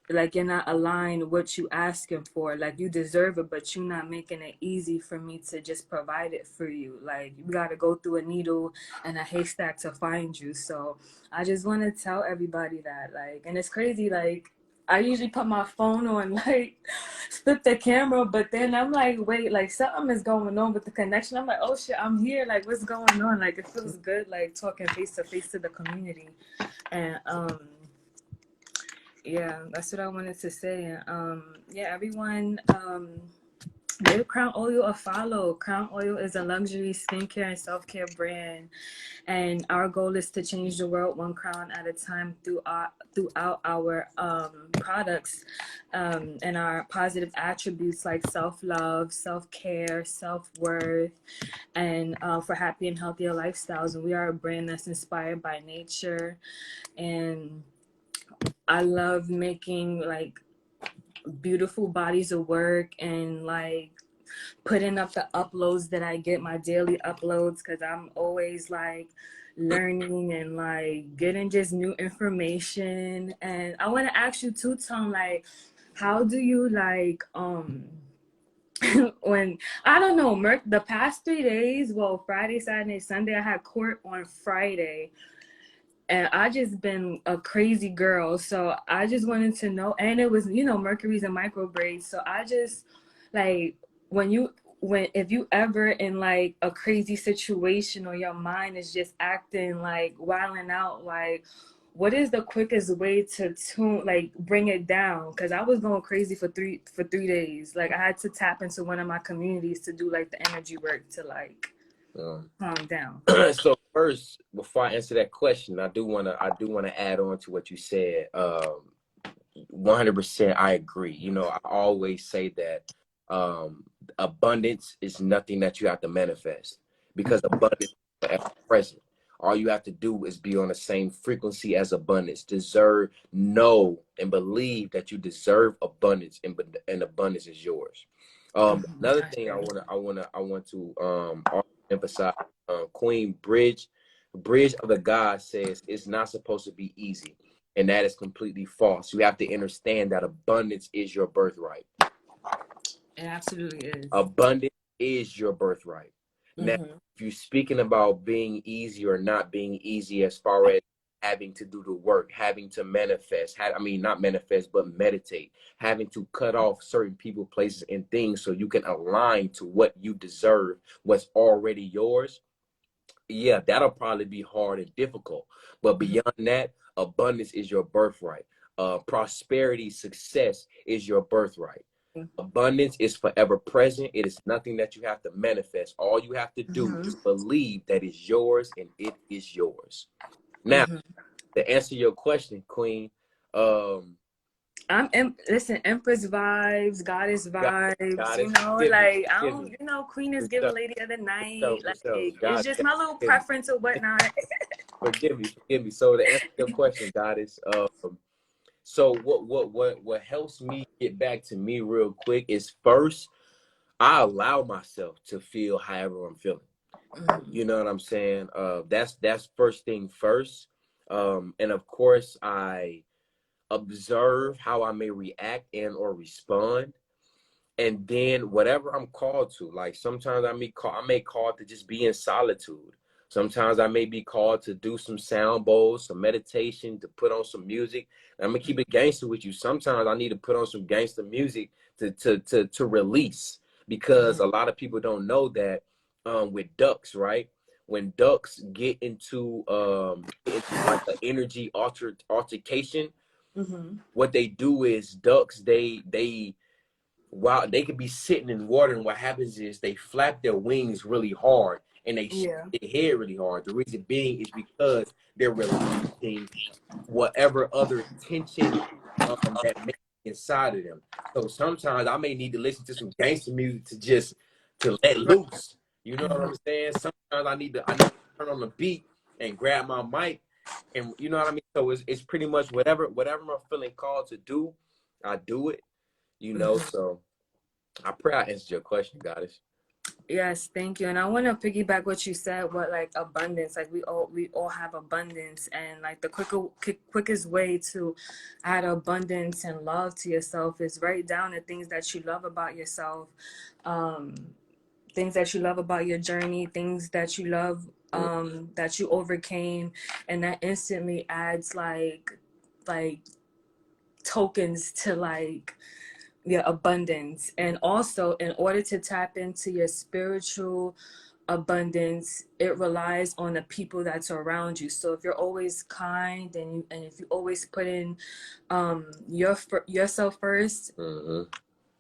Like you're not aligned with what you asking for. Like you deserve it, but you're not making it easy for me to just provide it for you. Like you got to go through a needle and a haystack to find you. So I just want to tell everybody that, like, and it's crazy, like I usually put my phone on, like, flip the camera, but then I'm like, wait, like, something is going on with the connection. I'm like, oh shit, I'm here. Like, what's going on? Like, it feels good, like, talking face to face to the community. And, yeah, that's what I wanted to say. Yeah, everyone, give Crown Oil a follow. Crown Oil is a luxury skincare and self-care brand, and our goal is to change the world one crown at a time throughout our products and our positive attributes like self-love, self-care, self-worth, and for happy and healthier lifestyles. And we are a brand that's inspired by nature, and I love making like beautiful bodies of work and like putting up the uploads that I get, my daily uploads, because I'm always like learning and like getting just new information. And I want to ask you too, Tom, like, how do you like when I don't know, the past 3 days, well, Friday, Saturday, Sunday, I had court on Friday, and I just been a crazy girl. So I just wanted to know, and it was, Mercury's in microbraids. So I just like if you ever in like a crazy situation or your mind is just acting like wilding out, like what is the quickest way to bring it down? Because I was going crazy for 3 days. Like I had to tap into one of my communities to do like the energy work to like calm down. So first, before I answer that question, I do wanna add on to what you said. 100%, I agree. I always say that abundance is nothing that you have to manifest, because abundance is forever present. All you have to do is be on the same frequency as abundance. Know, and believe that you deserve abundance, and abundance is yours. Another thing I want to emphasize, Queen Bridge of the God says it's not supposed to be easy, and that is completely false. You have to understand that abundance is your birthright. It absolutely is. Abundance is your birthright. Now, if you're speaking about being easy or not being easy, as far as having to do the work, having to manifest, not manifest, but meditate, having to cut off certain people, places, and things so you can align to what you deserve, what's already yours. Yeah, that'll probably be hard and difficult. But beyond that, abundance is your birthright. Prosperity, success is your birthright. Abundance is forever present. It is nothing that you have to manifest. All you have to do is believe that it's yours, and it is yours. Now, to answer your question, Queen, listen, Empress vibes, Goddess vibes, Queen is giving Lady of the Night. It's just my little preference or whatnot. Forgive me. So to answer your question, Goddess, so what helps me get back to me real quick is, first, I allow myself to feel however I'm feeling. You know what I'm saying? That's first thing first. And of course, I observe how I may react and or respond. And then whatever I'm called to, like sometimes I may call to just be in solitude. Sometimes I may be called to do some sound bowls, some meditation, to put on some music. And I'm gonna keep it gangster with you. Sometimes I need to put on some gangster music to release, because a lot of people don't know that with ducks, right? When ducks get into like an energy altercation, what they do is ducks, they while they could be sitting in water, and what happens is they flap their wings really hard and they shake their head really hard. The reason being is because they're releasing whatever other tension that may be inside of them. So sometimes I may need to listen to some gangster music to let loose. You know what I'm saying? Sometimes I need to turn on the beat and grab my mic, and you know what I mean? So it's pretty much whatever I'm feeling called to do, I do it. You know, so I pray I answered your question, Goddess. Yes, thank you. And I want to piggyback what you said, what like abundance, like we all have abundance, and like the quickest way to add abundance and love to yourself is write down the things that you love about yourself, things that you love about your journey, things that you love that you overcame, and that instantly adds like tokens to like your abundance. And also, in order to tap into your spiritual abundance, it relies on the people that's around you. So if you're always kind, and if you always put in yourself first,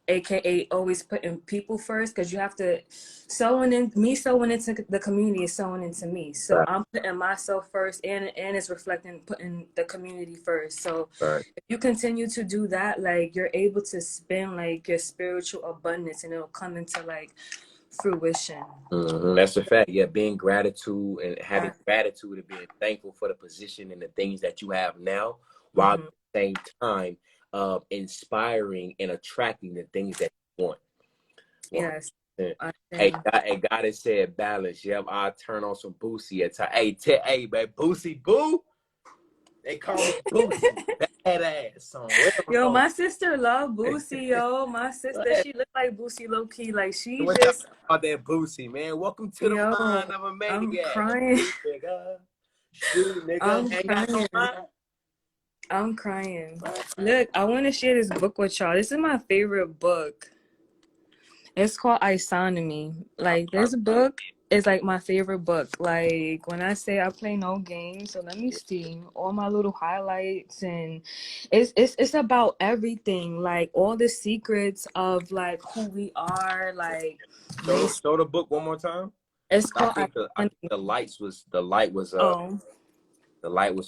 aka always putting people first, because you have to sowing into the community is sowing into me. So I'm putting myself first, and it's reflecting putting the community first. So if you continue to do that, like you're able to spin like your spiritual abundance, and it'll come into like fruition. That's a fact. Yeah, being gratitude and having gratitude and being thankful for the position and the things that you have now, while at the same time inspiring and attracting the things that you want. Yes. Hey, God has said balance. Yep, I'll turn on some Boosie at time. Hey, man, Boosie Boo. They call me Boosie. Badass song. Yo, my sister love Boosie, yo. My sister, she look like Boosie low key. Like she What's just about that Boosie, man? Welcome to the mind of a maniac. I'm crying. Shoot, nigga. I'm crying. Look, I want to share this book with y'all. This is my favorite book. It's called Isonomy. Like, this book is like my favorite book. Like, when I say I play no games, so let me see all my little highlights, and it's about everything, like all the secrets of like who we are. Like, show the book one more time. It's called. I think the light was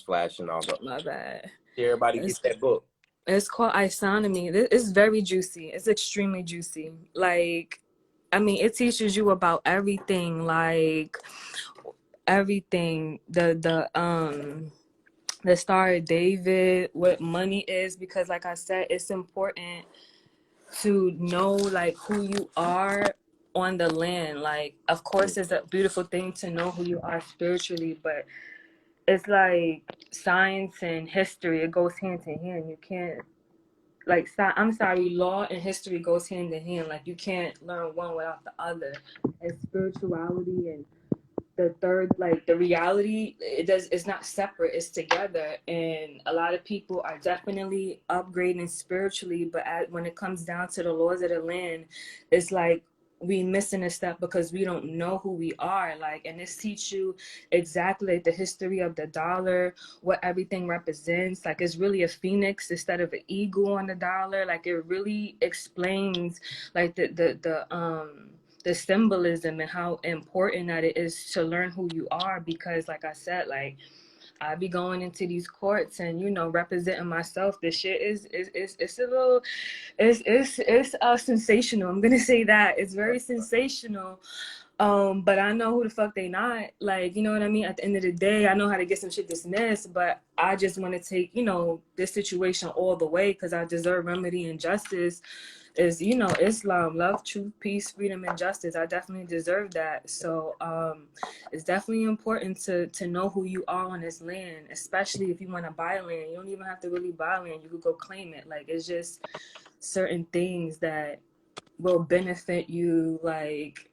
flashing off. My bad. Everybody get that book. It's called Isonomy. It's very juicy. It's extremely juicy. Like, I mean, it teaches you about everything. Like everything. The Star of David, what money is, because like I said, it's important to know like who you are on the land. Like, of course, it's a beautiful thing to know who you are spiritually, but it's like science and history. It goes hand in hand. You can't law and history goes hand in hand. Like, you can't learn one without the other. And spirituality and the third, like the reality, it's not separate, it's together. And a lot of people are definitely upgrading spiritually, but when it comes down to the laws of the land, it's like we missing a step because we don't know who we are. Like, and this teach you exactly like the history of the dollar, what everything represents. Like, it's really a phoenix instead of an eagle on the dollar. Like, it really explains like the symbolism and how important that it is to learn who you are. Because like I said, like I be going into these courts and, you know, representing myself. This shit is it's a little, it's sensational. I'm gonna say that it's very sensational. But I know who the fuck they not. Like, you know what I mean? At the end of the day, I know how to get some shit dismissed, but I just want to take, you know, this situation all the way because I deserve remedy and justice. Is, you know, Islam, love, truth, peace, freedom, and justice. I definitely deserve that. So it's definitely important to know who you are on this land, especially if you want to buy land. You don't even have to really buy land. You could go claim it. Like, it's just certain things that will benefit you, like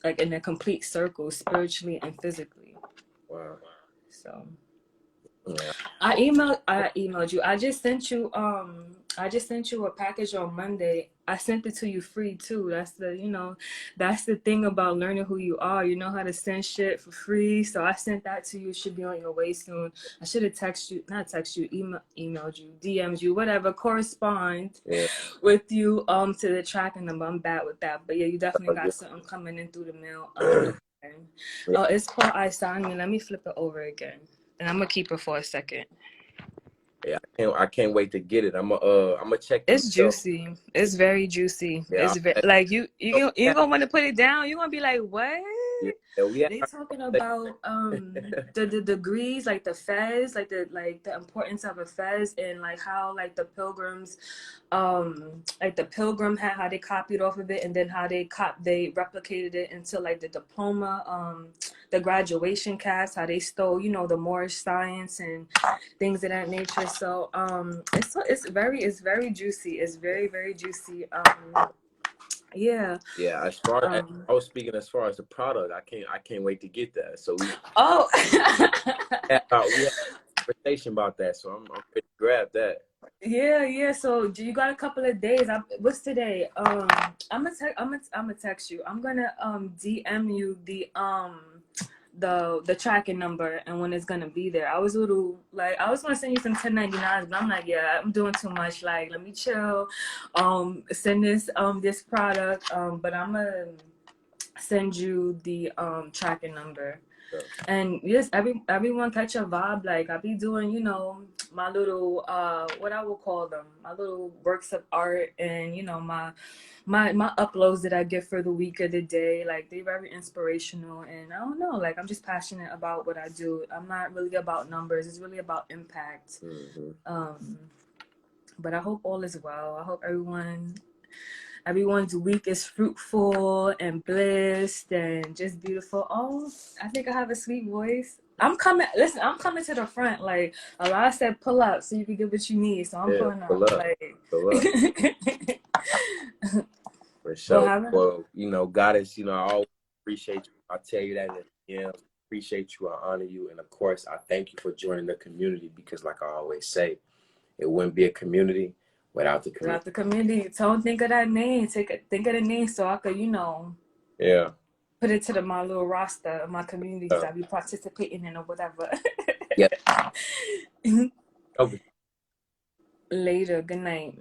like in a complete circle, spiritually and physically. Wow. So Yeah. I emailed you. I just sent you a package on Monday. I sent it to you free too. That's the thing about learning who you are. You know how to send shit for free. So I sent that to you. It should be on your way soon. I should have emailed you, DM'd you, whatever, correspond with you to the tracking number. I'm bad with that. But yeah, you definitely got something coming in through the mail. Oh, it's called I Signed Me. Let me flip it over again. And I'm gonna keep it for a second. Yeah, I can't wait to get it. I'm gonna check. It's juicy. It's very juicy. Yeah, Like you gonna want to put it down. You're gonna be like, what? Yeah, They talking about the degrees, like the fez, like the importance of a fez, and like how like the pilgrims, like the pilgrim hat, how they copied off of it, and then how they replicated it into like the diploma, the graduation cast, how they stole, the Moorish science and things of that nature. So it's very juicy. It's very, very juicy. Yeah. Yeah, as far as I was speaking, as far as the product, I can't wait to get that. So we had a conversation about that. So I'm ready to grab that. Yeah. So you got a couple of days. What's today? I'm gonna text you. I'm gonna DM you the tracking number and when it's gonna be there. I was gonna send you some 1099s, but I'm like, yeah, I'm doing too much. Like, let me chill. Send this product. But I'm gonna send you the tracking number. And yes, everyone catch a vibe. Like I be doing, my little what I will call them, my little works of art, and my uploads that I get for the week or the day. Like they're very inspirational, and I don't know, like I'm just passionate about what I do. I'm not really about numbers. It's really about impact. But I hope all is well. I hope everyone's week is fruitful and blessed and just beautiful. Oh, I think I have a sweet voice. I'm coming to the front. Like Allah said, pull up so you can get what you need. So I'm pulling up. Pull up. For sure. Well, Goddess, I always appreciate you. I tell you that appreciate you. I honor you. And of course, I thank you for joining the community because like I always say, it wouldn't be a community without the community. Without the community. So think of that name. Think of the name so I could, put it to my little roster of my communities I be participating in or whatever. Yeah. Okay. Later. Good night.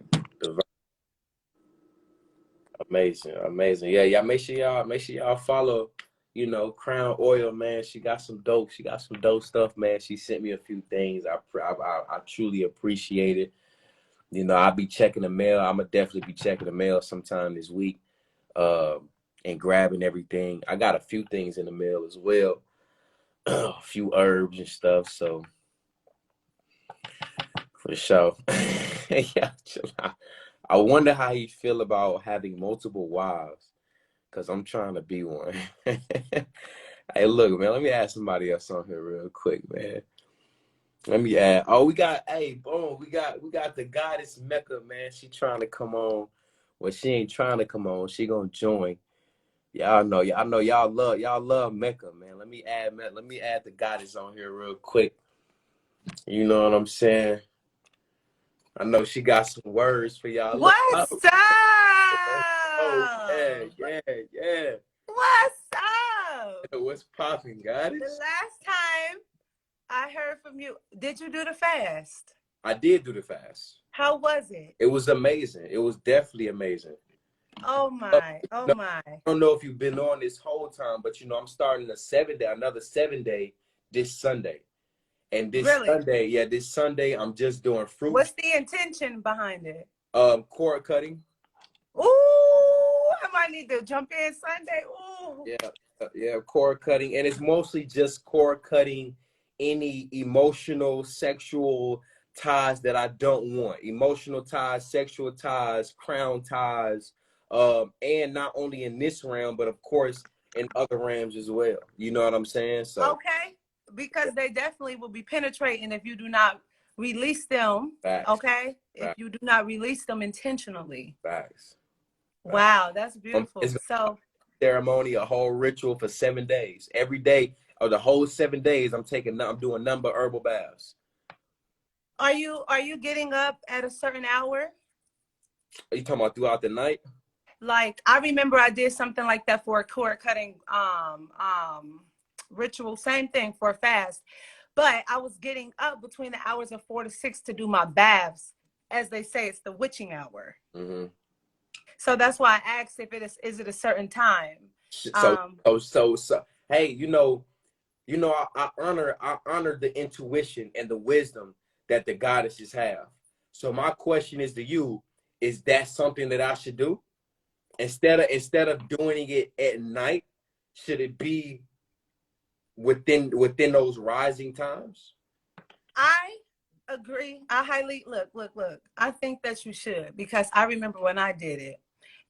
Amazing. Yeah. Make sure y'all follow, Crown Oil, man. She got some dope stuff, man. She sent me a few things. I truly appreciate it. I'll be checking the mail. I'm gonna definitely be checking the mail sometime this week, and grabbing everything. I got a few things in the mail as well, a few herbs and stuff. So for sure, yeah. I wonder how you feel about having multiple wives, cause I'm trying to be one. Hey, look, man. Let me ask somebody else on here real quick, man. Let me add. Oh, we got the goddess Mecca, man. She trying to come on. Well, she ain't trying to come on. She gonna join. Y'all know y'all love Mecca, man. Let me add the goddess on here real quick. You know what I'm saying? I know she got some words for y'all. What's up? Oh, yeah. What's up? What's popping, goddess? The last time I heard from you, did you do the fast? I did do the fast. How was it? It was amazing. It was definitely amazing. Oh my. I don't know if you've been on this whole time, but I'm starting another 7-day this Sunday. And this Sunday, I'm just doing fruit. What's the intention behind it? Cord cutting. Ooh, I might need to jump in Sunday. Ooh. Yeah, cord cutting. And it's mostly just cord cutting any emotional, sexual ties that I don't want. Emotional ties, sexual ties, crown ties, and not only in this realm, but of course in other realms as well. You know what I'm saying? So okay, because they definitely will be penetrating if you do not release them. Facts. Okay, if you do not release them intentionally. Facts. Wow, that's beautiful. ceremony, a whole ritual for 7 days. Every day, or the whole 7 days, I'm doing number herbal baths. Are you getting up at a certain hour? Are you talking about throughout the night? Like, I remember I did something like that for a cord cutting ritual, same thing for a fast. But I was getting up between the hours of 4 to 6 to do my baths. As they say, it's the witching hour. Mm-hmm. So that's why I asked if is it a certain time? So hey, I honor the intuition and the wisdom that the goddesses have. So my question is to you, is that something that I should do? Instead of doing it at night, should it be within those rising times? I agree. I highly look. I think that you should, because I remember when I did it,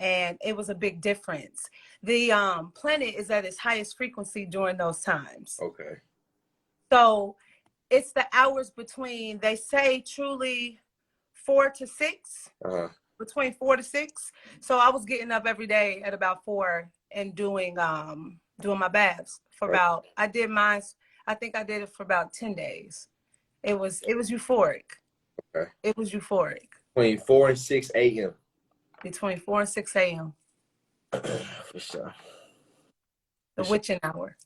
and it was a big difference. The planet is at its highest frequency during those times. Okay. So it's the hours between, they say, truly 4 to 6. Between 4 to 6. So I was getting up every day at about 4 and doing my baths for about, I did mine, I think I did it for about 10 days. It was euphoric. Okay. It was euphoric. Between 4 and 6 a.m. Between 4 and 6 a.m. For sure. The witching hour.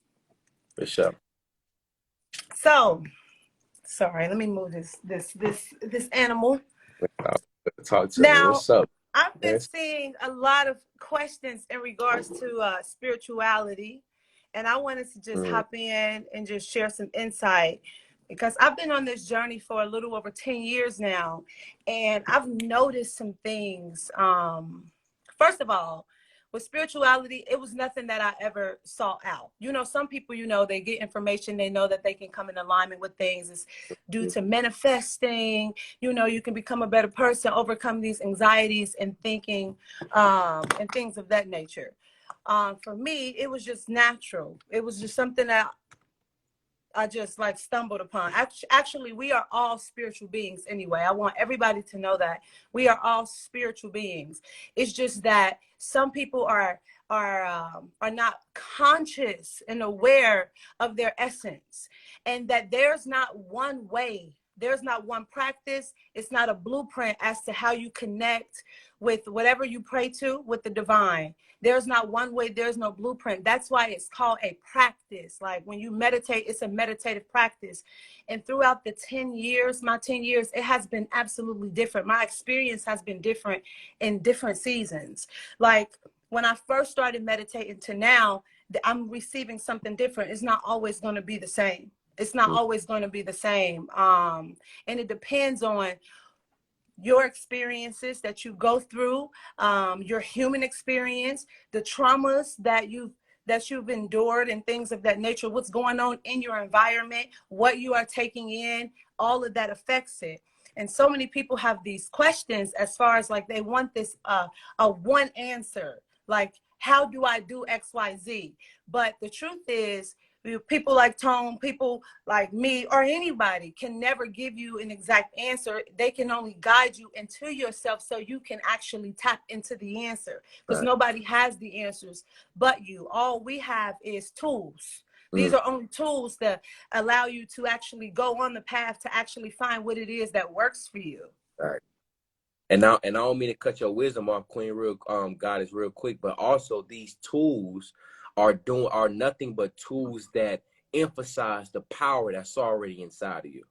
For sure. So, sorry, let me move this animal. Talk to now, me. What's up? I've been seeing a lot of questions in regards to spirituality, and I wanted to just hop in and just share some insight, because I've been on this journey for a little over 10 years now, and I've noticed some things. First of all, with spirituality, it was nothing that I ever sought out. Some people, they get information, they know that they can come in alignment with things. It's due to manifesting, you can become a better person, overcome these anxieties and thinking, and things of that nature. For me, it was just natural. It was just something that I just stumbled upon. Actually, we are all spiritual beings anyway. I want everybody to know that we are all spiritual beings. It's just that some people are not conscious and aware of their essence, and that there's not one way. There's not one practice. It's not a blueprint as to how you connect with whatever you pray to, with the divine. There's not one way. There's no blueprint. That's why it's called a practice. Like when you meditate, it's a meditative practice. And throughout the 10 years, my 10 years, it has been absolutely different. My experience has been different in different seasons. Like when I first started meditating to now, I'm receiving something different. It's not always going to be the same. It's not always going to be the same. And it depends on your experiences that you go through, your human experience, the traumas that you've endured and things of that nature, what's going on in your environment, what you are taking in, all of that affects it. And so many people have these questions as far as they want this a one answer, like, how do I do XYZ? But the truth is, people like Tone, people like me, or anybody can never give you an exact answer. They can only guide you into yourself so you can actually tap into the answer, because nobody has the answers but you. All we have is tools. These are only tools that allow you to actually go on the path to actually find what it is that works for you. All right. And I don't mean to cut your wisdom off, Queen, Goddess, real quick, but also these tools are nothing but tools that emphasize the power that's already inside of you.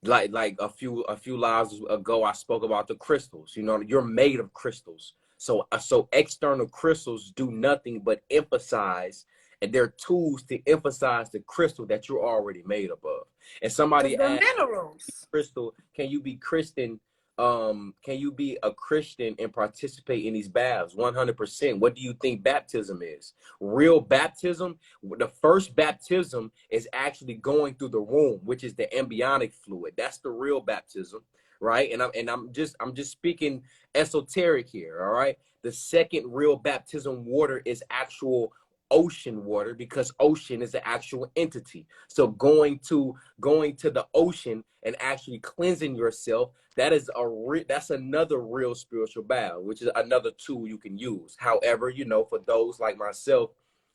Like a few lives ago, I spoke about the crystals. You're made of crystals. So external crystals do nothing but emphasize, and they're tools to emphasize the crystal that you're already made up of. And somebody asked, minerals. Crystal, can you be Christian? Can you be a Christian and participate in these baths? 100%. What do you think baptism is? Real baptism, the first baptism is actually going through the womb, which is the embryonic fluid. That's the real baptism, right? And I'm just speaking esoteric here, all right? The second real baptism water is actual ocean water because ocean is an actual entity. So going to the ocean and actually cleansing yourself, that's another real spiritual battle, which is another tool you can use. However, you know, for those like myself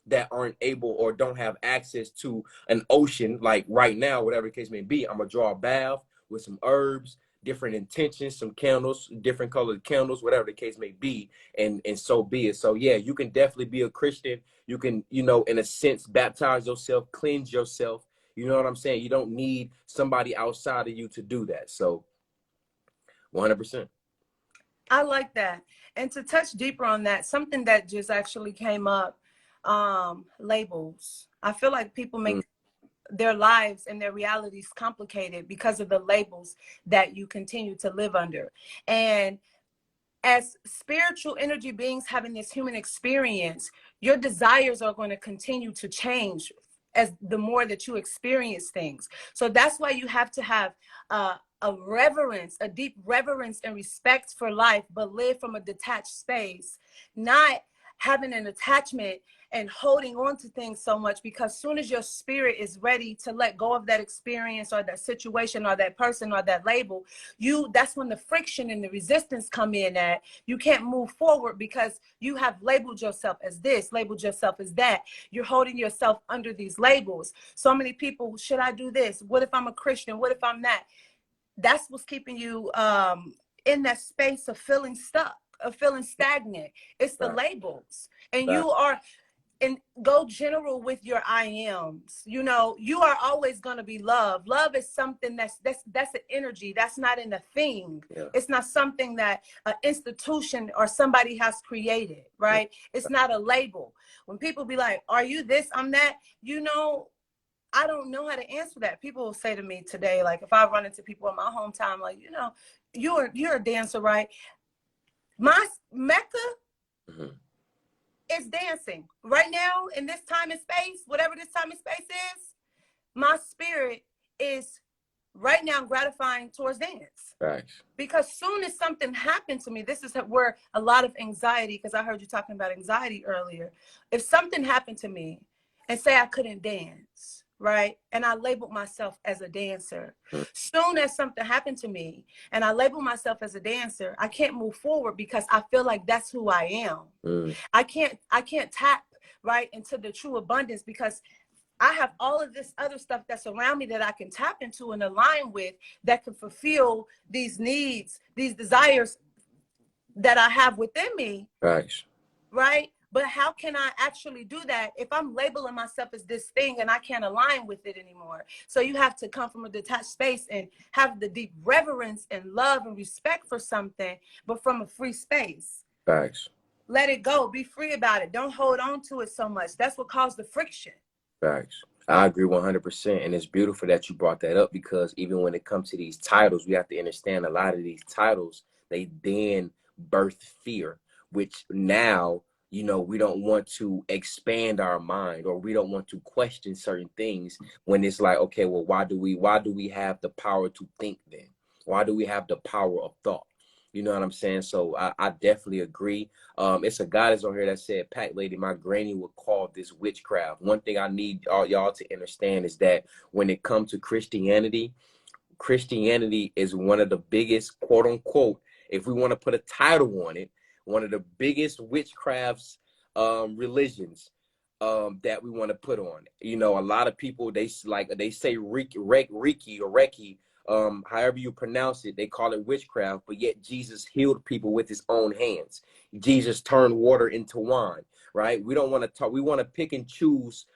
that aren't able or don't have access to an ocean, like right now, whatever the case may be, I'm gonna draw a bath with some herbs, different intentions, some candles, different colored candles, whatever the case may be, and so be it. So yeah, you can definitely be a Christian. You can, you know, in a sense, baptize yourself, cleanse yourself. You know what I'm saying? You don't need somebody outside of you to do that. So 100%. I like that. And to touch deeper on that, something that just actually came up, labels. I feel like people make their lives and their realities complicated because of the labels that you continue to live under. And as spiritual energy beings having this human experience, your desires are going to continue to change as the more that you experience things. So that's why you have to have a reverence, a deep reverence and respect for life, but live from a detached space, not having an attachment and holding on to things so much, because soon as your spirit is ready to let go of that experience or that situation or that person or that label, that's when the friction and the resistance come in. That you can't move forward because you have labeled yourself as this, labeled yourself as that. You're holding yourself under these labels. So many people, should I do this? What if I'm a Christian? What if I'm that? That's what's keeping you in that space of feeling stuck, of feeling stagnant. It's the labels. And you are, and go general with your I ams. You know, you are always going to be love. Love is something that's an energy. That's not in a thing. Yeah. It's not something that an institution or somebody has created, right? Yeah. It's not a label. When people be like, are you this, I'm that, you know, I don't know how to answer that. People will say to me today, like if I run into people in my hometown, like, you know, you're a dancer, right? My Mecca is dancing. Right now, in this time and space, whatever this time and space is, my spirit is right now gratifying towards dance. Right. Because soon as something happened to me, this is where a lot of anxiety, because I heard you talking about anxiety earlier. If something happened to me and say I couldn't dance, right? And I labeled myself as a dancer. Soon as something happened to me and I labeled myself as a dancer, I can't move forward because I feel like that's who I am. I can't tap right into the true abundance because I have all of this other stuff that's around me that I can tap into and align with that can fulfill these needs, these desires that I have within me. Right. Right. But how can I actually do that if I'm labeling myself as this thing and I can't align with it anymore? So you have to come from a detached space and have the deep reverence and love and respect for something, but from a free space. Thanks. Let it go. Be free about it. Don't hold on to it so much. That's what caused the friction. Thanks. I agree 100%. And it's beautiful that you brought that up, because even when it comes to these titles, we have to understand a lot of these titles, they then birth fear, which now, you know, we don't want to expand our mind, or we don't want to question certain things when it's like, okay, well, why do we have the power to think then? Why do we have the power of thought? You know what I'm saying? So I definitely agree. It's a guy that's on here that said, Pack Lady, my granny would call this witchcraft. One thing I need y'all to understand is that when it comes to Christianity is one of the biggest, quote unquote, if we want to put a title on it, one of the biggest witchcrafts religions that we want to put on. You know, a lot of people, they say Reiki or Reiki, however you pronounce it, they call it witchcraft, but yet Jesus healed people with his own hands. Jesus turned water into wine, right? We don't want to talk, we want to pick and choose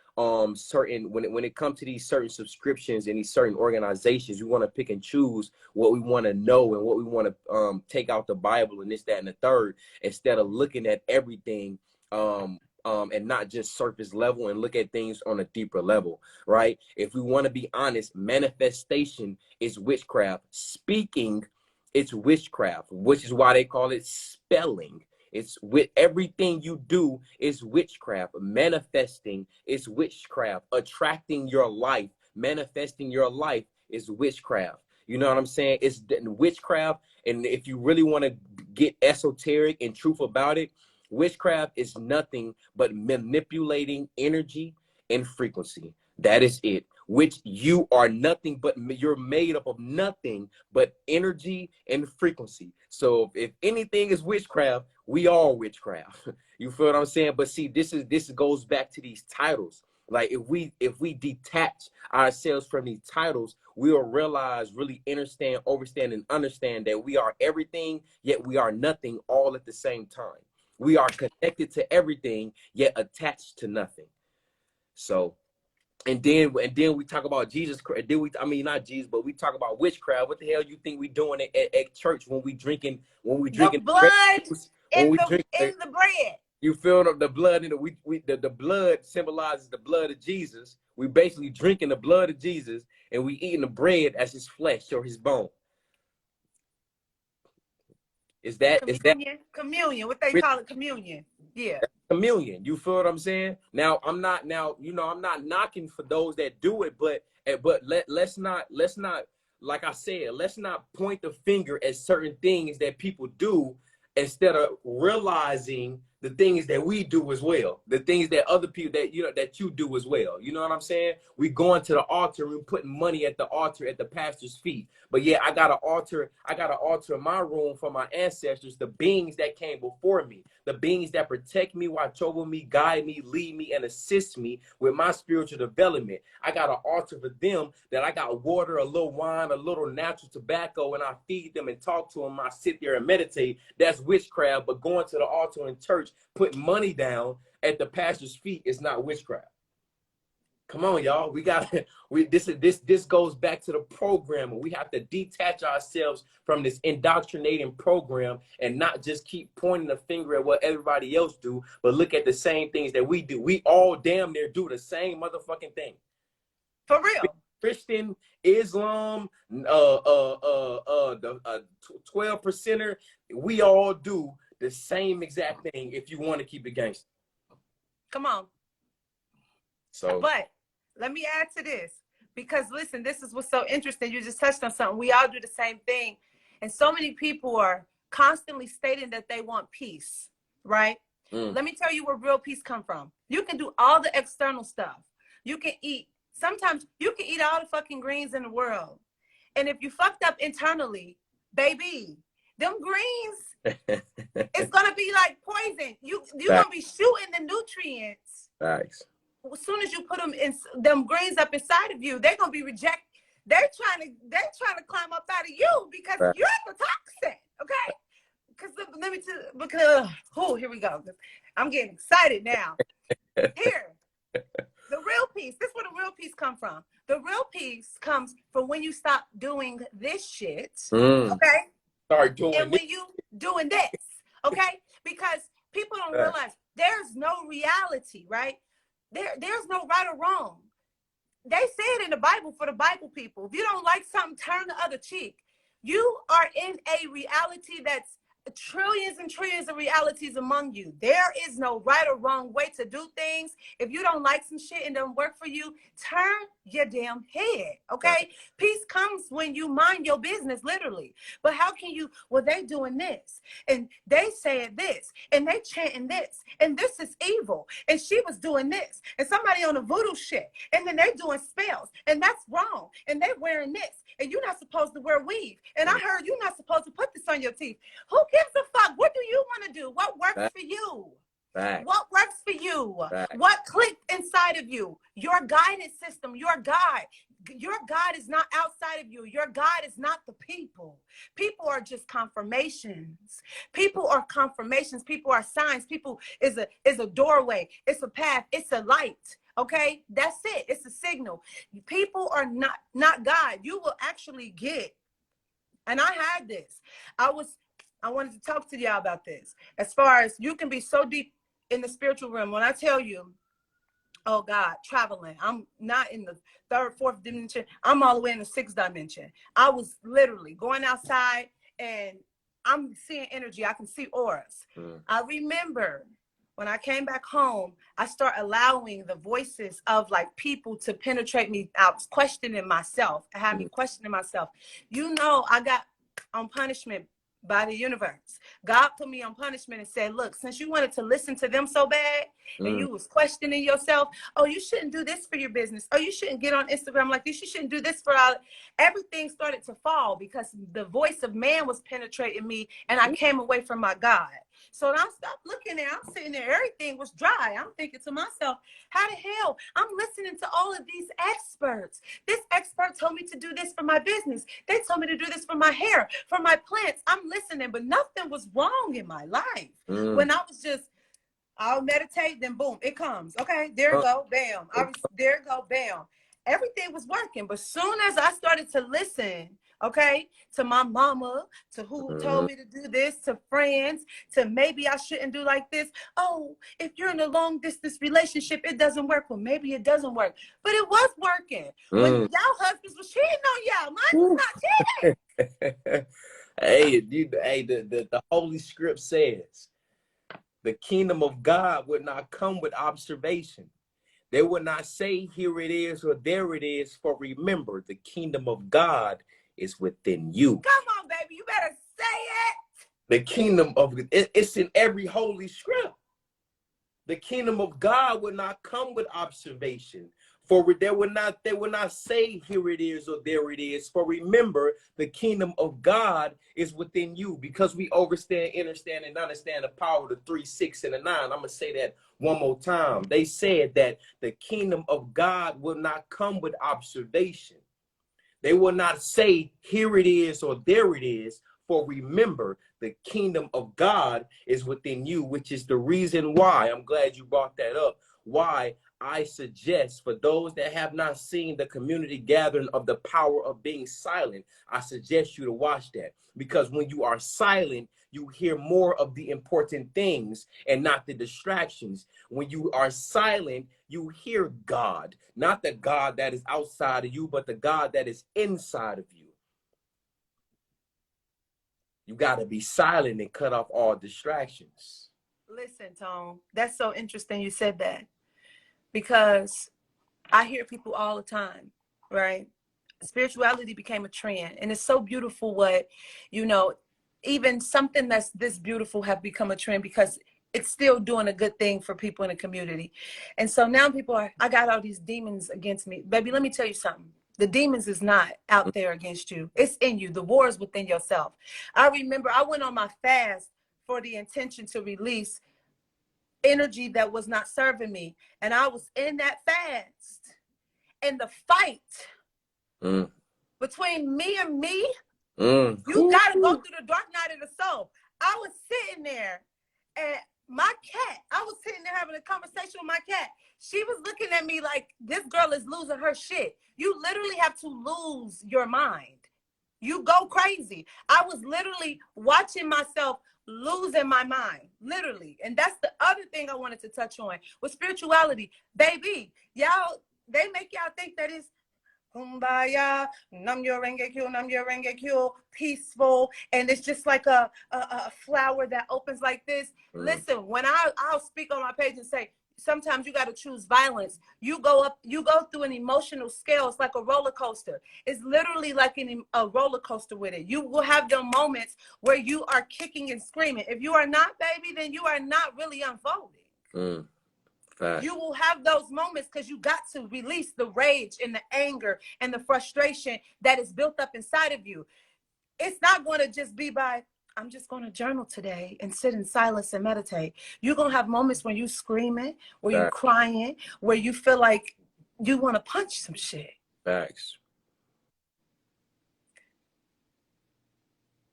certain, when it comes to these certain subscriptions and these certain organizations, we want to pick and choose what we want to know and what we want to take out the Bible and this, that, and the third, instead of looking at everything and not just surface level, and look at things on a deeper level, right? If we want to be honest, manifestation is witchcraft. Speaking, it's witchcraft, which is why they call it spelling. It's with everything you do is witchcraft. Manifesting is witchcraft. Attracting your life, manifesting your life is witchcraft. You know what I'm saying? It's witchcraft. And if you really want to get esoteric and truth about it, Witchcraft is nothing but manipulating energy and frequency. That is it. Which you are nothing but, you're made up of nothing but energy and frequency. So if anything is witchcraft, we are witchcraft. You feel what I'm saying? But see, this goes back to these titles. Like if we detach ourselves from these titles, we will realize, really understand, overstand, and understand that we are everything, yet we are nothing all at the same time. We are connected to everything, yet attached to nothing. So, and then we talk about Jesus. I mean, not Jesus, but we talk about witchcraft. What the hell you think we doing at church when we drinking the blood when in we drink the bread? You feel the blood in the blood symbolizes the blood of Jesus. We basically drinking the blood of Jesus, and we eating the bread as his flesh or his bone. Is that communion? What they call it, communion? Yeah, communion. You feel what I'm saying? Now I'm not knocking for those that do it, but let's not, like I said, let's not point the finger at certain things that people do instead of realizing the things that we do as well, the things that other people that you do as well. You know what I'm saying? We going to the altar and we putting money at the altar at the pastor's feet. But yeah, I got an altar in my room for my ancestors, the beings that came before me, the beings that protect me, watch over me, guide me, lead me, and assist me with my spiritual development. I got an altar for them that I got water, a little wine, a little natural tobacco, and I feed them and talk to them. I sit there and meditate. That's witchcraft. But going to the altar in church, putting money down at the pastor's feet is not witchcraft. Come on, y'all. This goes back to the program. We have to detach ourselves from this indoctrinating program and not just keep pointing the finger at what everybody else do, but look at the same things that we do. We all damn near do the same motherfucking thing. For real. Christian, Islam, the 12%er, we all do the same exact thing if you want to keep it gangster. Come on. So, but let me add to this, because listen, this is what's so interesting. You just touched on something. We all do the same thing. And so many people are constantly stating that they want peace, right? Let me tell you where real peace come from. You can do all the external stuff. You can eat. Sometimes you can eat all the fucking greens in the world. And if you fucked up internally, baby, them greens, it's going to be like poison. You're going to be shooting the nutrients. Thanks. As soon as you put them greens up inside of you, they're gonna be rejected. They're trying to climb up out of you because you're the toxin, okay? Here we go. I'm getting excited now. Here, the real peace. This is where the real peace come from. The real peace comes from when you stop doing this shit, okay? Start doing and when you doing this, okay? Because people don't realize there's no reality, right? There's no right or wrong. They say it in the Bible for the Bible people. If you don't like something, turn the other cheek. You are in a reality that's trillions and trillions of realities among you. There is no right or wrong way to do things. If you don't like some shit and don't work for you, turn your damn head, okay? Peace comes when you mind your business, literally. But how can you, well, they doing this, and they saying this, and they chanting this, and this is evil, and she was doing this, and somebody on the voodoo shit, and then they doing spells, and that's wrong, and they wearing this, and you're not supposed to wear weave, and I heard you're not supposed to put this on your teeth. Who gives a fuck? What do you want to do? What works for you? What works for you? What clicked inside of you? Your guidance system, your God. Your God is not outside of you. Your God is not the people. People are just confirmations. People are confirmations. People are signs. People is a doorway. It's a path. It's a light. Okay, that's it. It's a signal. People are not God. You will actually get. And I had this. I wanted to talk to y'all about this. As far as you can be so deep in the spiritual realm. When I tell you, oh God, traveling. I'm not in the third, fourth dimension. I'm all the way in the sixth dimension. I was literally going outside and I'm seeing energy. I can see auras. I remember when I came back home, I start allowing the voices of like people to penetrate me. I was questioning myself. I had me questioning myself. You know, I got on punishment by the universe. God put me on punishment and said, look, since you wanted to listen to them so bad and you was questioning yourself, oh, you shouldn't do this for your business. Oh, you shouldn't get on Instagram like this. You shouldn't do this for all. Everything started to fall because the voice of man was penetrating me and I came away from my God. So I stopped looking there. I'm sitting there. Everything was dry. I'm thinking to myself, how the hell? I'm listening to all of these experts. This expert told me to do this for my business. They told me to do this for my hair, for my plants. I'm listening, but nothing was wrong in my life. When I was just, I'll meditate, then boom, it comes. Okay, there you go, bam. There you go, bam. Everything was working, but soon as I started to listen, okay, to my mama, to who told me to do this, to friends, to maybe I shouldn't do like this. Oh, if you're in a long distance relationship, it doesn't work. Well, maybe it doesn't work, but it was working. When y'all husbands was cheating on y'all, mine was not cheating. The Holy Script says, the kingdom of God would not come with observation. They would not say, here it is or there it is, for remember, the kingdom of God is within you. Come on, baby, you better say it. The kingdom of it's in every holy script. The kingdom of God would not come with observation, for they will not say, here it is or there it is. For remember, the kingdom of God is within you. Because we understand, and understand the power of the 3, 6, and the 9. I'm gonna say that one more time. They said that the kingdom of God will not come with observation. They will not say, here it is or there it is. For remember, the kingdom of God is within you, which is the reason why, I'm glad you brought that up, why I suggest for those that have not seen the community gathering of the power of being silent, I suggest you to watch that. Because when you are silent, you hear more of the important things and not the distractions. When you are silent, you hear God, not the God that is outside of you, but the God that is inside of you. You got to be silent and cut off all distractions. Listen, Tone, that's so interesting you said that, because I hear people all the time, right? Spirituality became a trend, and it's so beautiful what, even something that's this beautiful have become a trend because it's still doing a good thing for people in the community. And so now people are, I got all these demons against me. Baby, let me tell you something. The demons is not out there against you. It's in you. The war is within yourself. I remember I went on my fast for the intention to release energy that was not serving me. And I was in that fast. And the fight between me and me, you got to go through the dark night of the soul. I was sitting there and my cat, I was sitting there having a conversation with my cat. She was looking at me like, this girl is losing her shit. You literally have to lose your mind. You go crazy. I was literally watching myself losing my mind, literally. And that's the other thing I wanted to touch on with spirituality. Baby, y'all, they make y'all think that it's kumbaya, nam yo renge kyo, peaceful, and it's just like a flower that opens like this. Listen, when I'll speak on my page and say, sometimes you got to choose violence. You go through an emotional scale. It's like a roller coaster. It's literally like a roller coaster with it. You will have your moments where you are kicking and screaming. If you are not, baby, then you are not really unfolding. You will have those moments because you got to release the rage and the anger and the frustration that is built up inside of you. It's not going to just be by, I'm just going to journal today and sit in silence and meditate. You're going to have moments when you're screaming, where you're crying, where you feel like you want to punch some shit. Facts.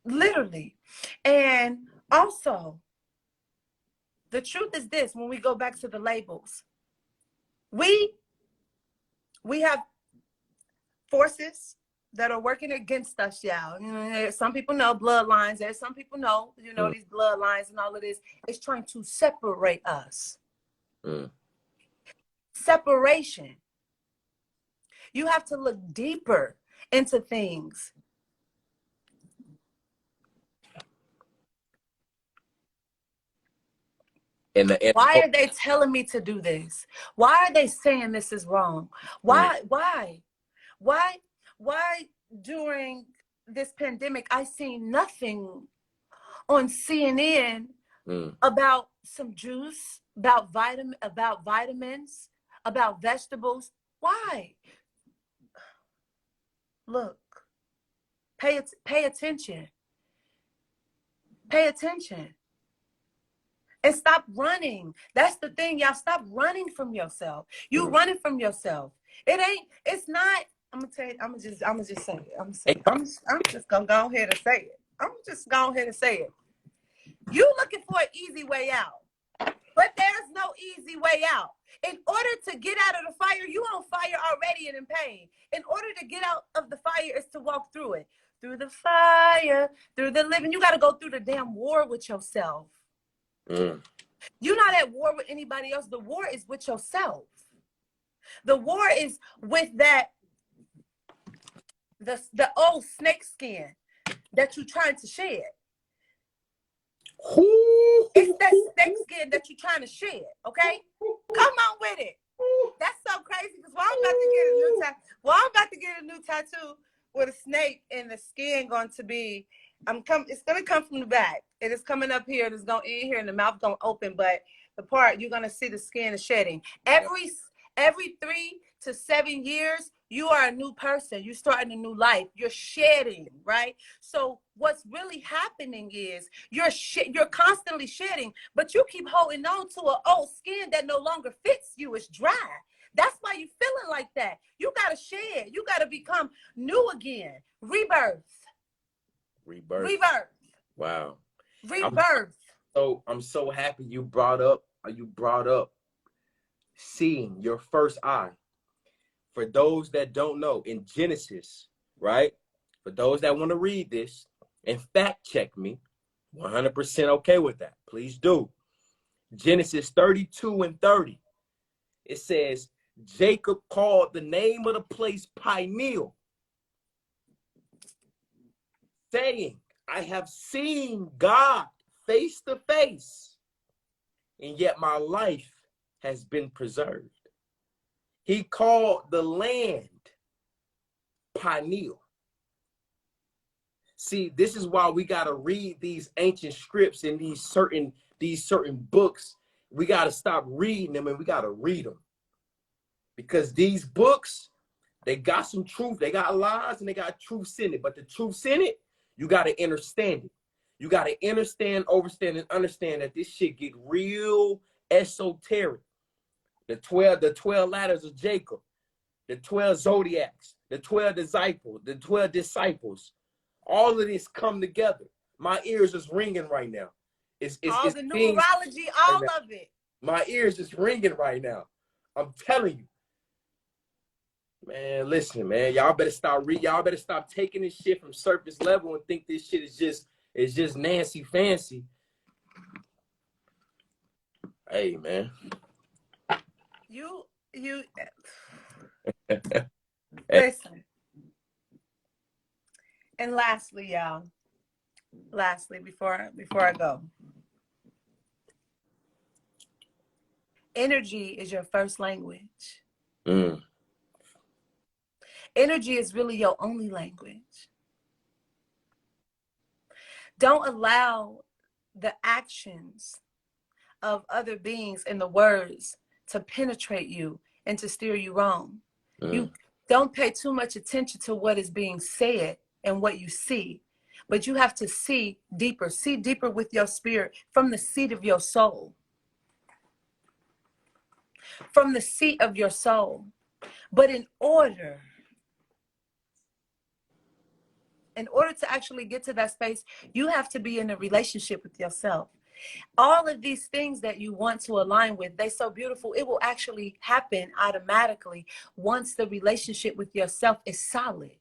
Literally. And also, the truth is this, when we go back to the labels, we have forces that are working against us, y'all. Some people know bloodlines. There's some people know, these bloodlines and all of this is trying to separate us. Separation. You have to look deeper into things. Why are they telling me to do this? Why are they saying this is wrong? Why during this pandemic, I seen nothing on CNN about some juice, about vitamins, about vegetables. Why? Look, pay attention. Pay attention. And stop running. That's the thing, y'all. Stop running from yourself. You running from yourself. It's not. I'm gonna tell you, I'm gonna just say it. I'm just gonna go ahead and say it. I'm just go ahead and say it. You looking for an easy way out, but there's no easy way out. In order to get out of the fire, you on fire already and in pain. In order to get out of the fire is to walk through it. Through the fire, through the living. You got to go through the damn war with yourself. You're not at war with anybody else. The war is with yourself. The war is with that, the old snake skin that you're trying to shed. It's that snake skin that you're trying to shed, okay? Come on with it. That's so crazy because I'm about to get a new tattoo with a snake and the skin going to be, it's going to come from the back. It is coming up here. It's going to end here and the mouth going to open, but the part you're going to see the skin is shedding. Every 3 to 7 years, you are a new person. You're starting a new life. You're shedding, right? So what's really happening is you're constantly shedding, but you keep holding on to an old skin that no longer fits you. It's dry. That's why you're feeling like that. You got to shed. You got to become new again. Rebirth. Wow. Rebirth. I'm so happy you brought up seeing your first eye. For those that don't know, in Genesis, right? For those that want to read this and fact check me, 100% okay with that. Please do. Genesis 32:30. It says, Jacob called the name of the place Peniel, saying, I have seen God face to face, and yet my life has been preserved. He called the land Peniel. See, this is why we got to read these ancient scripts and these certain books. We got to stop reading them and we got to read them. Because these books, they got some truth. They got lies and they got truths in it. But the truths in it, you got to understand it. You got to understand, overstand, and understand that this shit get real esoteric. The 12 ladders of Jacob, the 12 zodiacs, the 12 disciples, all of this come together. My ears is ringing right now. It's all the numerology, all right of it. My ears is ringing right now. I'm telling you. Man, listen, man. Y'all better stop taking this shit from surface level and think this shit is just Nancy fancy. Hey, man. You listen. And lastly, y'all. Lastly, before I go. Energy is your first language. Energy is really your only language. Don't allow the actions of other beings and the words to penetrate you and to steer you wrong. You don't pay too much attention to what is being said and what you see, but you have to see deeper with your spirit from the seat of your soul. From the seat of your soul. But in order to actually get to that space, you have to be in a relationship with yourself. All of these things that you want to align with, they're so beautiful. It will actually happen automatically once the relationship with yourself is solid.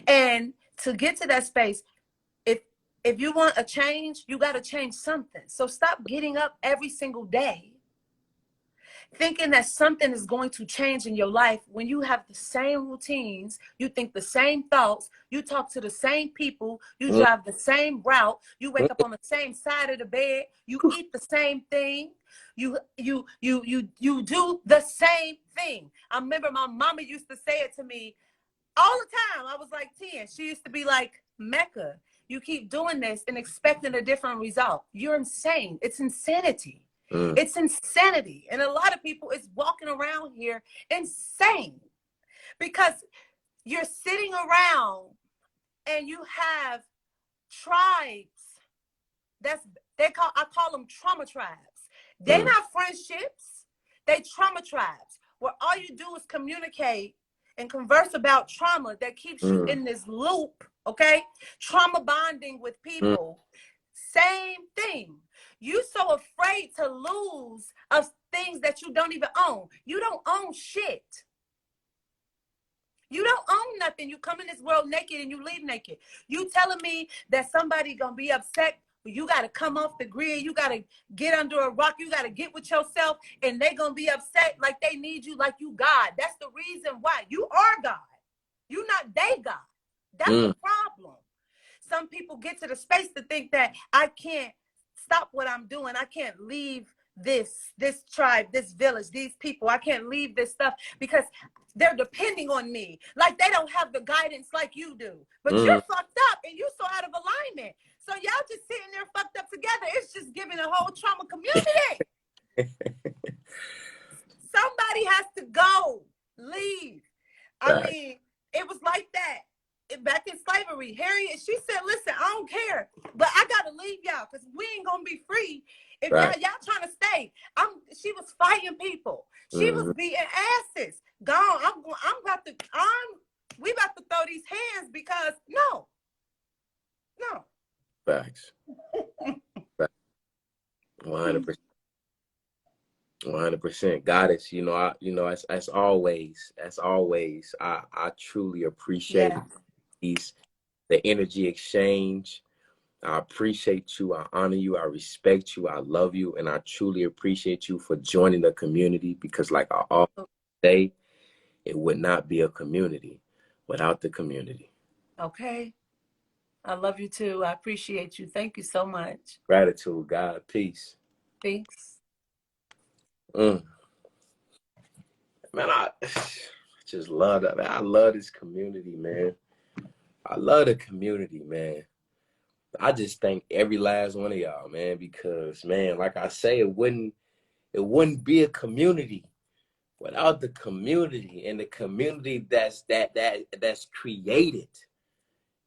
And to get to that space, if you want a change, you got to change something. So stop getting up every single day thinking that something is going to change in your life when you have the same routines, you think the same thoughts, you talk to the same people, you drive the same route, you wake up on the same side of the bed, you eat the same thing, you do the same thing. I remember my mama used to say it to me all the time. I was like 10. She used to be like, Mecca, You keep doing this and expecting a different result. You're insane. It's insanity. It's insanity. And a lot of people is walking around here insane because you're sitting around and you have tribes. I call them trauma tribes. They're not friendships. They trauma tribes where all you do is communicate and converse about trauma that keeps you in this loop, okay? Trauma bonding with people. Same thing. You so afraid to lose of things that you don't even own. You don't own shit. You don't own nothing. You come in this world naked and you leave naked. You telling me that somebody gonna be upset? You got to come off the grid. You got to get under a rock. You got to get with yourself, and they going to be upset like they need you, like you God. That's the reason why. You are God. You're not they God. That's the problem. Some people get to the space to think that I can't stop what I'm doing. I can't leave this tribe, this village, these people. I can't leave this stuff because they're depending on me. Like they don't have the guidance like you do. But you're fucked up and you're so out of alignment. So y'all just sitting there fucked up together. It's just giving a whole trauma community. Somebody has to go, leave. I mean, it was like that back in slavery. Harriet, she said, listen, I don't care, but I got to leave y'all because we ain't going to be free if y'all trying to stay. She was fighting people. She was beating asses. Gone. We about to throw these hands because no. Facts. 100%. 100%. Goddess, as always, I truly appreciate the energy exchange. I appreciate you. I honor you. I respect you. I love you. And I truly appreciate you for joining the community because like I always say, it would not be a community without the community. Okay. I love you too. I appreciate you. Thank you so much. Gratitude, God. Peace. Peace. Man, I just love that. Man. I love this community, man. I love the community, man. I just thank every last one of y'all, man, because, man, like I say, it wouldn't be a community without the community and the community that's created.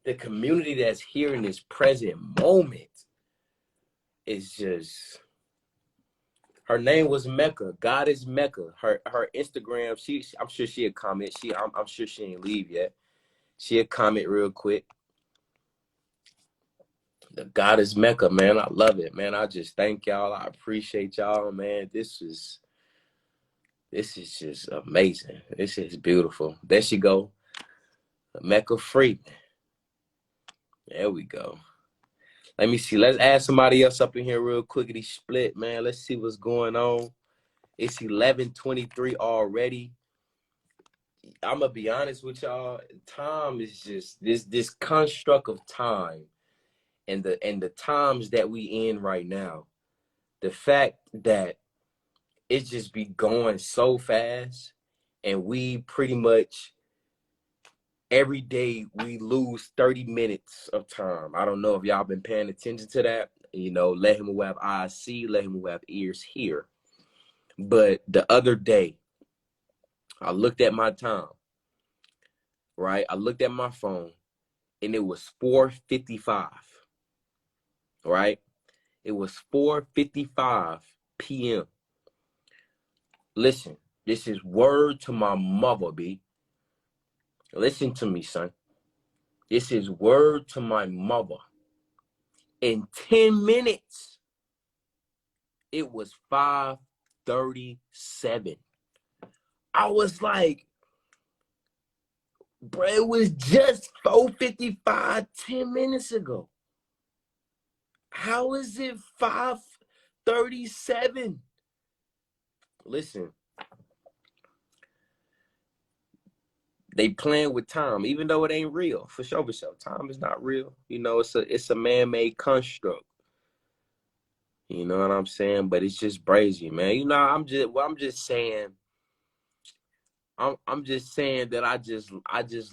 The community that's here in this present moment is just, her name was Mecca. God is Mecca. Her Instagram, I'm sure she'll comment. I'm sure she ain't leave yet. She'll comment real quick. The God is Mecca, man. I love it, man. I just thank y'all. I appreciate y'all, man. This is just amazing. This is beautiful. There she go. Mecca Freeman. There we go. Let me see. Let's add somebody else up in here real quickly. Split, man. Let's see what's going on. It's 11:23 already. I'm gonna be honest with y'all. Time is just this construct of time, and the times that we in right now. The fact that it just be going so fast, and we pretty much every day we lose 30 minutes of time. I don't know if y'all been paying attention to that. Let him who have eyes see, let him who have ears hear. But the other day, I looked at my time, right? I looked at my phone, and it was 4:55, right? It was 4:55 p.m. Listen, this is word to my mother, B. Listen to me, son. This is word to my mother. In 10 minutes, it was 5:37. I was like, bro, it was just 4:55 10 minutes ago. How is it 5:37? Listen, they playing with time, even though it ain't real. For sure. Time is not real. It's a man-made construct. You know what I'm saying? But it's just crazy, man. I'm just saying, I'm just saying that I just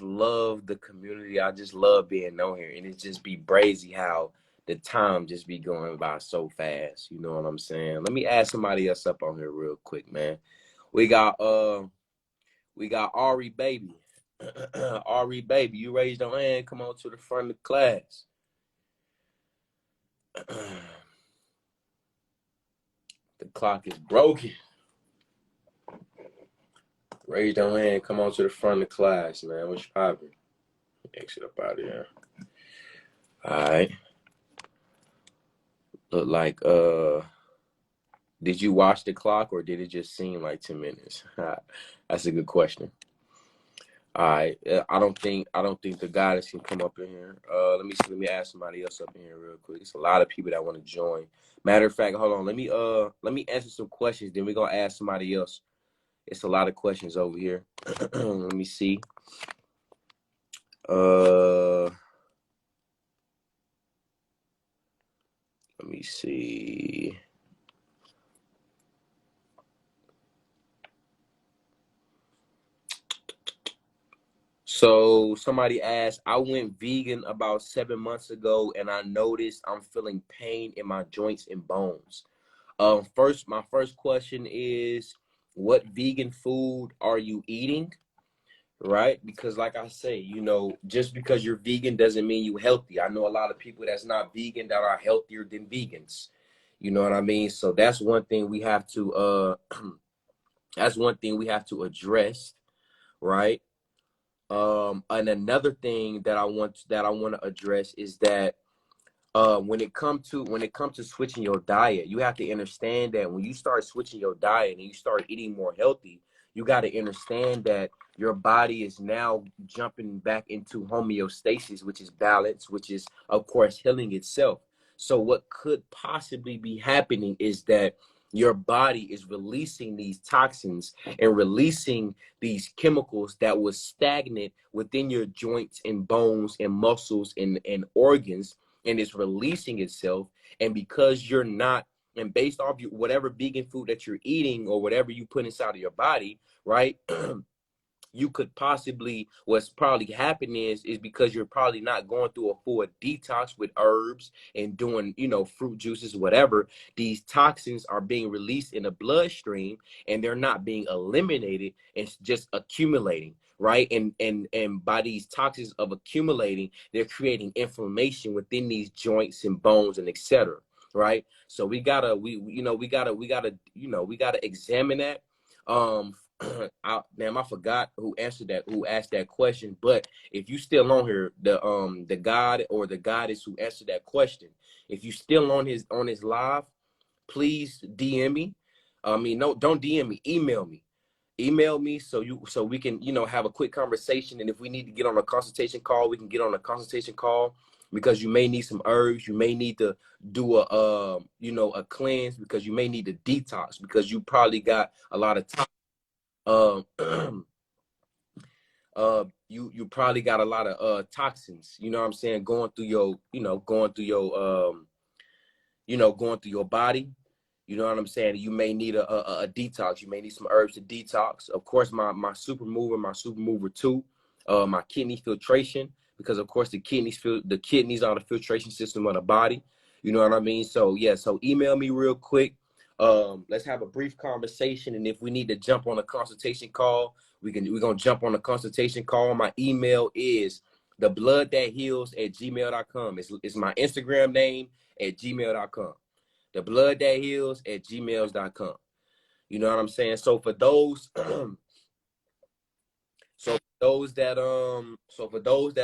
love the community. I just love being on here, and it just be crazy how the time just be going by so fast. You know what I'm saying? Let me add somebody else up on here real quick, man. We got Ari Baby. Ari Baby, you raised your hand. Come on to the front of the class. The clock is broken. Raise your hand. Come on to the front of the class, man. What's poppin'? Exit up out of here. All right. Look like did you watch the clock or did it just seem like 10 minutes? That's a good question. All right. I don't think the goddess can come up in here. Let me ask somebody else up in here real quick. It's a lot of people that want to join. Matter of fact, hold on. Let me answer some questions. Then we're gonna ask somebody else. It's a lot of questions over here. Let me see. Let me see. So somebody asked, I went vegan about 7 months ago and I noticed I'm feeling pain in my joints and bones. My first question is, what vegan food are you eating? Right? Because like I say, you know, just because you're vegan doesn't mean you're healthy. I know a lot of people that's not vegan that are healthier than vegans. You know what I mean? So that's one thing we have to address, right? And another thing that I want to address is that when it comes to switching your diet, you have to understand that when you start switching your diet and you start eating more healthy, you got to understand that your body is now jumping back into homeostasis, which is balance, which is of course healing itself. So what could possibly be happening is that your body is releasing these toxins and releasing these chemicals that was stagnant within your joints and bones and muscles and organs, and it's releasing itself. And because you're not, and based off whatever vegan food that you're eating or whatever you put inside of your body, right? You could possibly, what's probably happening is because you're probably not going through a full detox with herbs and doing, you know, fruit juices, whatever. These toxins are being released in the bloodstream and they're not being eliminated. It's just accumulating, right? And by these toxins of accumulating, they're creating inflammation within these joints and bones and etc. Right? So we gotta examine that. I forgot who asked that question, but if you still on here, the god or the goddess who answered that question, if you still on his live, please DM me. I mean, no, don't DM me, email me so we can, you know, have a quick conversation. And if we need to get on a consultation call, we can get on a consultation call, because you may need some herbs, you may need to do a cleanse, because you may need to detox, because you probably got a lot of you probably got a lot of toxins, you know what I'm saying, going through your body. You know what I'm saying? You may need a detox. You may need some herbs to detox. Of course, my super mover 2, my kidney filtration, because of course the kidneys are the filtration system of the body. You know what I mean? So yeah, so email me real quick. Let's have a brief conversation, and if we need to jump on a consultation call, we're gonna jump on a consultation call. My email is thebloodthatheals@gmail.com. It's my Instagram name at gmail.com. Thebloodthatheals@gmail.com. You know what I'm saying? So for those for those that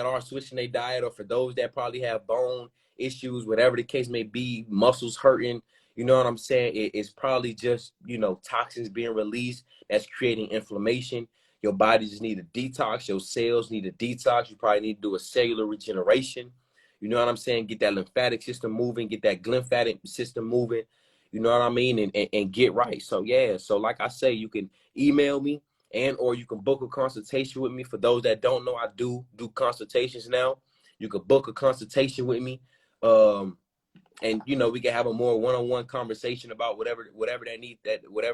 are switching their diet, or for those that probably have bone issues, whatever the case may be, muscles hurting, you know what I'm saying? It's probably just, you know, toxins being released that's creating inflammation. Your body just need a detox. Your cells need a detox. You probably need to do a cellular regeneration. You know what I'm saying? Get that lymphatic system moving, get that glymphatic system moving. You know what I mean? And get right. So yeah, so like I say, you can email me, and or you can book a consultation with me. For those that don't know, I do consultations now. You can book a consultation with me. And you know, we can have a more one-on-one conversation about whatever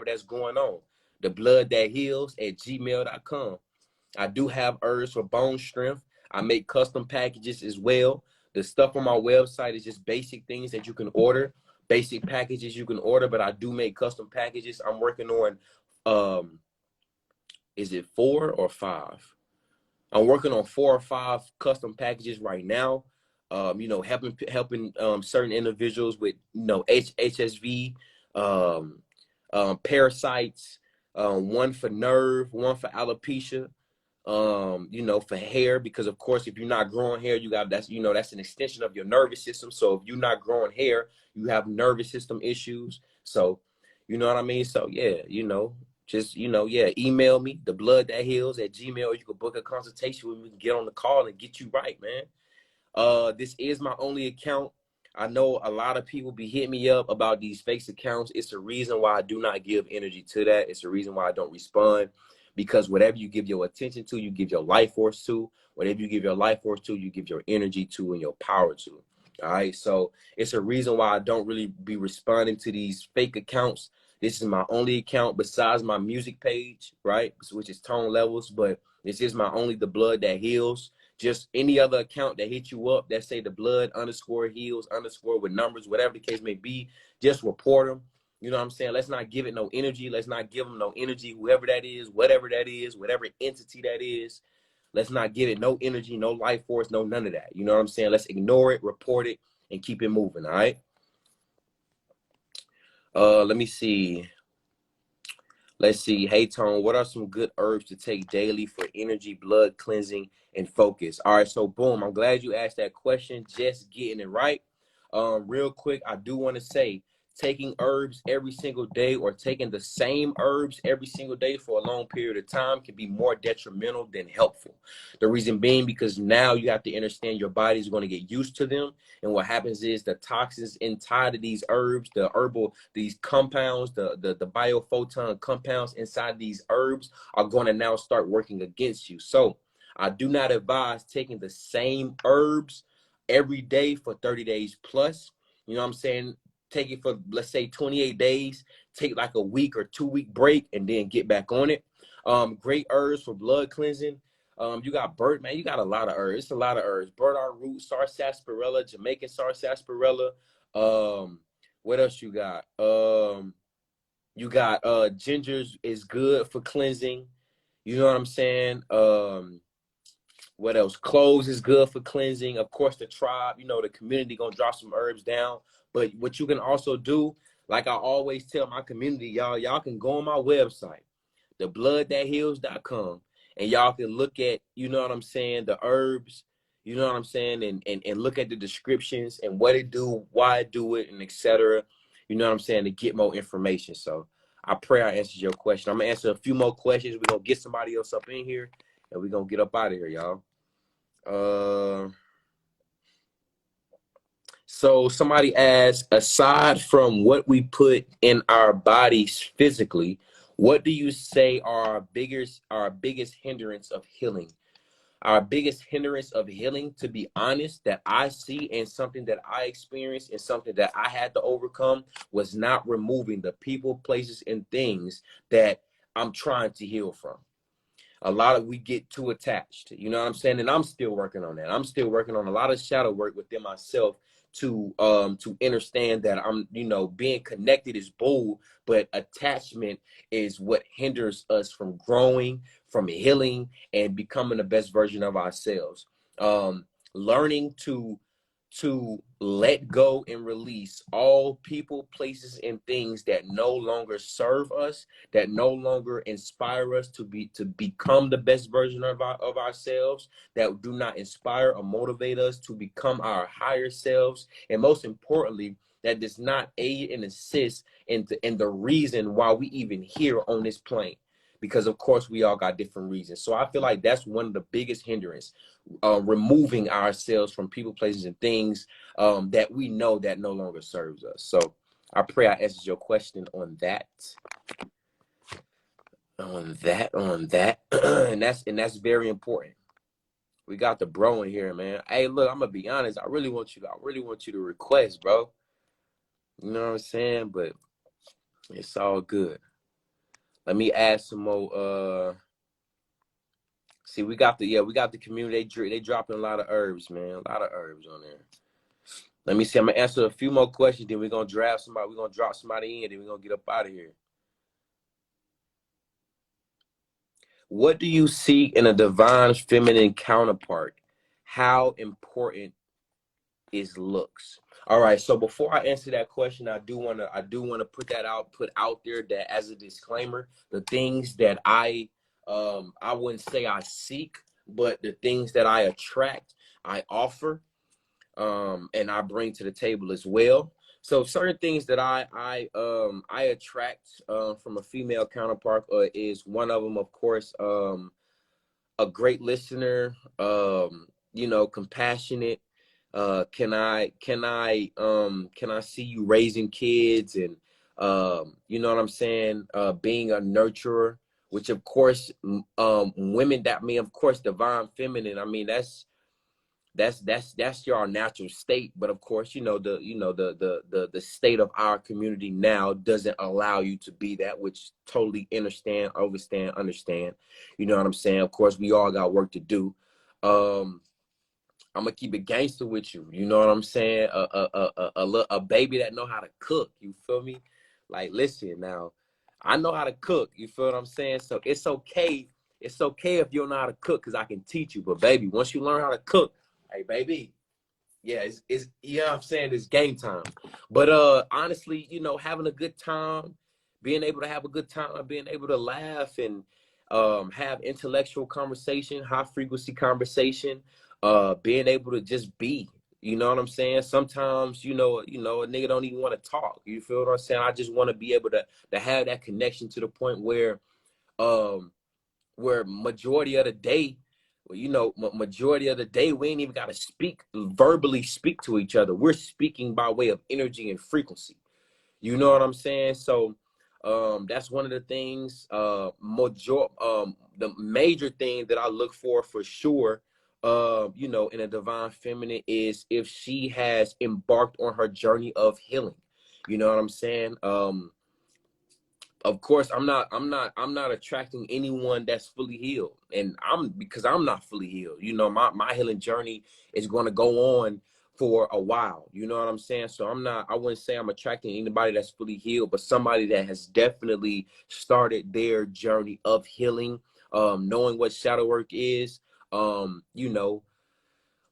that's going on. thebloodthatheals@gmail.com. I do have herbs for bone strength. I make custom packages as well. The stuff on my website is just basic things that you can order, basic packages you can order, but I do make custom packages. I'm working on, is it 4 or 5? I'm working on 4 or 5 custom packages right now. You know, helping certain individuals with, you know, HSV, parasites, one for nerve, one for alopecia, you know, for hair, because of course, if you're not growing hair, that's an extension of your nervous system. So if you're not growing hair, you have nervous system issues. So, you know what I mean? So yeah, you know, just, you know, yeah, email me, thebloodthatheals@gmail, or you can book a consultation with me. We can get on the call and get you right, man. This is my only account. I know a lot of people be hitting me up about these fake accounts. It's the reason why I do not give energy to that. It's the reason why I don't respond, because whatever you give your attention to, you give your life force to. Whatever you give your life force to, you give your energy to and your power to. All right. So it's a reason why I don't really be responding to these fake accounts. This is my only account besides my music page, right? Which is Tone Levels, but this is my only The Blood That Heals. Just any other account that hit you up that say the blood_heals_ with numbers, whatever the case may be, just report them. You know what I'm saying? Let's not give it no energy. Let's not give them no energy, whoever that is, whatever entity that is. Let's not give it no energy, no life force, no none of that. You know what I'm saying? Let's ignore it, report it, and keep it moving, all right? Let me see. Let's see. Hey, Tone, what are some good herbs to take daily for energy, blood cleansing, and focus? All right, so boom, I'm glad you asked that question. Just getting it right. Real quick, I do want to say, taking herbs every single day or taking the same herbs every single day for a long period of time can be more detrimental than helpful. The reason being because now you have to understand your body is going to get used to them. And what happens is the toxins inside of these herbs, these compounds, the biophoton compounds inside these herbs are going to now start working against you. So I do not advise taking the same herbs every day for 30 days plus. You know what I'm saying? Take it for, let's say, 28 days, take like a week or 2-week break, and then get back on it. Great herbs for blood cleansing. You got you got a lot of herbs. It's a lot of herbs. Burdock root, sarsaparilla, Jamaican sarsaparilla. What else you got? You got ginger is good for cleansing. You know what I'm saying? What else? Cloves is good for cleansing. Of course, the tribe, you know, the community gonna drop some herbs down. But what you can also do, like I always tell my community, y'all can go on my website, thebloodthatheals.com, and y'all can look at, you know what I'm saying, the herbs, you know what I'm saying, and look at the descriptions and what it do, why it do it, and etc. You know what I'm saying, to get more information. So I pray I answered your question. I'm gonna answer a few more questions. We're gonna get somebody else up in here, and we're gonna get up out of here, y'all. So somebody asked, aside from what we put in our bodies physically, what do you say are our biggest hindrance of healing? Our biggest hindrance of healing, to be honest, that I see, and something that I experienced and something that I had to overcome, was not removing the people, places, and things that I'm trying to heal from. We get too attached, you know what I'm saying? And I'm still working on that. I'm still working on a lot of shadow work within myself to understand that I'm, you know, being connected is bold, but attachment is what hinders us from growing, from healing, and becoming the best version of ourselves. Learning to let go and release all people, places, and things that no longer serve us, that no longer inspire us to become the best version of ourselves, that do not inspire or motivate us to become our higher selves, and most importantly, that does not aid and assist in the reason why we even here on this plane. Because of course we all got different reasons. So I feel like that's one of the biggest hindrance, removing ourselves from people, places, and things that we know that no longer serves us. So I pray I answered your question on that. And that's very important. We got the bro in here, man. Hey, look, I'm gonna be honest. I really want you to request, bro. You know what I'm saying? But it's all good. Let me add some more. See, we got the community. They dropping a lot of herbs, man. A lot of herbs on there. Let me see. I'm gonna answer a few more questions. Then we're gonna draft somebody. We're gonna drop somebody in. Then we're gonna get up out of here. What do you see in a divine feminine counterpart? How important is looks? All right. So before I answer that question, I do wanna put out there that as a disclaimer, the things that I wouldn't say I seek, but the things that I attract, I offer, and I bring to the table as well. So certain things that I attract from a female counterpart is one of them, of course, a great listener, compassionate. Can I see you raising kids and you know what I'm saying? Being a nurturer, which of course, women that mean, of course, divine feminine. I mean, that's your natural state, but of course, the state of our community now doesn't allow you to be that, which totally understand. You know what I'm saying? Of course, we all got work to do. I'm gonna keep it gangster with you. You know what I'm saying? A baby that know how to cook. You feel me? Like, listen now, I know how to cook. You feel what I'm saying? So it's okay. It's okay if you don't know how to cook, because I can teach you. But baby, once you learn how to cook, hey baby, yeah, it's you know what I'm saying, it's game time. But honestly, having a good time, being able to have a good time, being able to laugh and have intellectual conversation, high frequency conversation, being able to just be, you know what I'm saying? Sometimes, a nigga don't even want to talk. You feel what I'm saying? I just want to be able to have that connection to the point where majority of the day, majority of the day, we ain't even got to verbally speak to each other. We're speaking by way of energy and frequency. You know what I'm saying? So that's one of the things, the major thing that I look for sure, in a divine feminine is if she has embarked on her journey of healing. You know what I'm saying? Of course, I'm not attracting anyone that's fully healed, and because I'm not fully healed. My healing journey is going to go on for a while. You know what I'm saying? So I wouldn't say I'm attracting anybody that's fully healed, but somebody that has definitely started their journey of healing, knowing what shadow work is,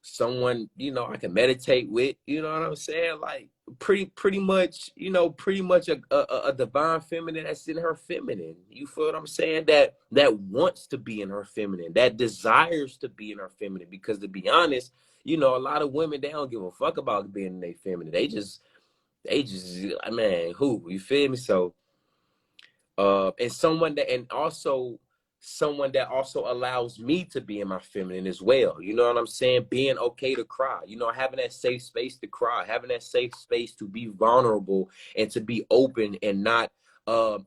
someone, I can meditate with, you know what I'm saying? Like pretty much a divine feminine that's in her feminine. You feel what I'm saying? That wants to be in her feminine, that desires to be in her feminine. Because to be honest, a lot of women, they don't give a fuck about being in their feminine. They just, man, who, you feel me? So, and someone that also allows me to be in my feminine as well. You know what I'm saying? Being okay to cry, having that safe space to cry, having that safe space to be vulnerable and to be open and not have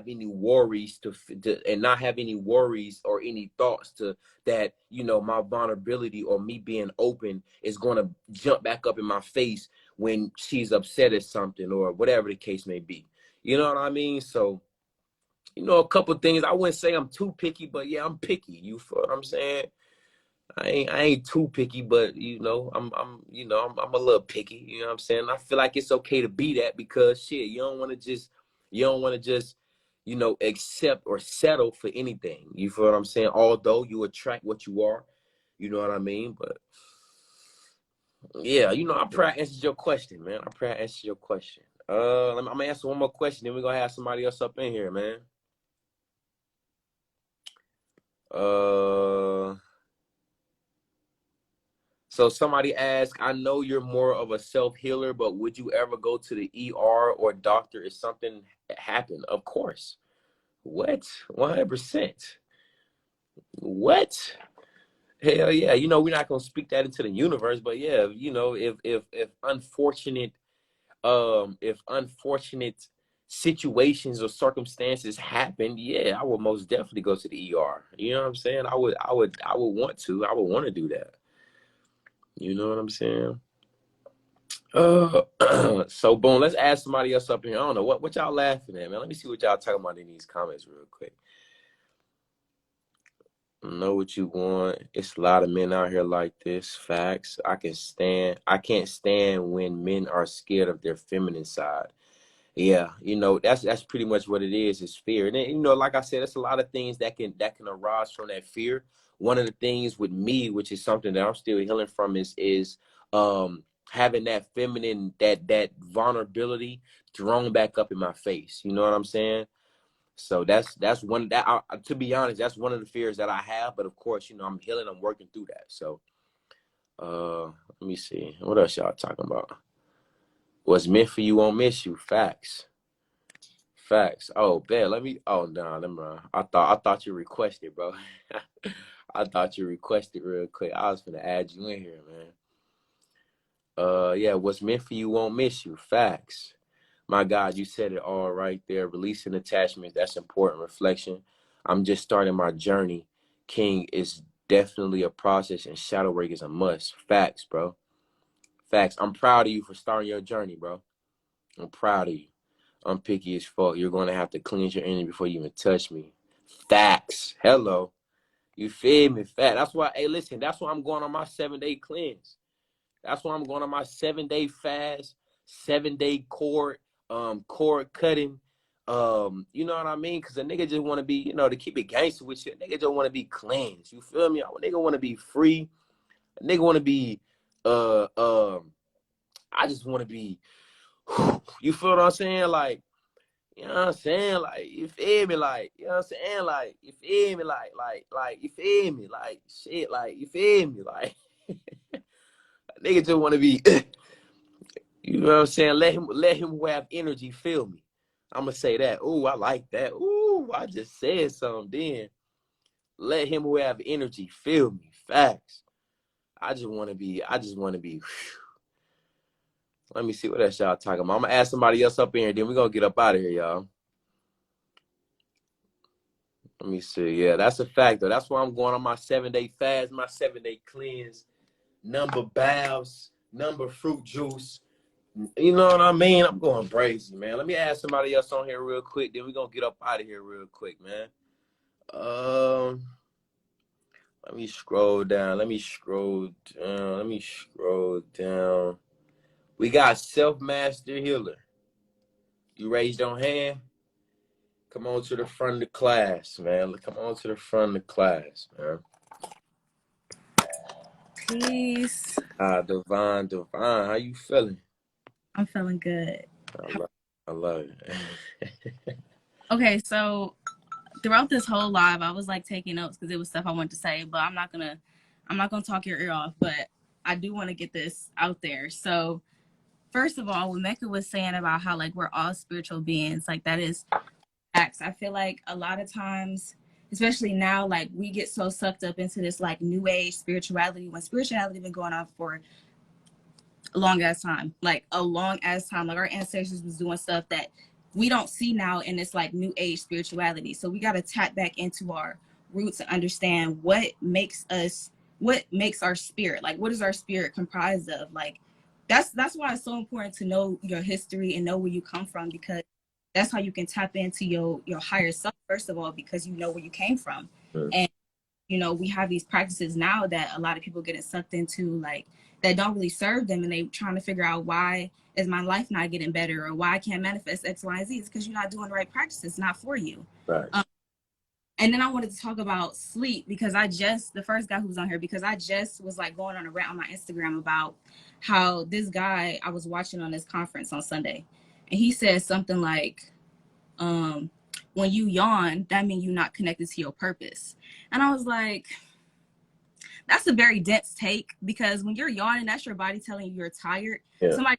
any worries and not have any worries or any thoughts to that, my vulnerability or me being open is going to jump back up in my face when she's upset at something or whatever the case may be. You know what I mean? So, a couple of things. I wouldn't say I'm too picky, but yeah, I'm picky. You feel what I'm saying? I ain't too picky, but I'm a little picky. You know what I'm saying? I feel like it's okay to be that, because shit, you don't want to just accept or settle for anything. You feel what I'm saying? Although you attract what you are, you know what I mean? But yeah, I probably answered your question, man. I'm gonna answer one more question, then we're gonna have somebody else up in here, man. So somebody asked, I know you're more of a self-healer, but would you ever go to the ER or doctor if something happened? Of course. What? 100%. What? Hell yeah. We're not going to speak that into the universe, but yeah, if unfortunate situations or circumstances happen, yeah, I would most definitely go to the ER. You know what I'm saying? I would want to do that. You know what I'm saying? So boom, let's ask somebody else up here. I don't know what y'all laughing at, man. Let me see what y'all talking about in these comments real quick. Know what you want. It's a lot of men out here like this. Facts. I can't stand when men are scared of their feminine side. Yeah, you know, that's pretty much what it is fear. And then, you know, like I said, there's a lot of things that can arise from that fear. One of the things with me, which is something that I'm still healing from, is having that feminine, that vulnerability thrown back up in my face. You know what I'm saying? So that's one that to be honest, that's one of the fears that I have. But of course, you know, I'm healing, I'm working through that. So let me see. What else y'all talking about? What's meant for you won't miss you. Facts. Facts. Oh, bet. Oh no, let me. I thought you requested, bro. I thought you requested real quick. I was gonna add you in here, man. Yeah, what's meant for you won't miss you. Facts. My God, you said it all right there. Releasing attachment, that's important. Reflection. I'm just starting my journey. King is definitely a process, and shadow work is a must. Facts, bro. Facts. I'm proud of you for starting your journey, bro. I'm proud of you. I'm picky as fuck. You're going to have to cleanse your energy before you even touch me. Facts. Hello. You feel me? Fact. That's why, hey, listen, that's why I'm going on my 7-day cleanse. That's why I'm going on my 7-day fast, 7-day cord cutting. You know what I mean? Because a nigga just want to be, you know, to keep it gangster with you, a nigga just want to be cleansed. You feel me? A nigga want to be free. A nigga want to be, I just want to be, you feel what I'm saying? Like, you know what I'm saying? Like, you feel me? Like, you know what I'm saying? Like, you feel me? Like, you feel me? Like, shit, like, you feel me? Like, nigga just want to be, you know what I'm saying? Let him who have energy feel me. I'm going to say that. Ooh, I like that. Ooh, I just said something then. Let him who have energy feel me. Facts. I just want to be, whew. Let me see what else y'all talking about. I'm going to ask somebody else up in here, then we're going to get up out of here, y'all. Let me see. Yeah, that's a fact, though. That's why I'm going on my 7-day fast, my 7-day cleanse, number baths, number fruit juice. You know what I mean? I'm going crazy, man. Let me ask somebody else on here real quick, then we're going to get up out of here real quick, man. Let me scroll down. We got Self-Master Healer. You raised your hand? Come on to the front of the class, man. Come on to the front of the class, man. Peace. Divine, how you feeling? I'm feeling good. I love it. Okay, so throughout this whole live, I was like taking notes because it was stuff I wanted to say, but I'm not gonna talk your ear off, but I do want to get this out there. So first of all, when Mecca was saying about how like we're all spiritual beings, like that is facts. I feel like a lot of times, especially now, like we get so sucked up into this like new age spirituality when spirituality been going on for a long ass time. Like our ancestors was doing stuff that we don't see now in this like new age spirituality. So we got to tap back into our roots and understand what makes our spirit, like what is our spirit comprised of. Like that's why it's so important to know your history and know where you come from, because that's how you can tap into your higher self, first of all, because you know where you came from. Sure. And you know, we have these practices now that a lot of people get sucked into, like that don't really serve them, and they trying to figure out why is my life not getting better, or why I can't manifest X, Y, and Z. It's because you're not doing the right practices, not for you. Right. And then I wanted to talk about sleep, because the first guy who was on here, because I just was like going on a rant on my Instagram about how this guy I was watching on this conference on Sunday, and he said something like, when you yawn, that means you're not connected to your purpose. And I was like, that's a very dense take, because when you're yawning, that's your body telling you you're tired. Yeah. Somebody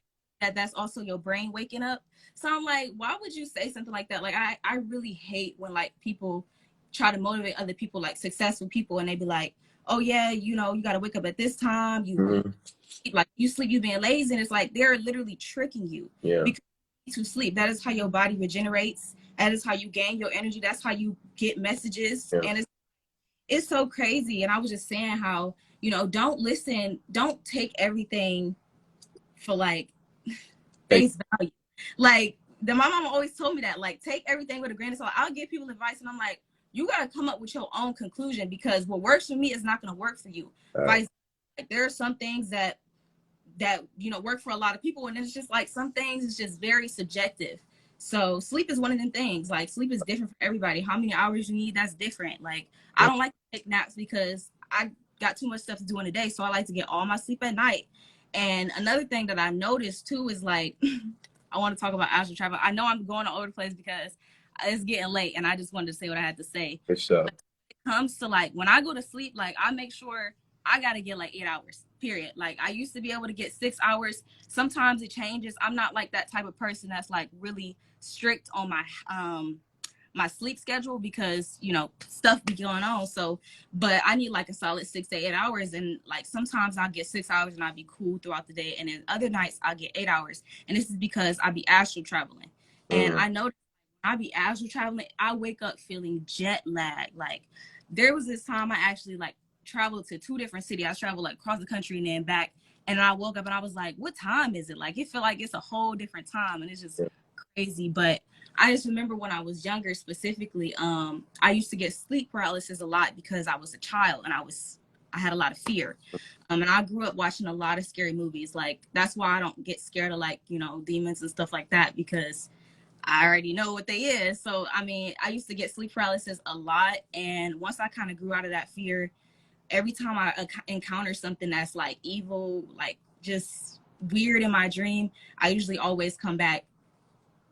that's also your brain waking up. So I'm like, why would you say something like that? Like, I really hate when like people try to motivate other people, like successful people, and they be like, oh yeah, you know, you got to wake up at this time. You like you sleep, you being lazy. And it's like, they're literally tricking you. Yeah. Because you need to sleep. That is how your body regenerates. That is how you gain your energy. That's how you get messages. Yeah. And it's so crazy. And I was just saying how, you know, don't take everything for like face value. Like, my mama always told me that, like, take everything with a grain of salt. I'll give people advice, and I'm like, you got to come up with your own conclusion, because what works for me is not going to work for you. Like, there are some things that you know work for a lot of people, and it's just like some things is just very subjective. So sleep is one of them things. Like, sleep is different for everybody. How many hours you need, that's different. Like, I don't like to take naps because I got too much stuff to do in the day, so I like to get all my sleep at night. And another thing that I noticed too is, like, I want to talk about astral travel. I know I'm going all over the place because it's getting late, and I just wanted to say what I had to say. For sure. But when it comes to, like, when I go to sleep, like, I make sure I got to get like 8 hours, period. Like, I used to be able to get 6 hours. Sometimes it changes. I'm not like that type of person that's like really strict on my sleep schedule, because, you know, stuff be going on. So, but I need like a solid 6 to 8 hours. And like, sometimes I'll get 6 hours and I'll be cool throughout the day. And then other nights I'll get 8 hours. And this is because I be astral traveling. And I know I be astral traveling, I wake up feeling jet lag. Like, there was this time I actually like traveled to 2 different cities. I traveled like across the country and then back. And I woke up and I was like, what time is it? Like, it feel like it's a whole different time, and it's just crazy. But I just remember when I was younger, specifically, I used to get sleep paralysis a lot because I was a child and I had a lot of fear. And I grew up watching a lot of scary movies. Like, that's why I don't get scared of, like, you know, demons and stuff like that, because I already know what they is. So, I mean, I used to get sleep paralysis a lot. And once I kind of grew out of that fear, every time I encounter something that's like evil, like just weird in my dream, I usually always come back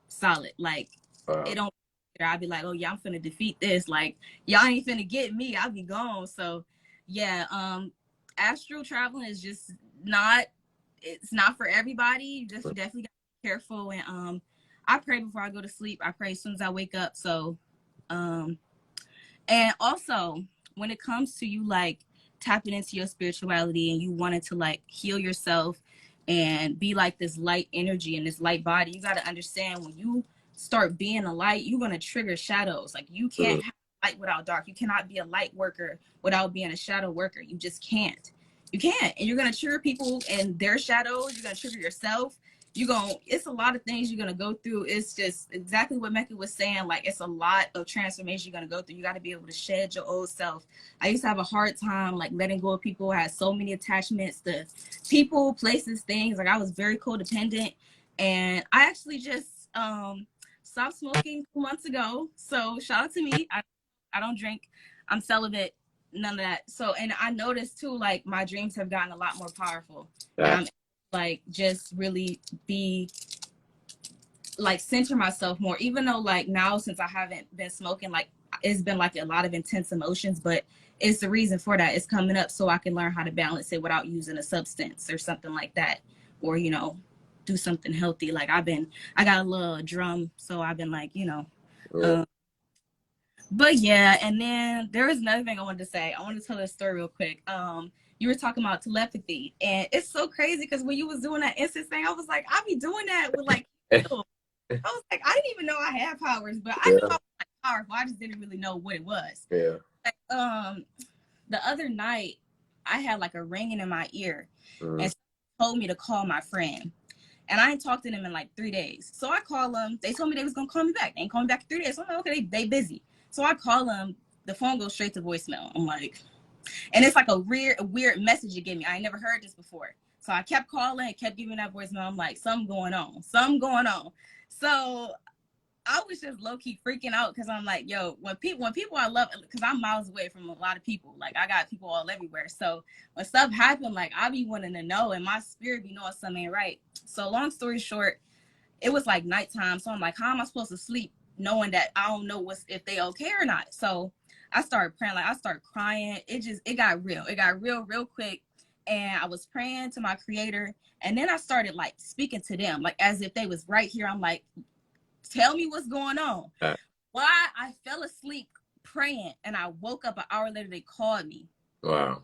solid. Like, it don't, I'll be like, oh yeah, I'm finna defeat this. Like, y'all ain't finna get me. I'll be gone. So yeah, astral traveling is just not, it's not for everybody. You just definitely gotta be careful. And I pray before I go to sleep. I pray as soon as I wake up. So and also, when it comes to you like tapping into your spirituality and you wanted to like heal yourself and be like this light energy and this light body, you got to understand, when you start being a light, you're going to trigger shadows. Like, you can't have light without dark. You cannot be a light worker without being a shadow worker. You just can't. You can't. And you're going to trigger people and their shadows. You're going to trigger yourself. It's a lot of things you're going to go through. It's just exactly what Mecca was saying. Like, it's a lot of transformation you're going to go through. You got to be able to shed your old self. I used to have a hard time, like, letting go of people. I had so many attachments to people, places, things. Like, I was very codependent. And I actually just stopped smoking 2 months ago. So shout out to me. I don't drink. I'm celibate. None of that. So, and I noticed too, like, my dreams have gotten a lot more powerful. And I'm like, just really be like, center myself more, even though like now, since I haven't been smoking, like, it's been like a lot of intense emotions, but it's the reason for that. It's coming up so I can learn how to balance it without using a substance or something like that, or, you know, do something healthy. Like, I got a little drum, so I've been like, you know, but yeah. And then there was another thing I wanted to say. I want to tell a story real quick. You were talking about telepathy, and it's so crazy because when you was doing that instance thing, I was like, I be doing that with like, I was like, I didn't even know I had powers, but I knew I was like powerful. I just didn't really know what it was. Yeah. Like, the other night, I had like a ringing in my ear, and told me to call my friend. And I ain't talked to them in like 3 days. So I call them. They told me they was gonna call me back. They ain't calling me back in 3 days. So I'm like, okay, they busy. So I call them. The phone goes straight to voicemail. I'm like, and it's like a weird message you give me. I ain't never heard this before. So I kept calling and kept giving that voicemail. I'm like, something going on. So I was just low key freaking out, because I'm like, yo, when people I love, because I'm miles away from a lot of people. Like, I got people all everywhere. So when stuff happen, like, I be wanting to know, and my spirit be knowing something ain't right. So long story short, it was like nighttime. So I'm like, how am I supposed to sleep knowing that I don't know if they okay or not? So I started praying, like, I started crying. It got real. It got real quick. And I was praying to my creator. And then I started like speaking to them, like as if they was right here. I'm like, tell me what's going on. Why I fell asleep praying, and I woke up an hour later, they called me. Wow.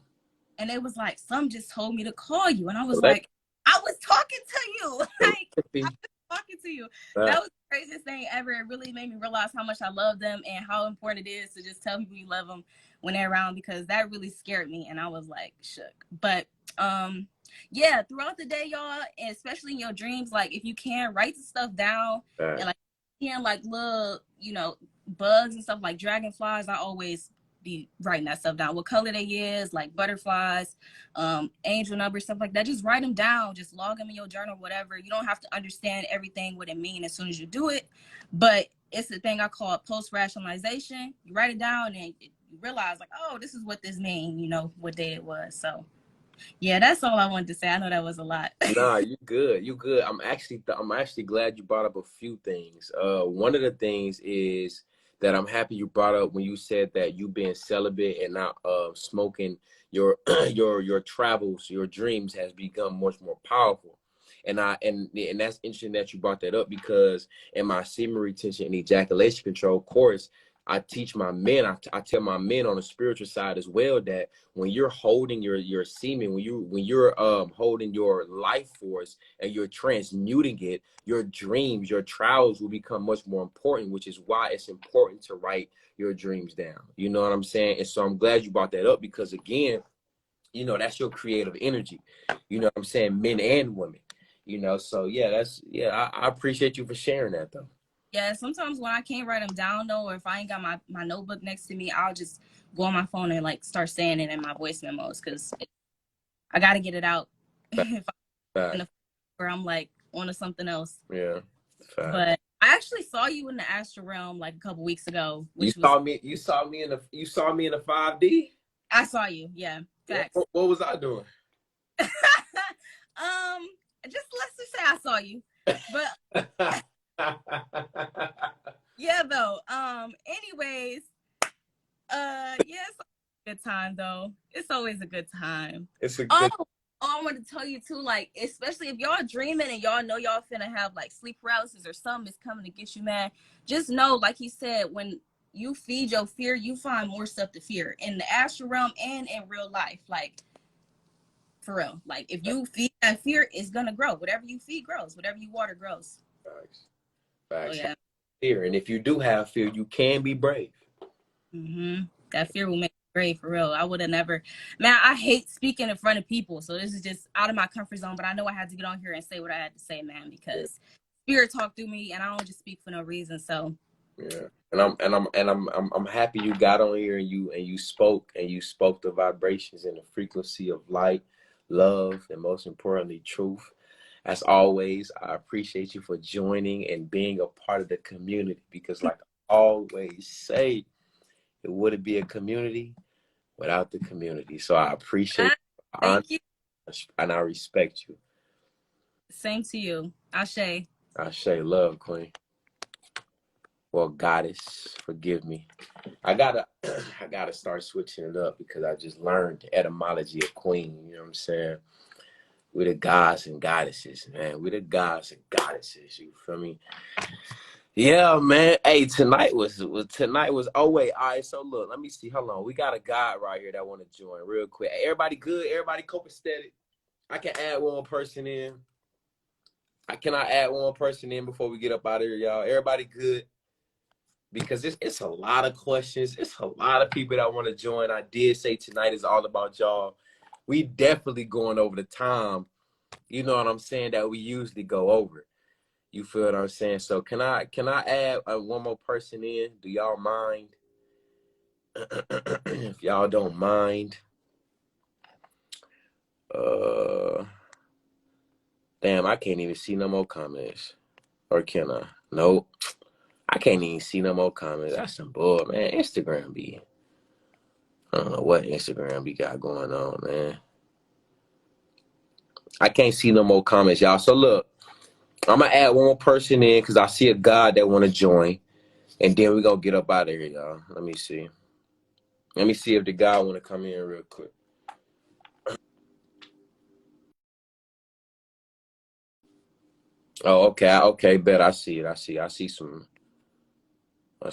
And it was like, some just told me to call you. And I was like, I was talking to you. Like, I was talking to you. That was the craziest thing ever. It really made me realize how much I love them and how important it is to just tell people you love them when they're around, because that really scared me. And I was like shook. But yeah, throughout the day, y'all, and especially in your dreams, like if you can write the stuff down and like like little, bugs and stuff like dragonflies, I always be writing that stuff down. What color they is, like butterflies, angel numbers, stuff like that. Just write them down. Just log them in your journal, whatever. You don't have to understand everything what it means as soon as you do it, but it's the thing I call post rationalization. You write it down and you realize like, oh, this is what this means. What day it was. So. Yeah, that's all I wanted to say. I know that was a lot. Nah, you good. You good. I'm actually glad you brought up a few things. One of the things is that I'm happy you brought up when you said that you being celibate and not smoking your your travels, your dreams has become much more powerful. And that's interesting that you brought that up, because in my semen retention and ejaculation control course, I teach my men, I tell my men on the spiritual side as well, that when you're holding your semen, when you're holding your life force and you're transmuting it, your dreams, your trials will become much more important, which is why it's important to write your dreams down. You know what I'm saying? And so I'm glad you brought that up, because again, that's your creative energy. You know what I'm saying? Men and women. So yeah, I appreciate you for sharing that though. Yeah, sometimes when I can't write them down though, or if I ain't got my notebook next to me, I'll just go on my phone and like start saying it in my voice memos, because I got to get it out if I'm in a where I'm like on to something else. Yeah. Fact. But I actually saw you in the astral realm like a couple weeks ago. You saw me in the 5D? I saw you, yeah. Facts. Yeah, what was I doing? Just let's just say I saw you. But yeah, though. Anyways, yeah, it's a good time though. It's always a good time. It's a good. I want to tell you too, like, especially if y'all dreaming and y'all know y'all finna have like sleep paralysis or something is coming to get you, man. Just know, like he said, when you feed your fear, you find more stuff to fear in the astral realm and in real life. Like, for real. Like, if you feed that fear, it's gonna grow. Whatever you feed grows. Whatever you water grows. Facts. Oh, yeah. Fear, and if you do have fear, you can be brave. That fear will make you brave, for real. I would have never, man. I hate speaking in front of people, so this is just out of my comfort zone. But I know I had to get on here and say what I had to say, man, because spirit talked through me, and I don't just speak for no reason. So yeah, and I'm happy you got on here and you spoke the vibrations and the frequency of light, love, and most importantly, truth. As always, I appreciate you for joining and being a part of the community, because like I always say, it wouldn't be a community without the community. So I appreciate thank you. And I respect you. Same to you. Ashe. Ashe, love, queen. Well, goddess, forgive me. I gotta start switching it up, because I just learned the etymology of queen. You know what I'm saying? We're the gods and goddesses, man. We're the gods and goddesses. You feel me? Yeah, man. Hey, tonight was oh wait, all right. So look, let me see. Hold on. We got a guy right here that want to join real quick. Everybody good? Everybody copacetic? I can add one more person in. Can I add one more person in before we get up out of here, y'all? Everybody good? Because it's a lot of questions. It's a lot of people that want to join. I did say tonight is all about y'all. We definitely going over the time, you know what I'm saying, that we usually go over. You feel what I'm saying? So can I add one more person in? Do y'all mind? If y'all don't mind. Damn, I can't even see no more comments. Or can I? Nope. I can't even see no more comments. That's some bull, man. Instagram be. I don't know what Instagram be got going on, man. I can't see no more comments, y'all. So look, I'm gonna add one more person in, because I see a god that want to join, and then we gonna get up out of here, y'all. Let me see if the guy want to come in real quick. Oh, okay, bet. I see it. I see some. We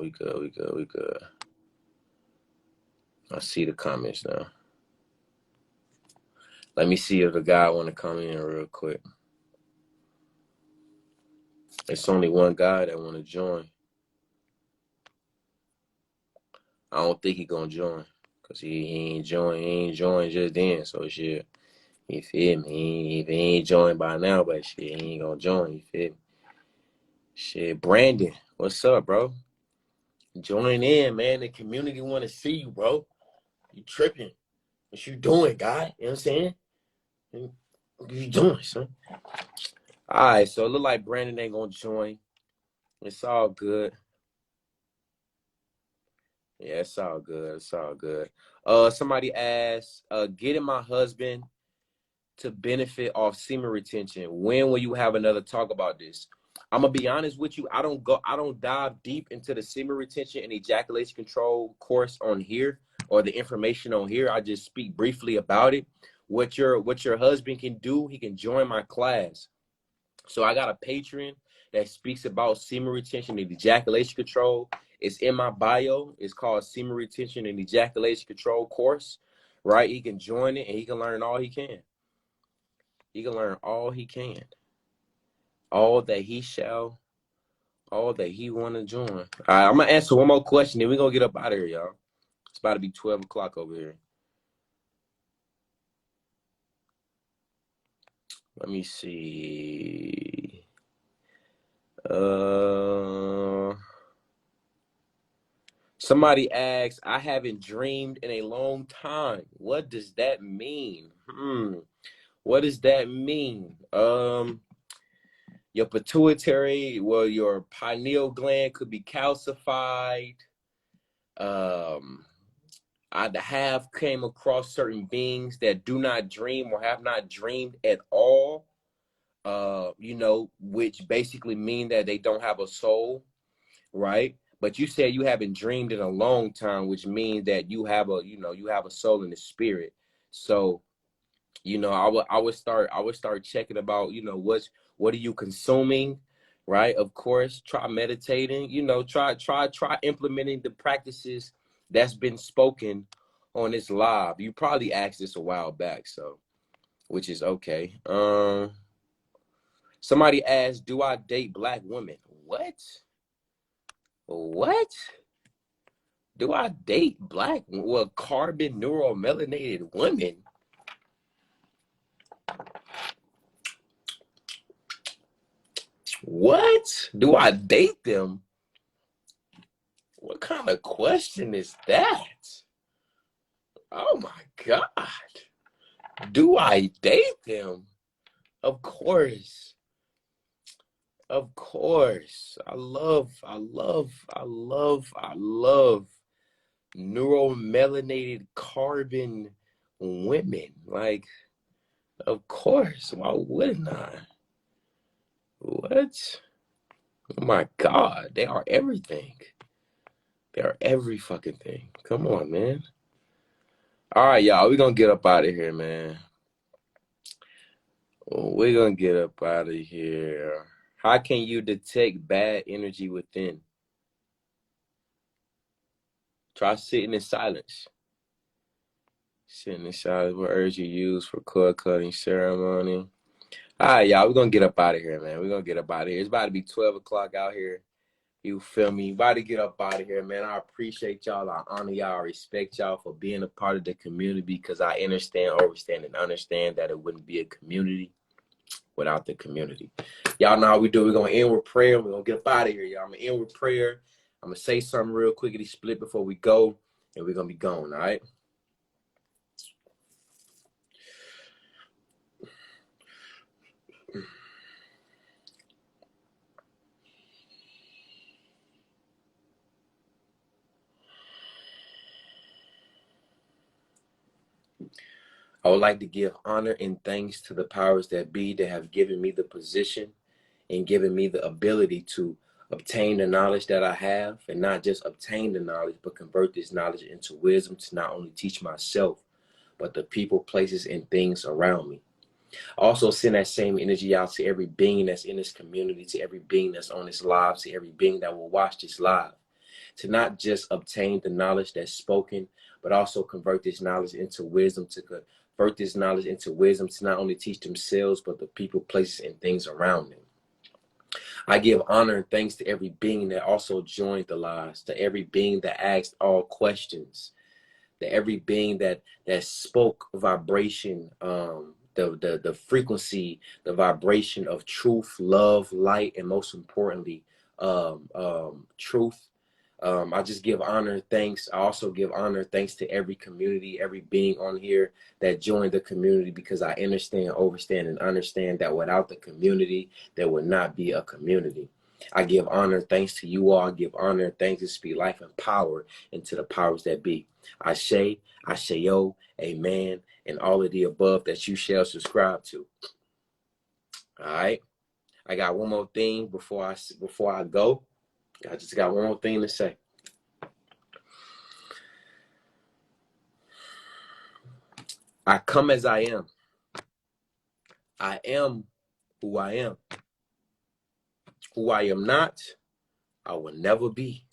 good. I see the comments now. Let me see if the guy want to come in real quick. It's only one guy that want to join. I don't think he gonna join, because he ain't join just then. So shit. You feel me? If he ain't joined by now, but shit, he ain't gonna join. You feel me? Shit, Brandon, what's up, bro? Join in, man. The community want to see you, bro. You tripping? What you doing, guy? You know what I'm saying? What you doing, son? All right, so it look like Brandon ain't gonna join. It's all good. Yeah, it's all good. It's all good. Somebody asked, getting my husband to benefit off semen retention. When will you have another talk about this? I'm gonna be honest with you. I don't dive deep into the semen retention and ejaculation control course on here or the information on here. I just speak briefly about it. What your husband can do, he can join my class. So I got a Patreon that speaks about semen retention and ejaculation control. It's in my bio. It's called Semen Retention and Ejaculation Control course, right? He can join it and he can learn all he can. He can learn all he can. All that he shall, all that he want to join. All right, I'm going to answer one more question, then we're going to get up out of here, y'all. It's about to be 12 o'clock over here. Let me see. Somebody asks, I haven't dreamed in a long time. What does that mean? What does that mean? Your pituitary, well, your pineal gland could be calcified. I have came across certain beings that do not dream or have not dreamed at all. You know, which basically mean that they don't have a soul, right? But you said you haven't dreamed in a long time, which means that you have a, you know, you have a soul in the spirit. So, you know, I would start checking about, you know, what are you consuming, right? Of course, try meditating, you know, try implementing the practices that's been spoken on this live. You probably asked this a while back, so, which is okay. Somebody asked, do I date black women? What? Do I date black, well, carbon neuromelanated women? What? Do I date them? What kind of question is that? Oh my God. Do I date them? Of course. Of course. I love neuromelanated carbon women. Like, of course. Why wouldn't I? What? Oh my God. They are everything. They are every fucking thing. Come on, man. All right, y'all. We're going to get up out of here, man. We're going to get up out of here. How can you detect bad energy within? Try sitting in silence. Sitting in silence. What herbs you use for cord cutting ceremony? All right, y'all. We're going to get up out of here, man. We're going to get up out of here. It's about to be 12 o'clock out here. You feel me? About to get up out of here, man. I appreciate y'all. I honor y'all. I respect y'all for being a part of the community, because I understand, overstand, and understand that it wouldn't be a community without the community. Y'all know how we do. We're going to end with prayer. We're going to get up out of here, y'all. I'm going to end with prayer. I'm going to say something real quickly split before we go, and we're going to be going, all right? I would like to give honor and thanks to the powers that be that have given me the position and given me the ability to obtain the knowledge that I have, and not just obtain the knowledge, but convert this knowledge into wisdom to not only teach myself, but the people, places, and things around me. Also send that same energy out to every being that's in this community, to every being that's on this live, to every being that will watch this live, to not just obtain the knowledge that's spoken, but also convert this knowledge into wisdom, to convert this knowledge into wisdom to not only teach themselves, but the people, places, and things around them. I give honor and thanks to every being that also joined the lives, to every being that asked all questions, to every being that spoke vibration the frequency, the vibration of truth, love, light, and most importantly, truth. I just give honor, thanks. I also give honor, thanks to every community, every being on here that joined the community, because I understand, overstand, and understand that without the community, there would not be a community. I give honor, thanks to you all. I give honor, thanks to speak life and power into the powers that be. I say, yo, amen, and all of the above that you shall subscribe to. All right. I got one more thing before I go. I just got one more thing to say. I come as I am. I am who I am. Who I am not, I will never be.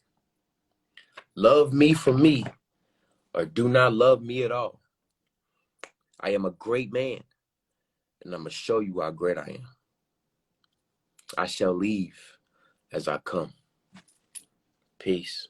Love me for me, or do not love me at all. I am a great man, and I'm going to show you how great I am. I shall leave as I come. Peace.